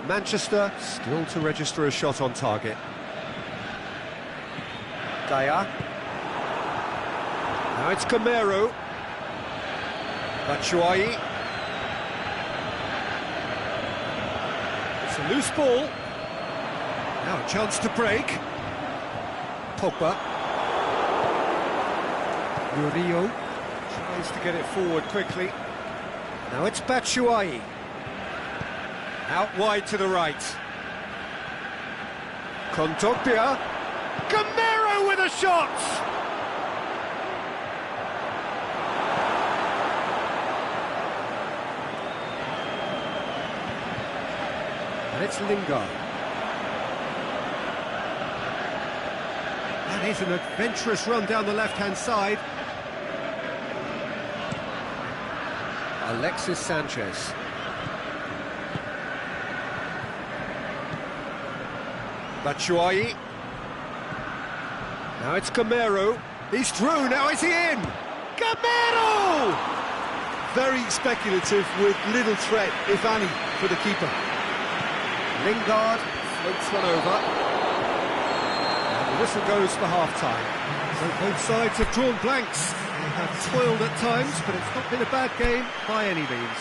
Manchester still to register a shot on target. Daya. Now it's Camero. Batshuayi. It's a loose ball. Now a chance to break. Pogba. Murillo tries to get it forward quickly. Now it's Batshuayi. Out wide to the right. Kondogbia. Camero with a shot! And it's Lingard. That is an adventurous run down the left-hand side. Alexis Sanchez. Batshuayi. Now it's Camero. He's through, now is he in? Camero! Very speculative with little threat, if any, for the keeper. Lingard floats one over. And the whistle goes for half-time. So both sides have drawn blanks. They have toiled at times, but it's not been a bad game by any means.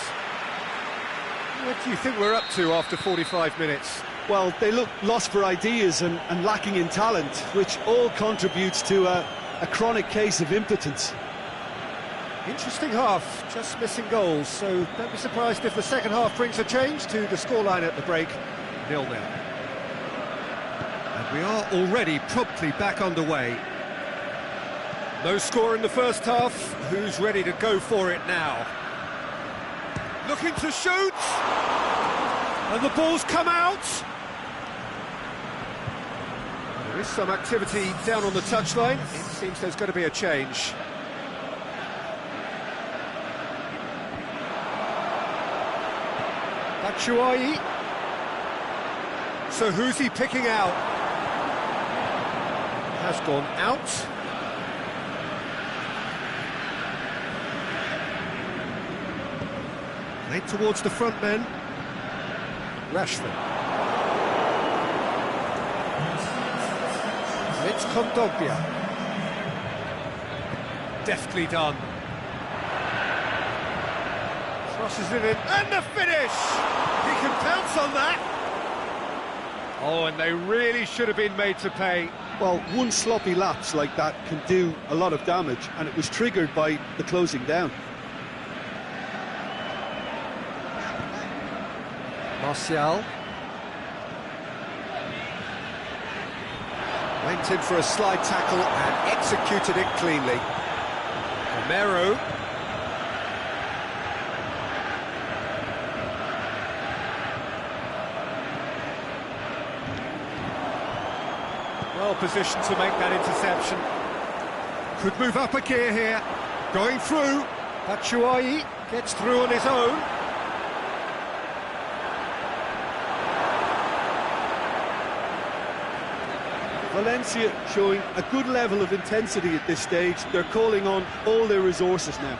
What do you think we're up to after 45 minutes? Well, they look lost for ideas and lacking in talent, which all contributes to a chronic case of impotence. Interesting half, just missing goals, so don't be surprised if the second half brings a change to the scoreline at the break, 0-0. And we are already promptly back underway. No score in the first half, who's ready to go for it now? Looking to shoot! And the ball's come out! There is some activity down on the touchline. It seems there's going to be a change. Batshuayi. So who's he picking out? Has gone out. Played towards the front men. Rashford. It's Kondogbia. Deftly done. Crosses it in, and the finish! He can pounce on that. Oh, and they really should have been made to pay. Well, one sloppy lapse like that can do a lot of damage, and it was triggered by the closing down. Martial. Went in for a slide tackle and executed it cleanly. Romero. Well positioned to make that interception. Could move up a gear here. Going through. Batshuayi gets through on his own. Valencia showing a good level of intensity at this stage. They're calling on all their resources now.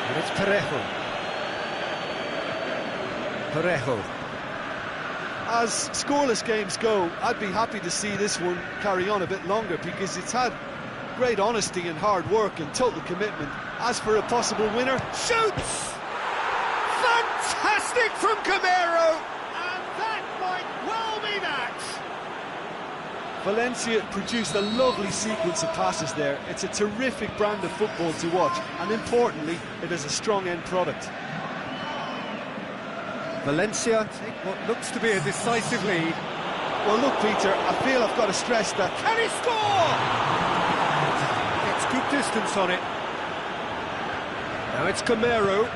And it's Parejo. Parejo. As scoreless games go, I'd be happy to see this one carry on a bit longer because it's had great honesty and hard work and total commitment. As for a possible winner, Shoots! Fantastic from Camero! And that might well be that! Valencia produced a lovely sequence of passes there. It's a terrific brand of football to watch, and importantly, it is a strong end product. Valencia take what looks to be a decisive lead. Well, look, Peter, I feel I've got to stress that. Can he score? Gets good distance on it. Now it's Camero.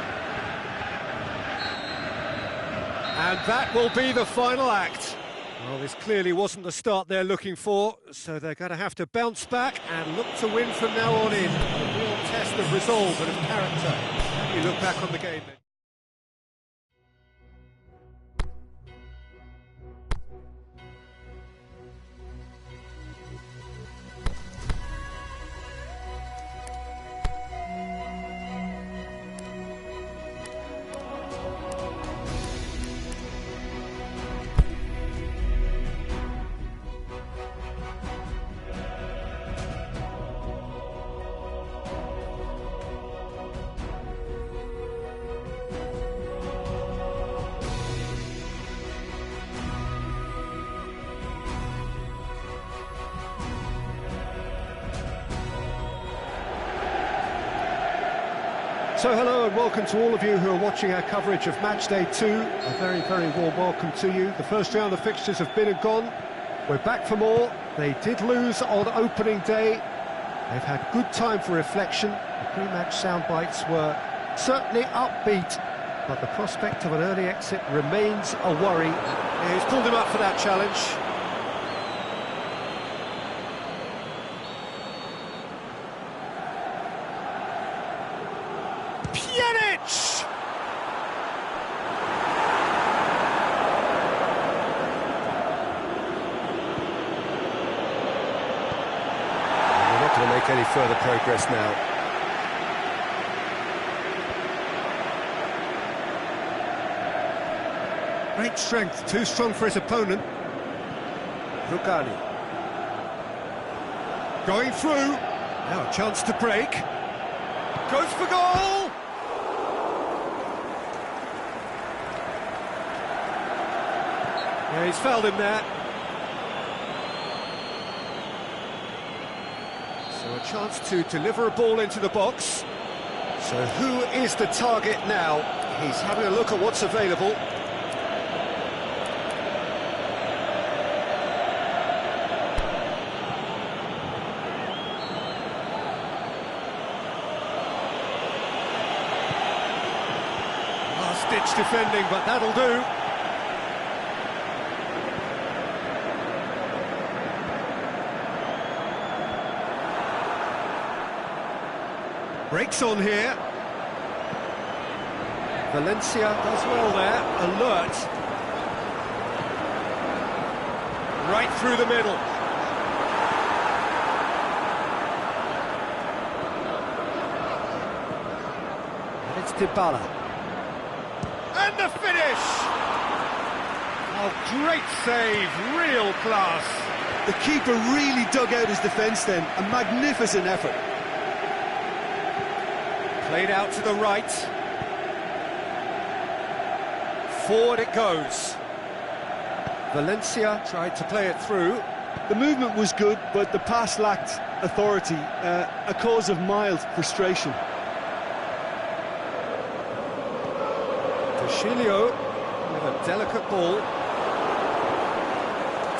And that will be the final act. Well, this clearly wasn't the start they're looking for, so they're going to have to bounce back and look to win from now on in. A real test of resolve and of character. How do you look back on the game then? So hello and welcome to all of you who are watching our coverage of Match Day 2. A very, very warm welcome to you. The first round of fixtures have been and gone. We're back for more. They did lose on opening day. They've had good time for reflection. The pre-match sound bites were certainly upbeat, but the prospect of an early exit remains a worry. Yeah, he's pulled him up for that challenge. To make any further progress now. Great strength, too strong for his opponent. Rugani. Going through. Now a chance to break. Goes for goal! Yeah, he's fouled him there. So a chance to deliver a ball into the box. So who is the target now? He's having a look at what's available. Last-ditch defending, but that'll do. Breaks on here. Valencia does well there, alert. Right through the middle. And it's Dybala. And the finish! Oh, great save, real class. The keeper really dug out his defence then, a magnificent effort. Played out to the right. Forward it goes. Valencia tried to play it through. The movement was good, but the pass lacked authority, a cause of mild frustration. Chilio with a delicate ball.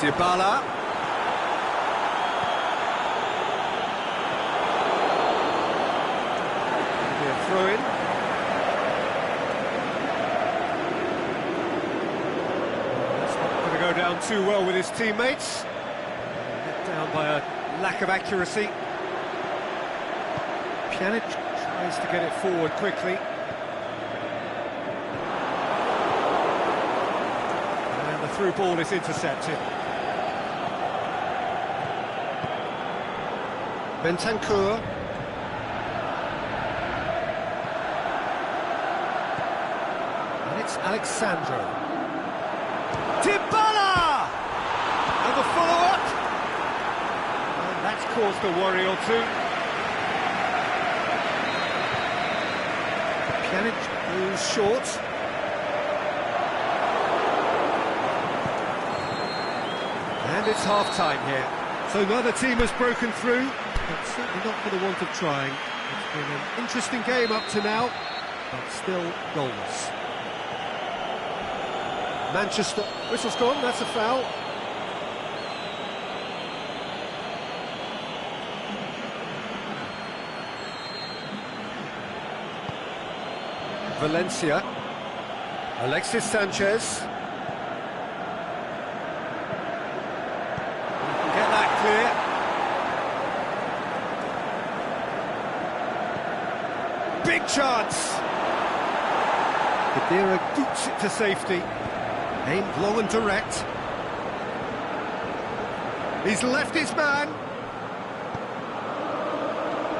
Dybala. Maybe a throw-in. That's not going to go down too well with his teammates. Let down by a lack of accuracy. Pjanic tries to get it forward quickly. Through ball is intercepted. Bentancur. And it's Alexandro. Dybala! And the follow-up. And that's caused a worry or two. Pjanic moves short. And it's half-time here. So neither team has broken through, but certainly not for the want of trying. It's been an interesting game up to now, but still goalless. Manchester, whistle's gone, that's a foul. Valencia. Alexis Sanchez. Clear. Big chance. Kadira Boots it to safety. Aimed long and direct. He's left his man.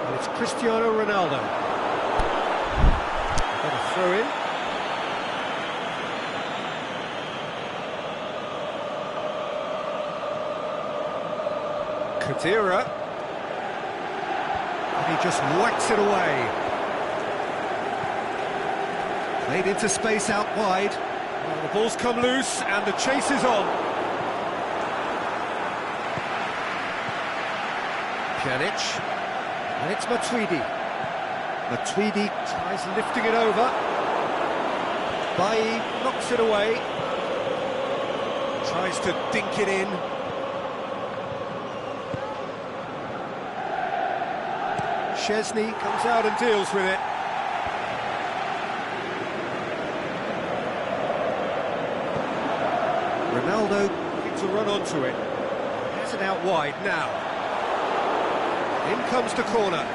And it's Cristiano Ronaldo. Got a throw in. Kadira. And he just whacks it away. Played into space out wide. Well, the ball's come loose and the chase is on. Pjanic. And it's Matuidi. Matuidi tries lifting it over. Bailly knocks it away. Tries to dink it in. Chesney comes out and deals with it. Ronaldo looking to run onto it. Has it out wide now. In comes the corner.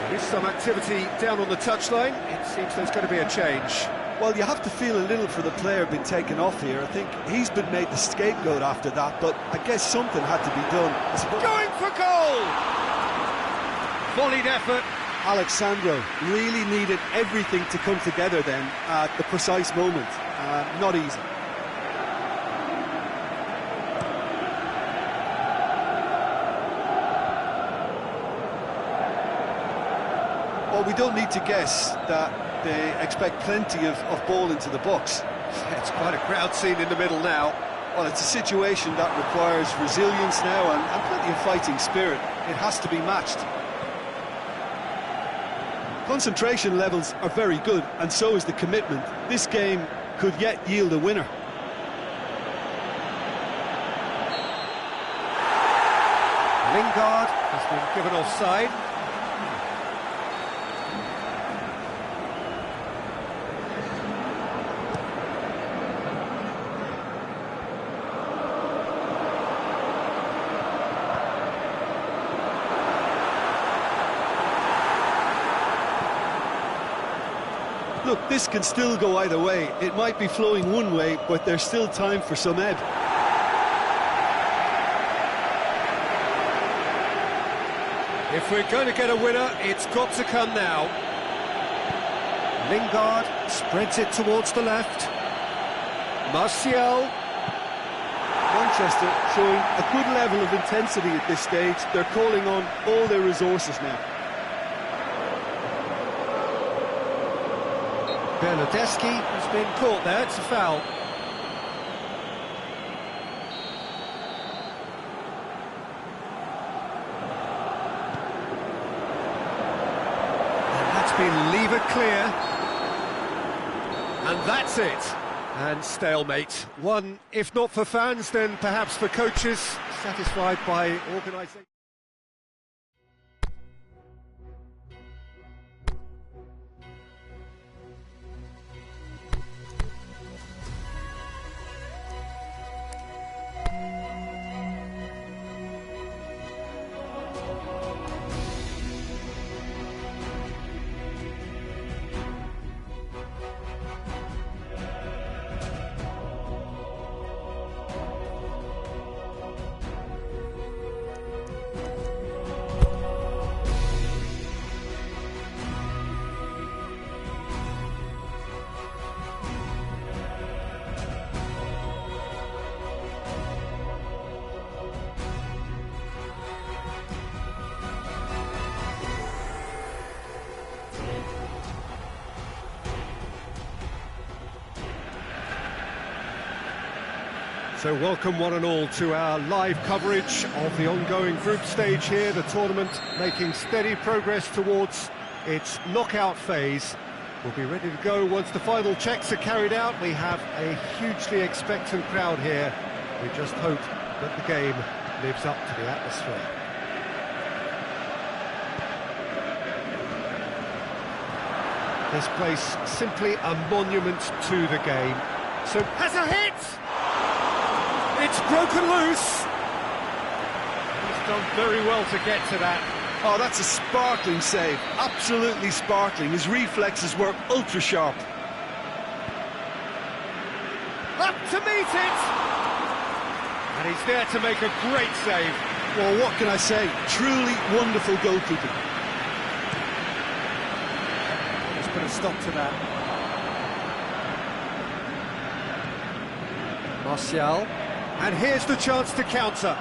There is some activity down on the touchline. It seems there's going to be a change. Well, you have to feel a little for the player being taken off here. I think he's been made the scapegoat after that, but I guess something had to be done. Going for goal! Volleyed effort. Alexandro really needed everything to come together then at the precise moment. Not easy. Well, we don't need to guess that they expect plenty of ball into the box. It's quite a crowd scene in the middle now. Well, it's a situation that requires resilience now and plenty of fighting spirit. It has to be matched. Concentration levels are very good, and so is the commitment. This game could yet yield a winner. Lingard has been given offside. Look, this can still go either way. It might be flowing one way, but there's still time for some ebb. If we're going to get a winner, it's got to come now. Lingard spreads it towards the left. Martial. Manchester showing a good level of intensity at this stage. They're calling on all their resources now. Bernardeschi has been caught there, it's a foul. And that's been levered clear. And that's it. And stalemate. One, if not for fans, then perhaps for coaches. Satisfied by organisation. So welcome one and all to our live coverage of the ongoing group stage here, the tournament making steady progress towards its knockout phase. We'll be ready to go once the final checks are carried out. We have a hugely expectant crowd here. We just hope that the game lives up to the atmosphere. This place simply a monument to the game. So has a hit! It's broken loose. He's done very well to get to that. Oh, that's a sparkling save. Absolutely sparkling. His reflexes were ultra sharp. Up to meet it! And he's there to make a great save. Well, what can I say? Truly wonderful goalkeeping. Let's put a stop to that. Martial. And here's the chance to counter.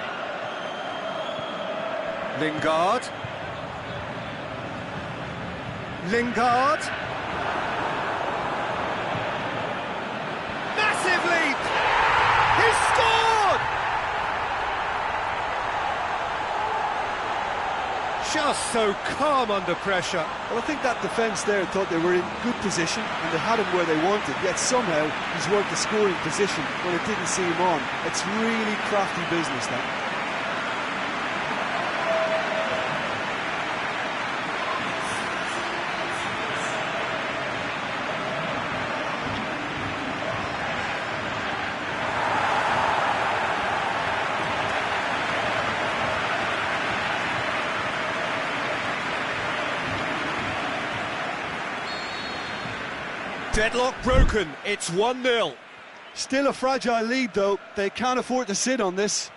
Lingard. Lingard. Massive lead! He's scored! Just so calm under pressure. Well, I think that defence there thought they were in good position and they had him where they wanted, yet somehow he's worked the scoring position when it didn't see him on. It's really crafty business, that. Deadlock broken, it's 1-0. Still a fragile lead though, they can't afford to sit on this.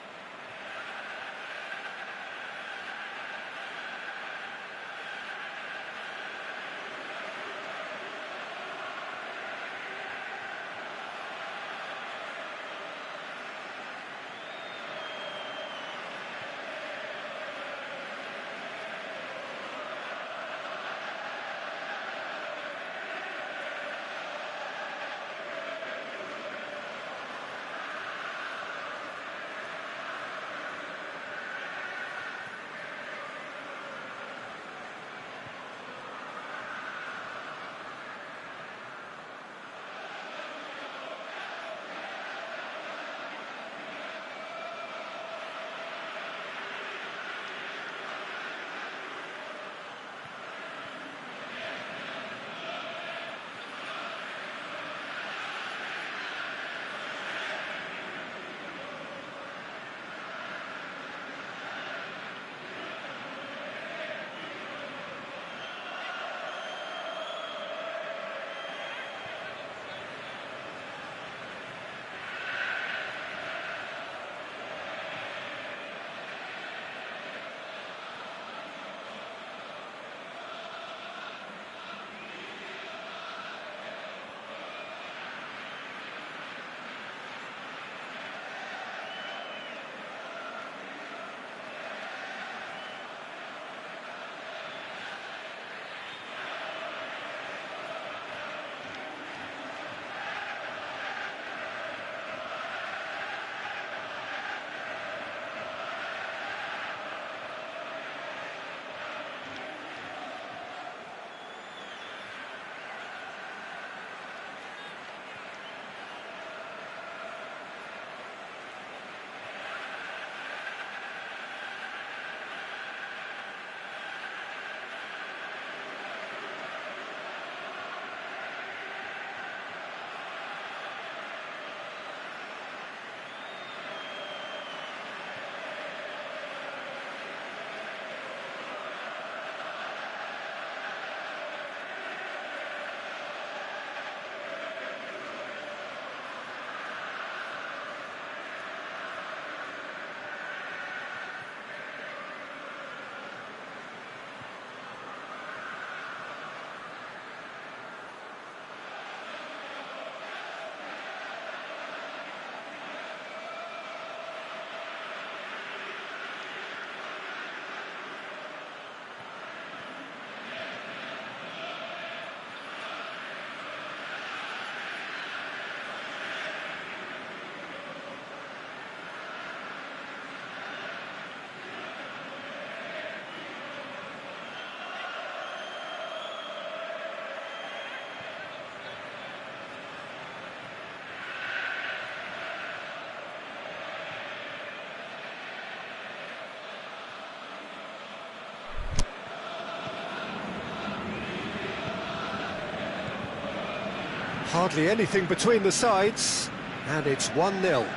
Hardly anything between the sides, and it's 1-0.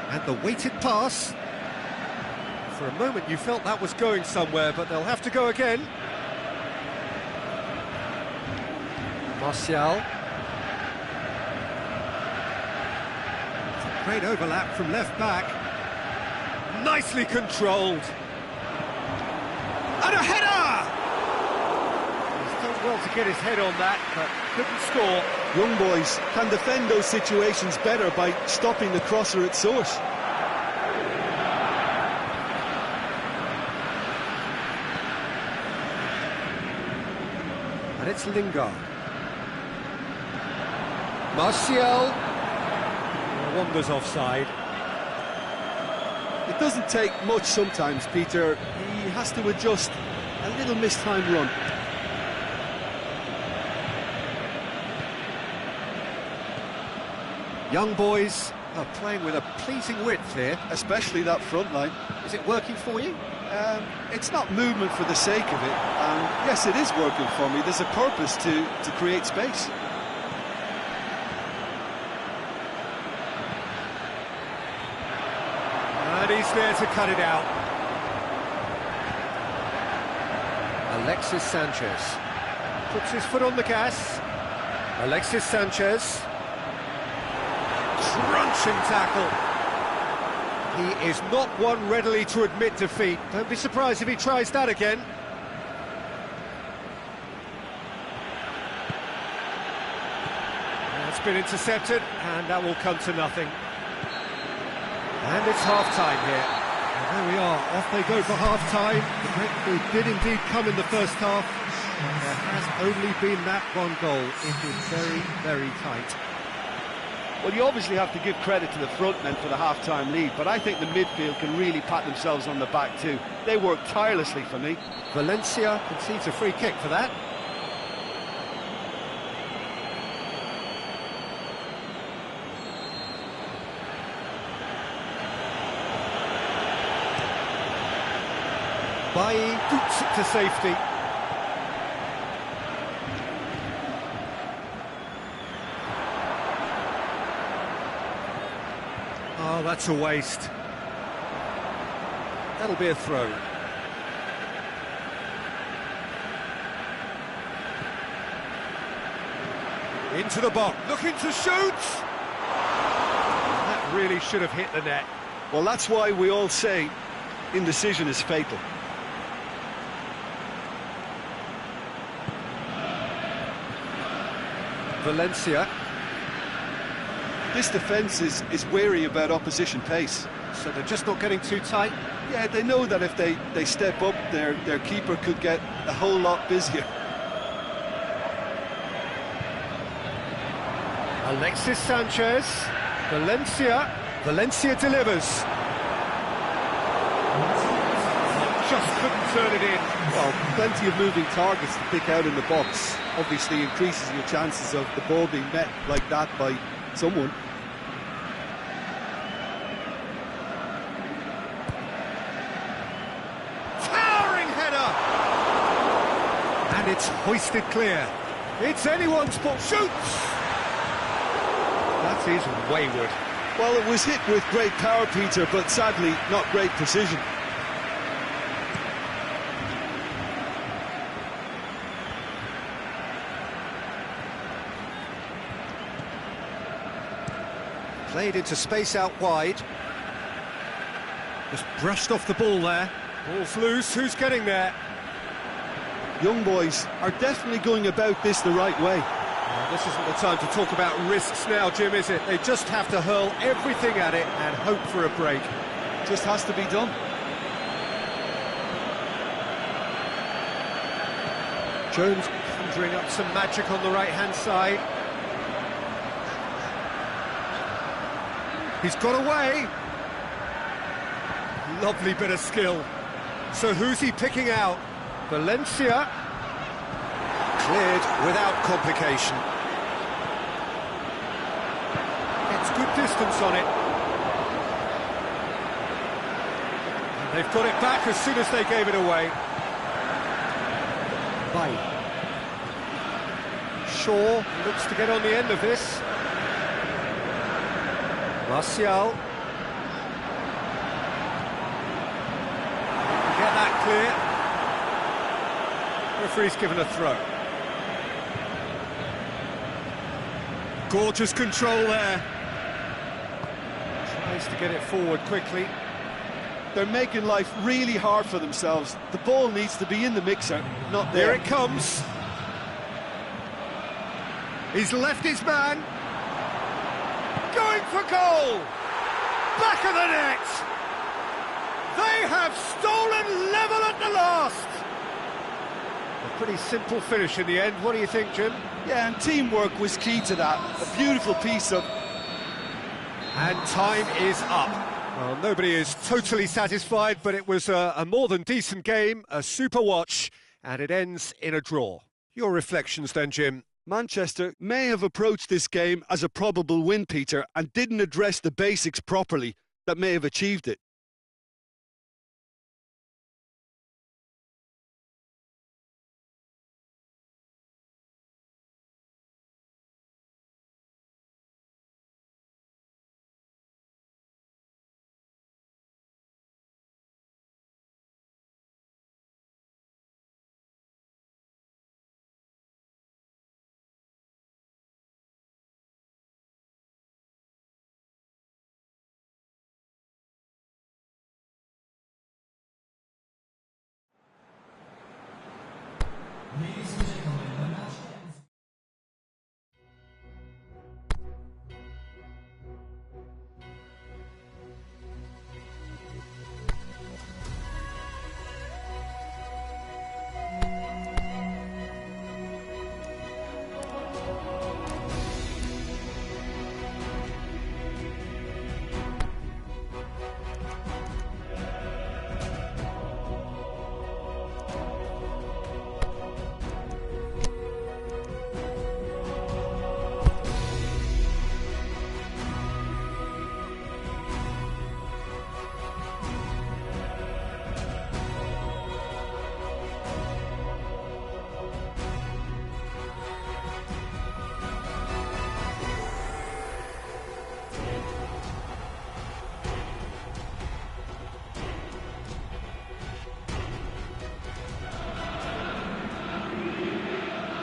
And the weighted pass. For a moment you felt that was going somewhere, but they'll have to go again. Martial. Great overlap from left back. Nicely controlled. And a header! He's done well to get his head on that, but couldn't score. Young boys can defend those situations better by stopping the crosser at source. And it's Lingard. Martial. Wanders offside. It doesn't take much sometimes, Peter. He has to adjust a little mistimed run. Young boys are playing with a pleasing width here. Especially that front line. Is it working for you? It's not movement for the sake of it. Yes, it is working for me. There's a purpose to create space. And he's there to cut it out. Alexis Sanchez puts his foot on the gas. Alexis Sanchez. Crunching tackle. He is not one readily to admit defeat. Don't be surprised if he tries that again. That's been intercepted, and that will come to nothing. And it's half-time here. And there we are, off they go for half-time. The breakthrough did indeed come in the first half. There has only been that one goal. It is very, very tight. Well, you obviously have to give credit to the front men for the half-time lead, but I think the midfield can really pat themselves on the back too. They work tirelessly for me. Valencia concedes a free kick for that. Bailly boots it to safety. Oh, that's a waste. That'll be a throw. Into the box, looking to shoot! That really should have hit the net. Well, that's why we all say indecision is fatal. Valencia. This defence is wary about opposition pace. So they're just not getting too tight? Yeah, they know that if they step up, their keeper could get a whole lot busier. Alexis Sanchez. Valencia. Valencia delivers. Just couldn't turn it in. Well, plenty of moving targets to pick out in the box. Obviously increases your chances of the ball being met like that by someone. Towering header! And it's hoisted clear. It's anyone's ball. Shoots! That is wayward. Well, it was hit with great power, Peter, but sadly not great precision. Played into space out wide. Just brushed off the ball there. Ball's loose, who's getting there? Young boys are definitely going about this the right way. This isn't the time to talk about risks now, Jim, is it? They just have to hurl everything at it and hope for a break. Just has to be done. Jones conjuring up some magic on the right-hand side. He's got away. Lovely bit of skill. So who's he picking out? Valencia. Cleared without complication. It's good distance on it. And they've got it back as soon as they gave it away. Bailly. Shaw looks to get on the end of this. Martial. Get that clear. Referee's given a throw. Gorgeous control there. Tries to get it forward quickly. They're making life really hard for themselves. The ball needs to be in the mixer, not there. Here it comes. He's left his man. Going for goal. Back of the net. They have stolen level at the last. A pretty simple finish in the end. What do you think, Jim? Yeah, and teamwork was key to that. A beautiful piece of... And time is up. Well, nobody is totally satisfied, but it was a more than decent game, a super watch, and it ends in a draw. Your reflections then, Jim? Manchester may have approached this game as a probable win, Peter, and didn't address the basics properly that may have achieved it.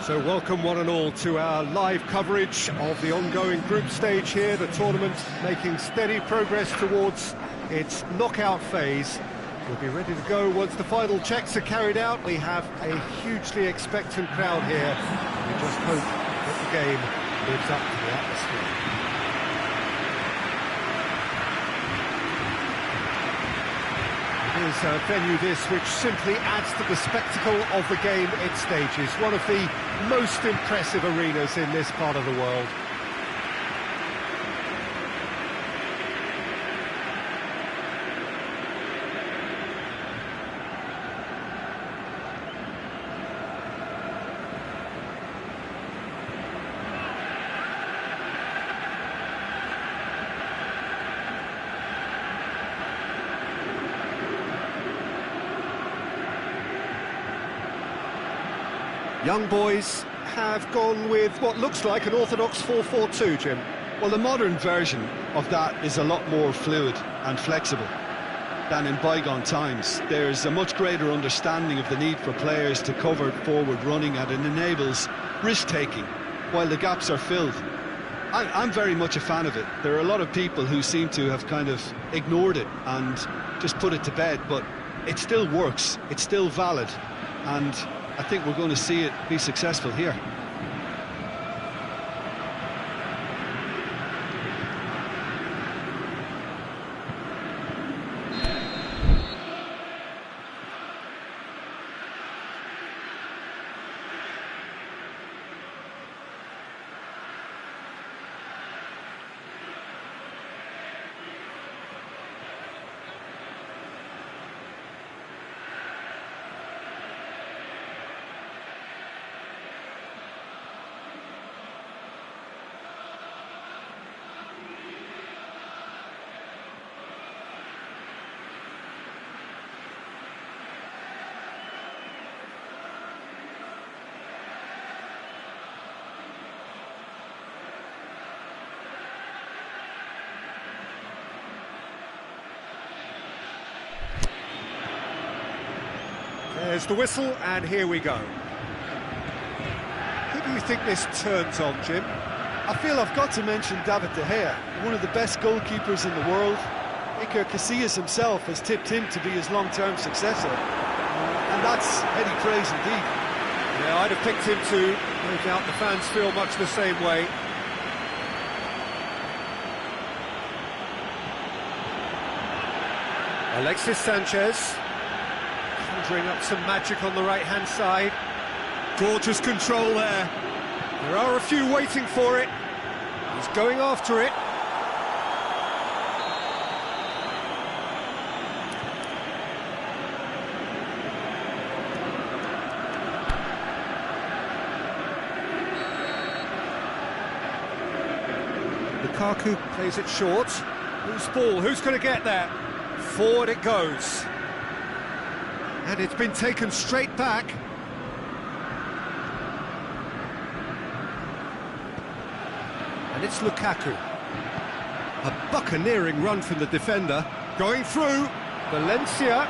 So welcome one and all to our live coverage of the ongoing group stage here, the tournament making steady progress towards its knockout phase. We'll be ready to go once the final checks are carried out. We have a hugely expectant crowd here. We just hope that the game lives up to the atmosphere. It is a venue this which simply adds to the spectacle of the game it stages. One of the most impressive arenas in this part of the world. Young boys have gone with what looks like an orthodox 4-4-2, Jim. Well, the modern version of that is a lot more fluid and flexible than in bygone times. There's a much greater understanding of the need for players to cover forward running, and it enables risk-taking while the gaps are filled. I'm very much a fan of it. There are a lot of people who seem to have kind of ignored it and just put it to bed, but it still works, it's still valid, and I think we're going to see it be successful here. There's the whistle, and here we go. Who do you think this turns on, Jim? I feel I've got to mention David De Gea, one of the best goalkeepers in the world. Iker Casillas himself has tipped him to be his long-term successor, and that's heady praise indeed. Yeah, I'd have picked him too. No doubt the fans feel much the same way. Alexis Sanchez, conjuring up some magic on the right-hand side. Gorgeous control there. There are a few waiting for it. He's going after it. Lukaku plays it short. Who's ball? Who's going to get there? Forward it goes. And it's been taken straight back. And it's Lukaku. A buccaneering run from the defender. Going through. Valencia.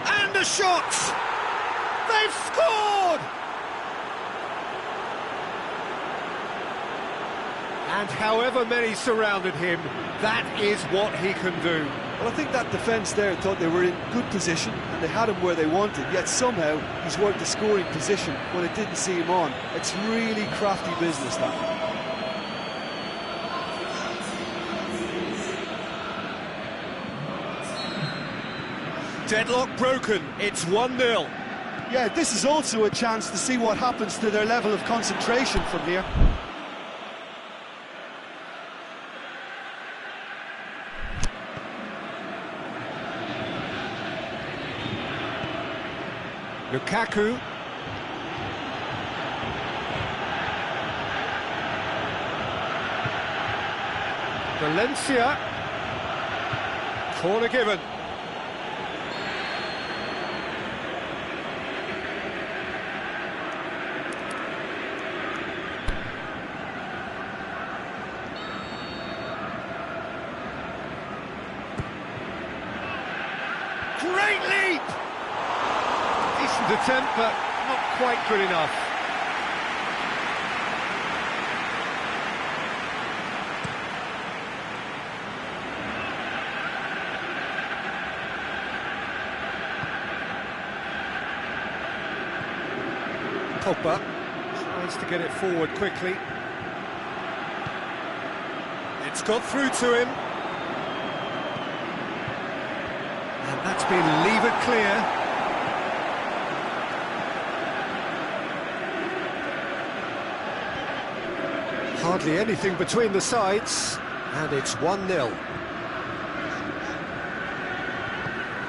And a shot! They've scored! And however many surrounded him, that is what he can do. Well, I think that defence there thought they were in good position and they had him where they wanted, yet somehow he's worked the scoring position when it didn't see him on. It's really crafty business, that. Deadlock broken, it's 1-0. Yeah, this is also a chance to see what happens to their level of concentration from here. Lukaku. Valencia. Corner given. Great leap! Decent attempt, but not quite good enough. Pogba tries to get it forward quickly. It's got through to him. And that's been levered clear. Hardly anything between the sides, and it's 1-0.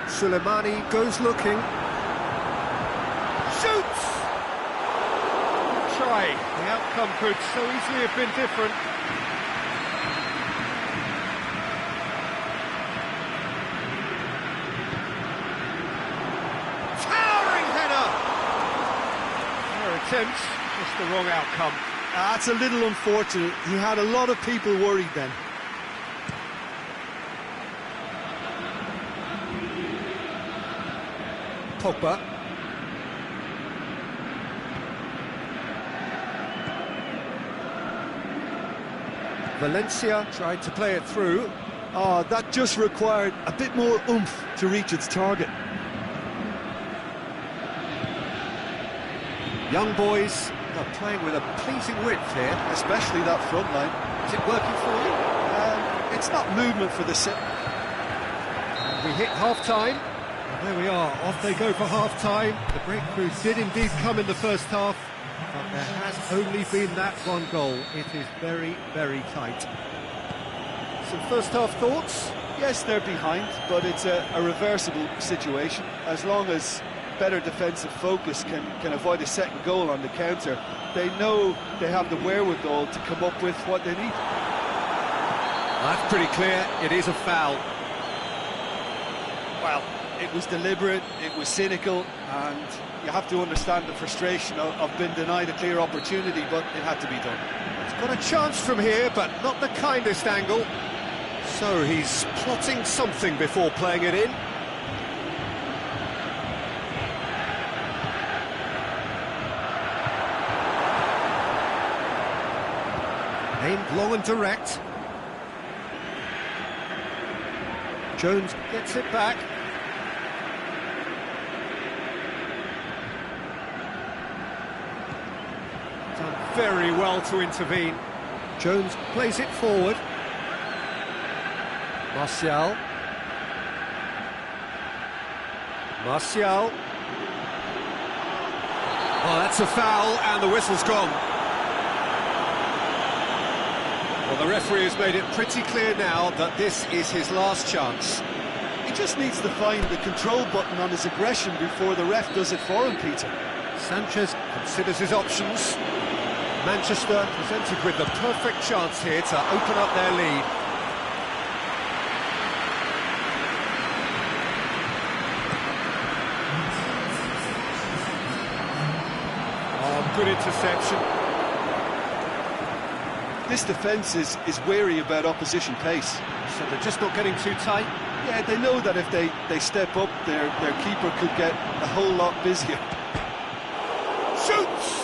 Suleimani goes looking. Shoots! Try. The outcome could so easily have been different. Towering header! Their attempts, just the wrong outcome. That's a little unfortunate. He had a lot of people worried then. Pogba. Valencia tried to play it through. Oh, that just required a bit more oomph to reach its target. Young boys are playing with a pleasing width here. Especially that front line. Is it working for you? It's not movement for the set. We hit half-time, and there we are, off they go for half-time. The breakthrough did indeed come in the first half, but there has only been that one goal. It is very, very tight. Some first-half thoughts? Yes, they're behind, but it's a reversible situation. As long as better defensive focus can avoid a second goal on the counter, they know they have the wherewithal to come up with what they need. That's pretty clear, it is a foul. Well, it was deliberate, it was cynical, and you have to understand the frustration of being denied a clear opportunity, but it had to be done. He's got a chance from here, but not the kindest angle. So he's plotting something before playing it in. Aimed long and direct. Jones gets it back. Done very well to intervene. Jones plays it forward. Martial. Martial. Oh, that's a foul, and the whistle's gone. Well, the referee has made it pretty clear now that this is his last chance. He just needs to find the control button on his aggression before the ref does it for him, Peter. Sanchez considers his options. Manchester presented with the perfect chance here to open up their lead. Oh, good interception. This defence is wary about opposition pace. So they're just not getting too tight? Yeah, they know that if they step up, their keeper could get a whole lot busier. Shoots!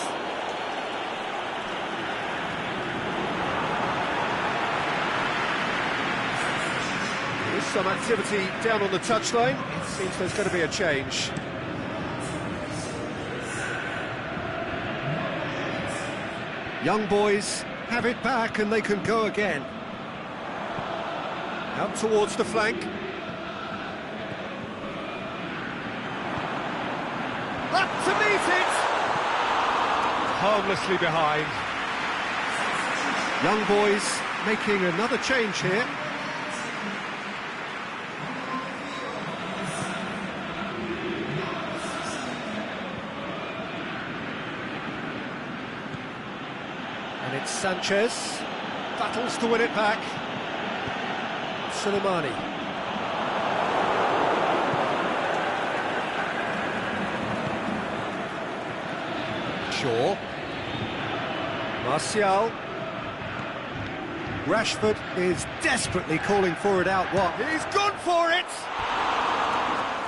There's some activity down on the touchline. It seems there's going to be a change. Young boys have it back and they can go again. Out towards the flank. Up to meet it! Harmlessly behind. Young boys making another change here. And it's Sanchez. Battles to win it back. Soleimani. Shaw. Martial. Rashford is desperately calling for it out. What? He's gone for it!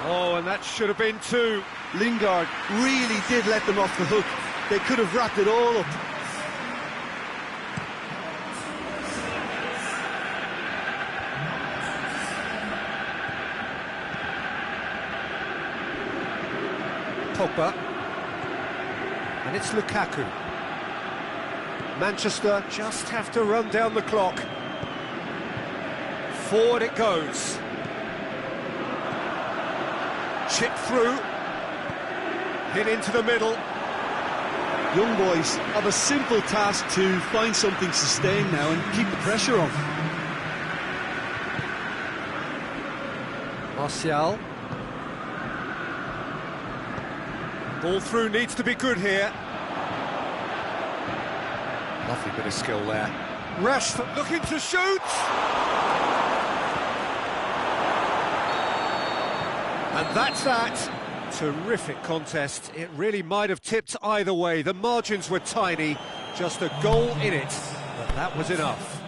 Oh, and that should have been two. Lingard really did let them off the hook. They could have wrapped it all up. Pogba. And it's Lukaku. Manchester just have to run down the clock. Forward it goes. Chip through. Hit into the middle. Young boys have a simple task to find something sustained now and keep the pressure on. Martial. Ball through needs to be good here. Lovely bit of skill there. Rashford looking to shoot! And that's that. Terrific contest. It really might have tipped either way. The margins were tiny, just a goal in it, but that was enough.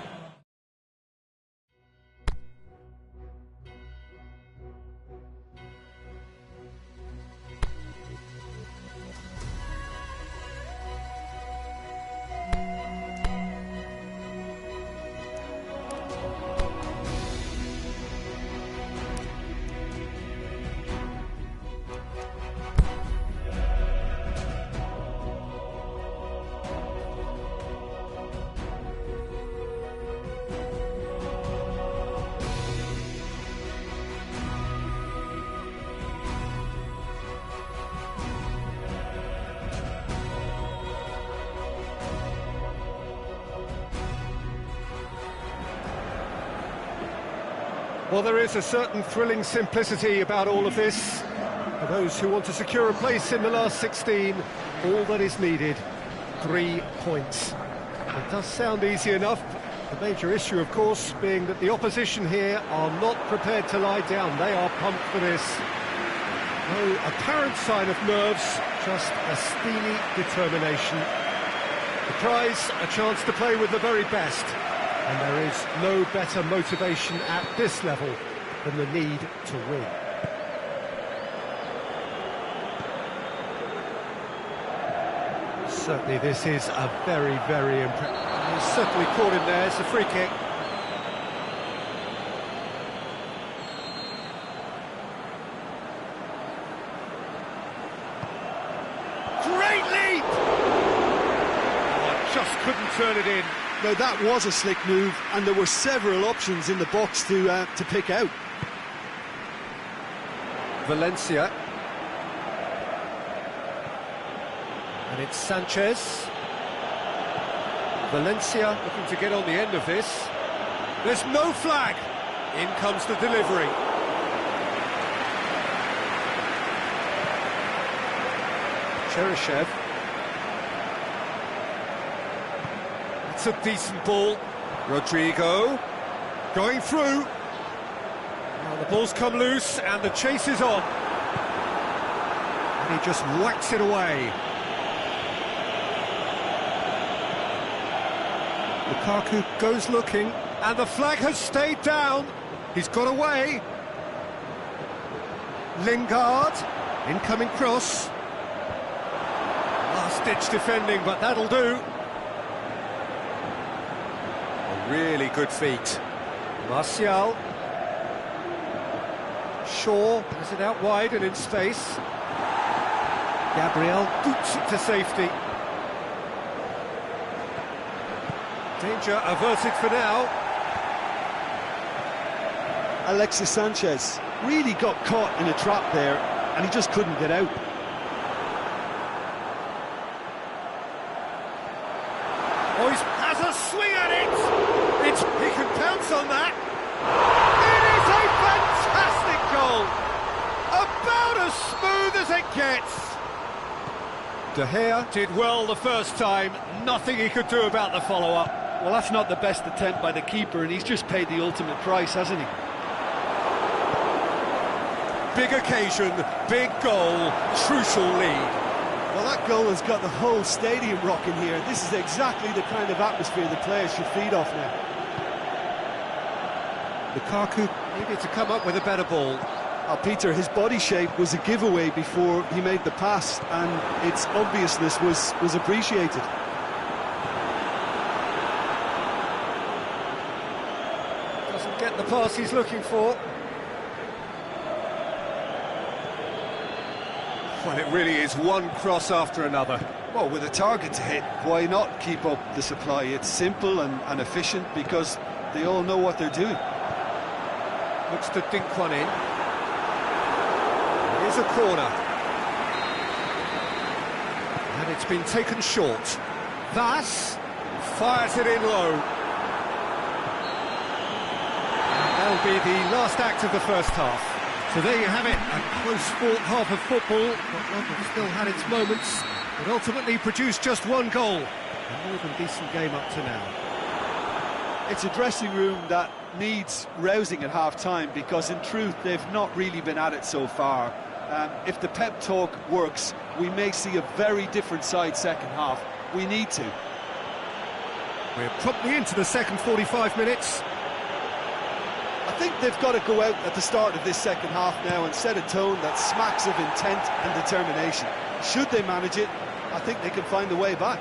Well, there is a certain thrilling simplicity about all of this. For those who want to secure a place in the last 16, all that is needed, 3 points. It does sound easy enough. The major issue, of course, being that the opposition here are not prepared to lie down. They are pumped for this. No apparent sign of nerves, just a steely determination. The prize, a chance to play with the very best. And there is no better motivation at this level than the need to win. Certainly this is a very, very impressive... He's certainly caught him there. It's a free kick. Great leap! Oh, just couldn't turn it in. Now that was a slick move, and there were several options in the box to pick out. Valencia. And it's Sanchez. Valencia looking to get on the end of this. There's no flag. In comes the delivery. Cheryshev. That's a decent ball. Rodrigo going through. Now the ball's come loose and the chase is on. And he just whacks it away. Lukaku goes looking, and the flag has stayed down. He's got away. Lingard, incoming cross. Last-ditch defending, but that'll do. A really good feat. Martial. Shaw has it out wide and in space. Gabriel boots it to safety. Danger averted for now. Alexis Sanchez really got caught in a trap there, and he just couldn't get out. Oh, he has a swing at it! He can pounce on that! It is a fantastic goal! About as smooth as it gets! De Gea did well the first time, nothing he could do about the follow-up. Well, that's not the best attempt by the keeper, and he's just paid the ultimate price, hasn't he? Big occasion, big goal, crucial lead. Well, that goal has got the whole stadium rocking here. This is exactly the kind of atmosphere the players should feed off now. Lukaku needed to come up with a better ball. Oh, Peter, his body shape was a giveaway before he made the pass, and its obviousness was appreciated. Doesn't get the pass he's looking for. Well, it really is one cross after another. Well, with a target to hit, why not keep up the supply? It's simple and efficient because they all know what they're doing. Looks to dink one in. Here's a corner. And it's been taken short. Vas fires it in low. And that'll be the last act of the first half. So there you have it, a close-fought half of football. Tottenham still had its moments, but ultimately produced just one goal. A more than decent game up to now. It's a dressing room that needs rousing at half-time because, in truth, they've not really been at it so far. If the pep talk works, we may see a very different side second half. We need to. We're promptly into the second 45 minutes. I think they've got to go out at the start of this second half now and set a tone that smacks of intent and determination. Should they manage it, I think they can find a way back.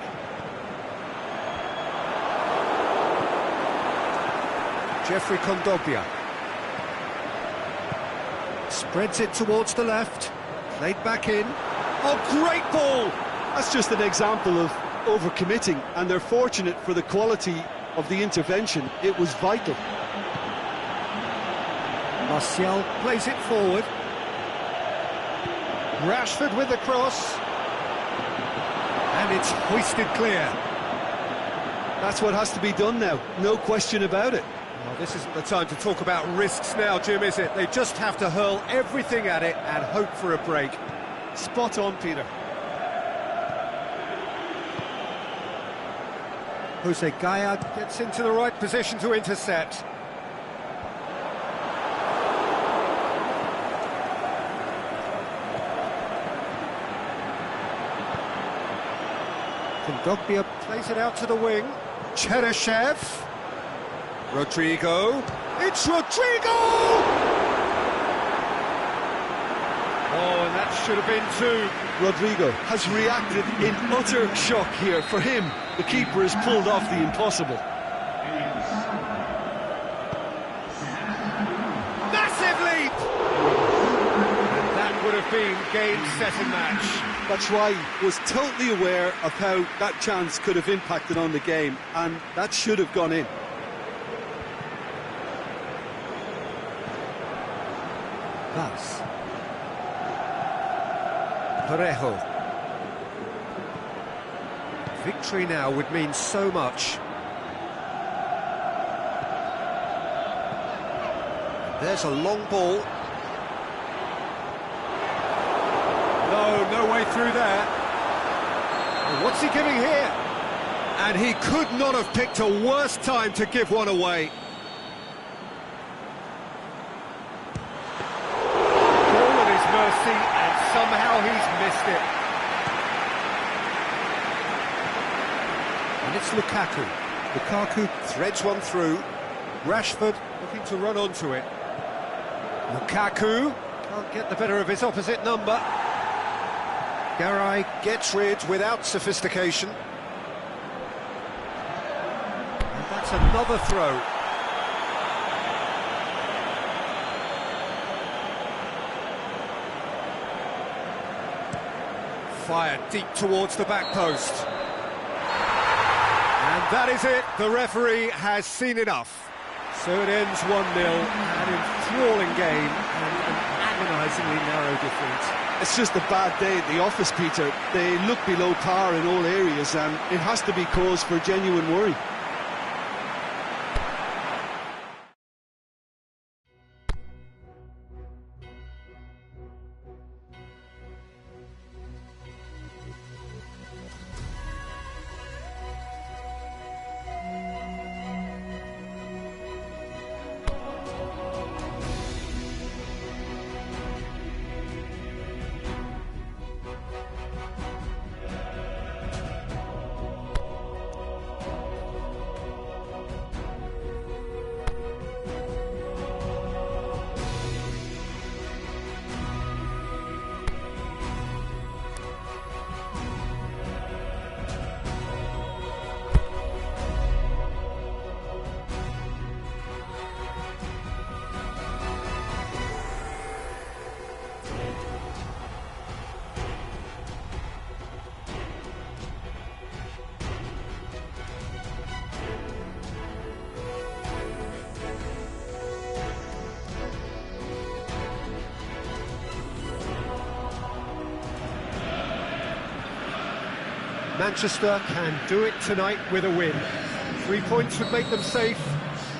Jeffrey Kondogbia spreads it towards the left, played back in. Oh, great ball! That's just an example of overcommitting, and they're fortunate for the quality of the intervention. It was vital. Martial plays it forward. Rashford with the cross. And it's hoisted clear. That's what has to be done now, no question about it. Well, this isn't the time to talk about risks now, Jim, is it? They just have to hurl everything at it and hope for a break. Spot on, Peter. Jose Gaya gets into the right position to intercept. Kondogbia plays it out to the wing. Cheryshev. Rodrigo. It's Rodrigo! Oh, and that should have been two. Rodrigo has reacted in utter shock here. For him, the keeper has pulled off the impossible. Massive leap! And that would have been game, set and match. Batshuayi was totally aware of how that chance could have impacted on the game, and that should have gone in. Pass. Parejo. Victory now would mean so much. There's a long ball. No way through there. What's he giving here? And he could not have picked a worse time to give one away. Ball at his mercy, and somehow he's missed it. And it's Lukaku. Lukaku threads one through. Rashford looking to run onto it. Lukaku can't get the better of his opposite number. Garay gets rid without sophistication. And that's another throw. Fired deep towards the back post. And that is it. The referee has seen enough. So it ends 1-0, an enthralling game and an agonisingly narrow defeat. It's just a bad day at the office, Peter. They look below par in all areas, and it has to be cause for genuine worry. Manchester can do it tonight with a win. 3 points would make them safe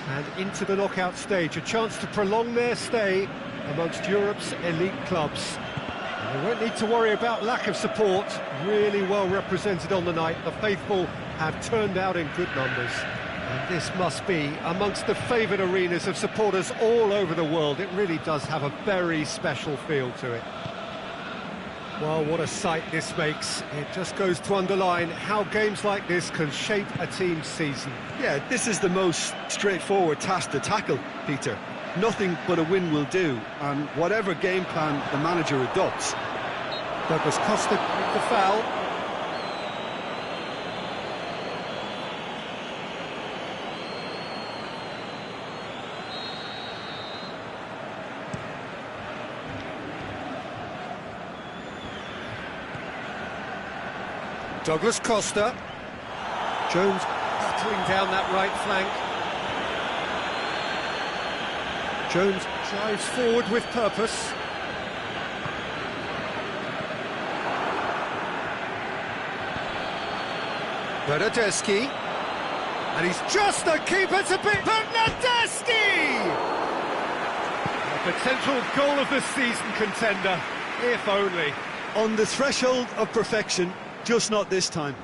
and into the knockout stage. A chance to prolong their stay amongst Europe's elite clubs. And they won't need to worry about lack of support. Really well represented on the night. The faithful have turned out in good numbers. And this must be amongst the favoured arenas of supporters all over the world. It really does have a very special feel to it. Well, what a sight this makes. It just goes to underline how games like this can shape a team's season. Yeah, this is the most straightforward task to tackle, Peter. Nothing but a win will do, and whatever game plan the manager adopts. Douglas Costa with the foul. Douglas Costa. Jones battling down that right flank. Jones drives forward with purpose. Bernardeschi. And he's just the keeper to beat Bernardeschi! A potential goal of the season contender, if only. On the threshold of perfection, just not this time.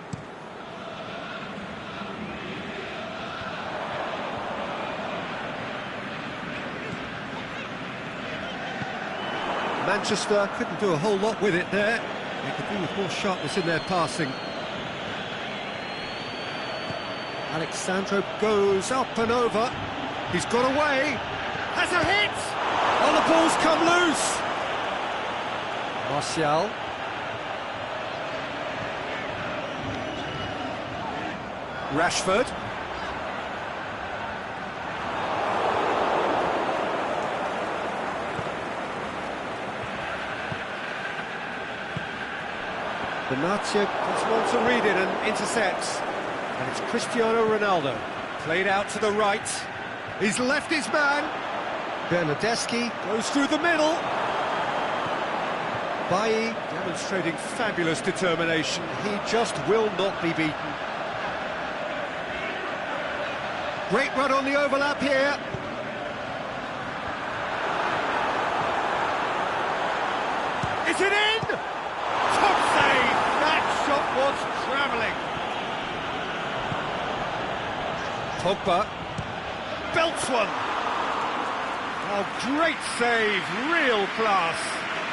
Manchester couldn't do a whole lot with it there. They could do with more sharpness in their passing. Alexandro goes up and over. He's got away. Has a hit! Oh, the ball's come loose. Martial. Rashford. Benatia just wants to read it and intercepts. And it's Cristiano Ronaldo. Played out to the right. He's left his man. Bernardeschi goes through the middle. Bailly demonstrating fabulous determination. He just will not be beaten. Great run on the overlap here. Is it in? Top save! That shot was travelling. Pogba belts one. Oh, great save, real class.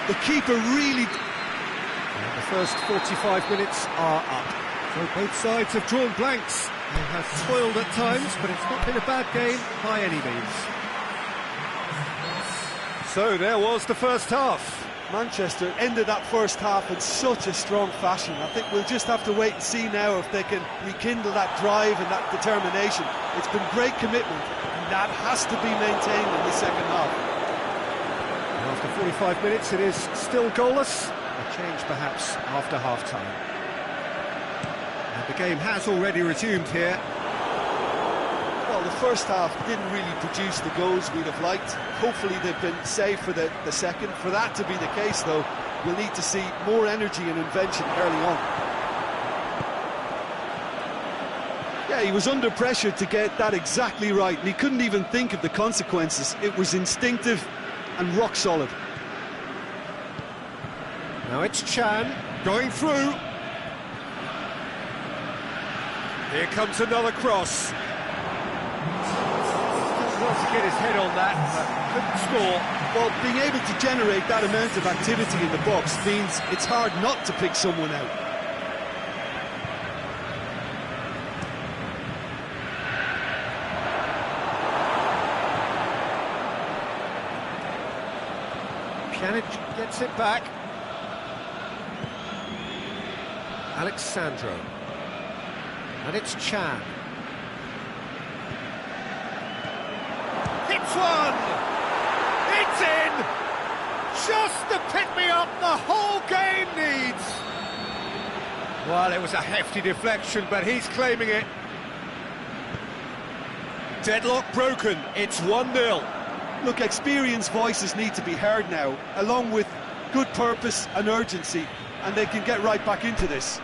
The keeper really... And the first 45 minutes are up. So both sides have drawn blanks. They have toiled at times, but it's not been a bad game by any means. So there was the first half. Manchester ended that first half in such a strong fashion. I think we'll just have to wait and see now if they can rekindle that drive and that determination. It's been great commitment, and that has to be maintained in the second half. After 45 minutes, it is still goalless. A change perhaps after half-time. And the game has already resumed here. Well, the first half didn't really produce the goals we'd have liked. Hopefully they've been saved for the second. For that to be the case, though, we'll need to see more energy and invention early on. Yeah, he was under pressure to get that exactly right, and he couldn't even think of the consequences. It was instinctive and rock solid. Now it's Chan going through. Here comes another cross. Wants to get his head on that, but couldn't score. Well, being able to generate that amount of activity in the box means it's hard not to pick someone out. Pjanic gets it back. Alexandro. And it's Chan. Hits one! It's in! Just the pick-me-up the whole game needs! Well, it was a hefty deflection, but he's claiming it. Deadlock broken, it's 1-0. Look, experienced voices need to be heard now, along with good purpose and urgency, and they can get right back into this.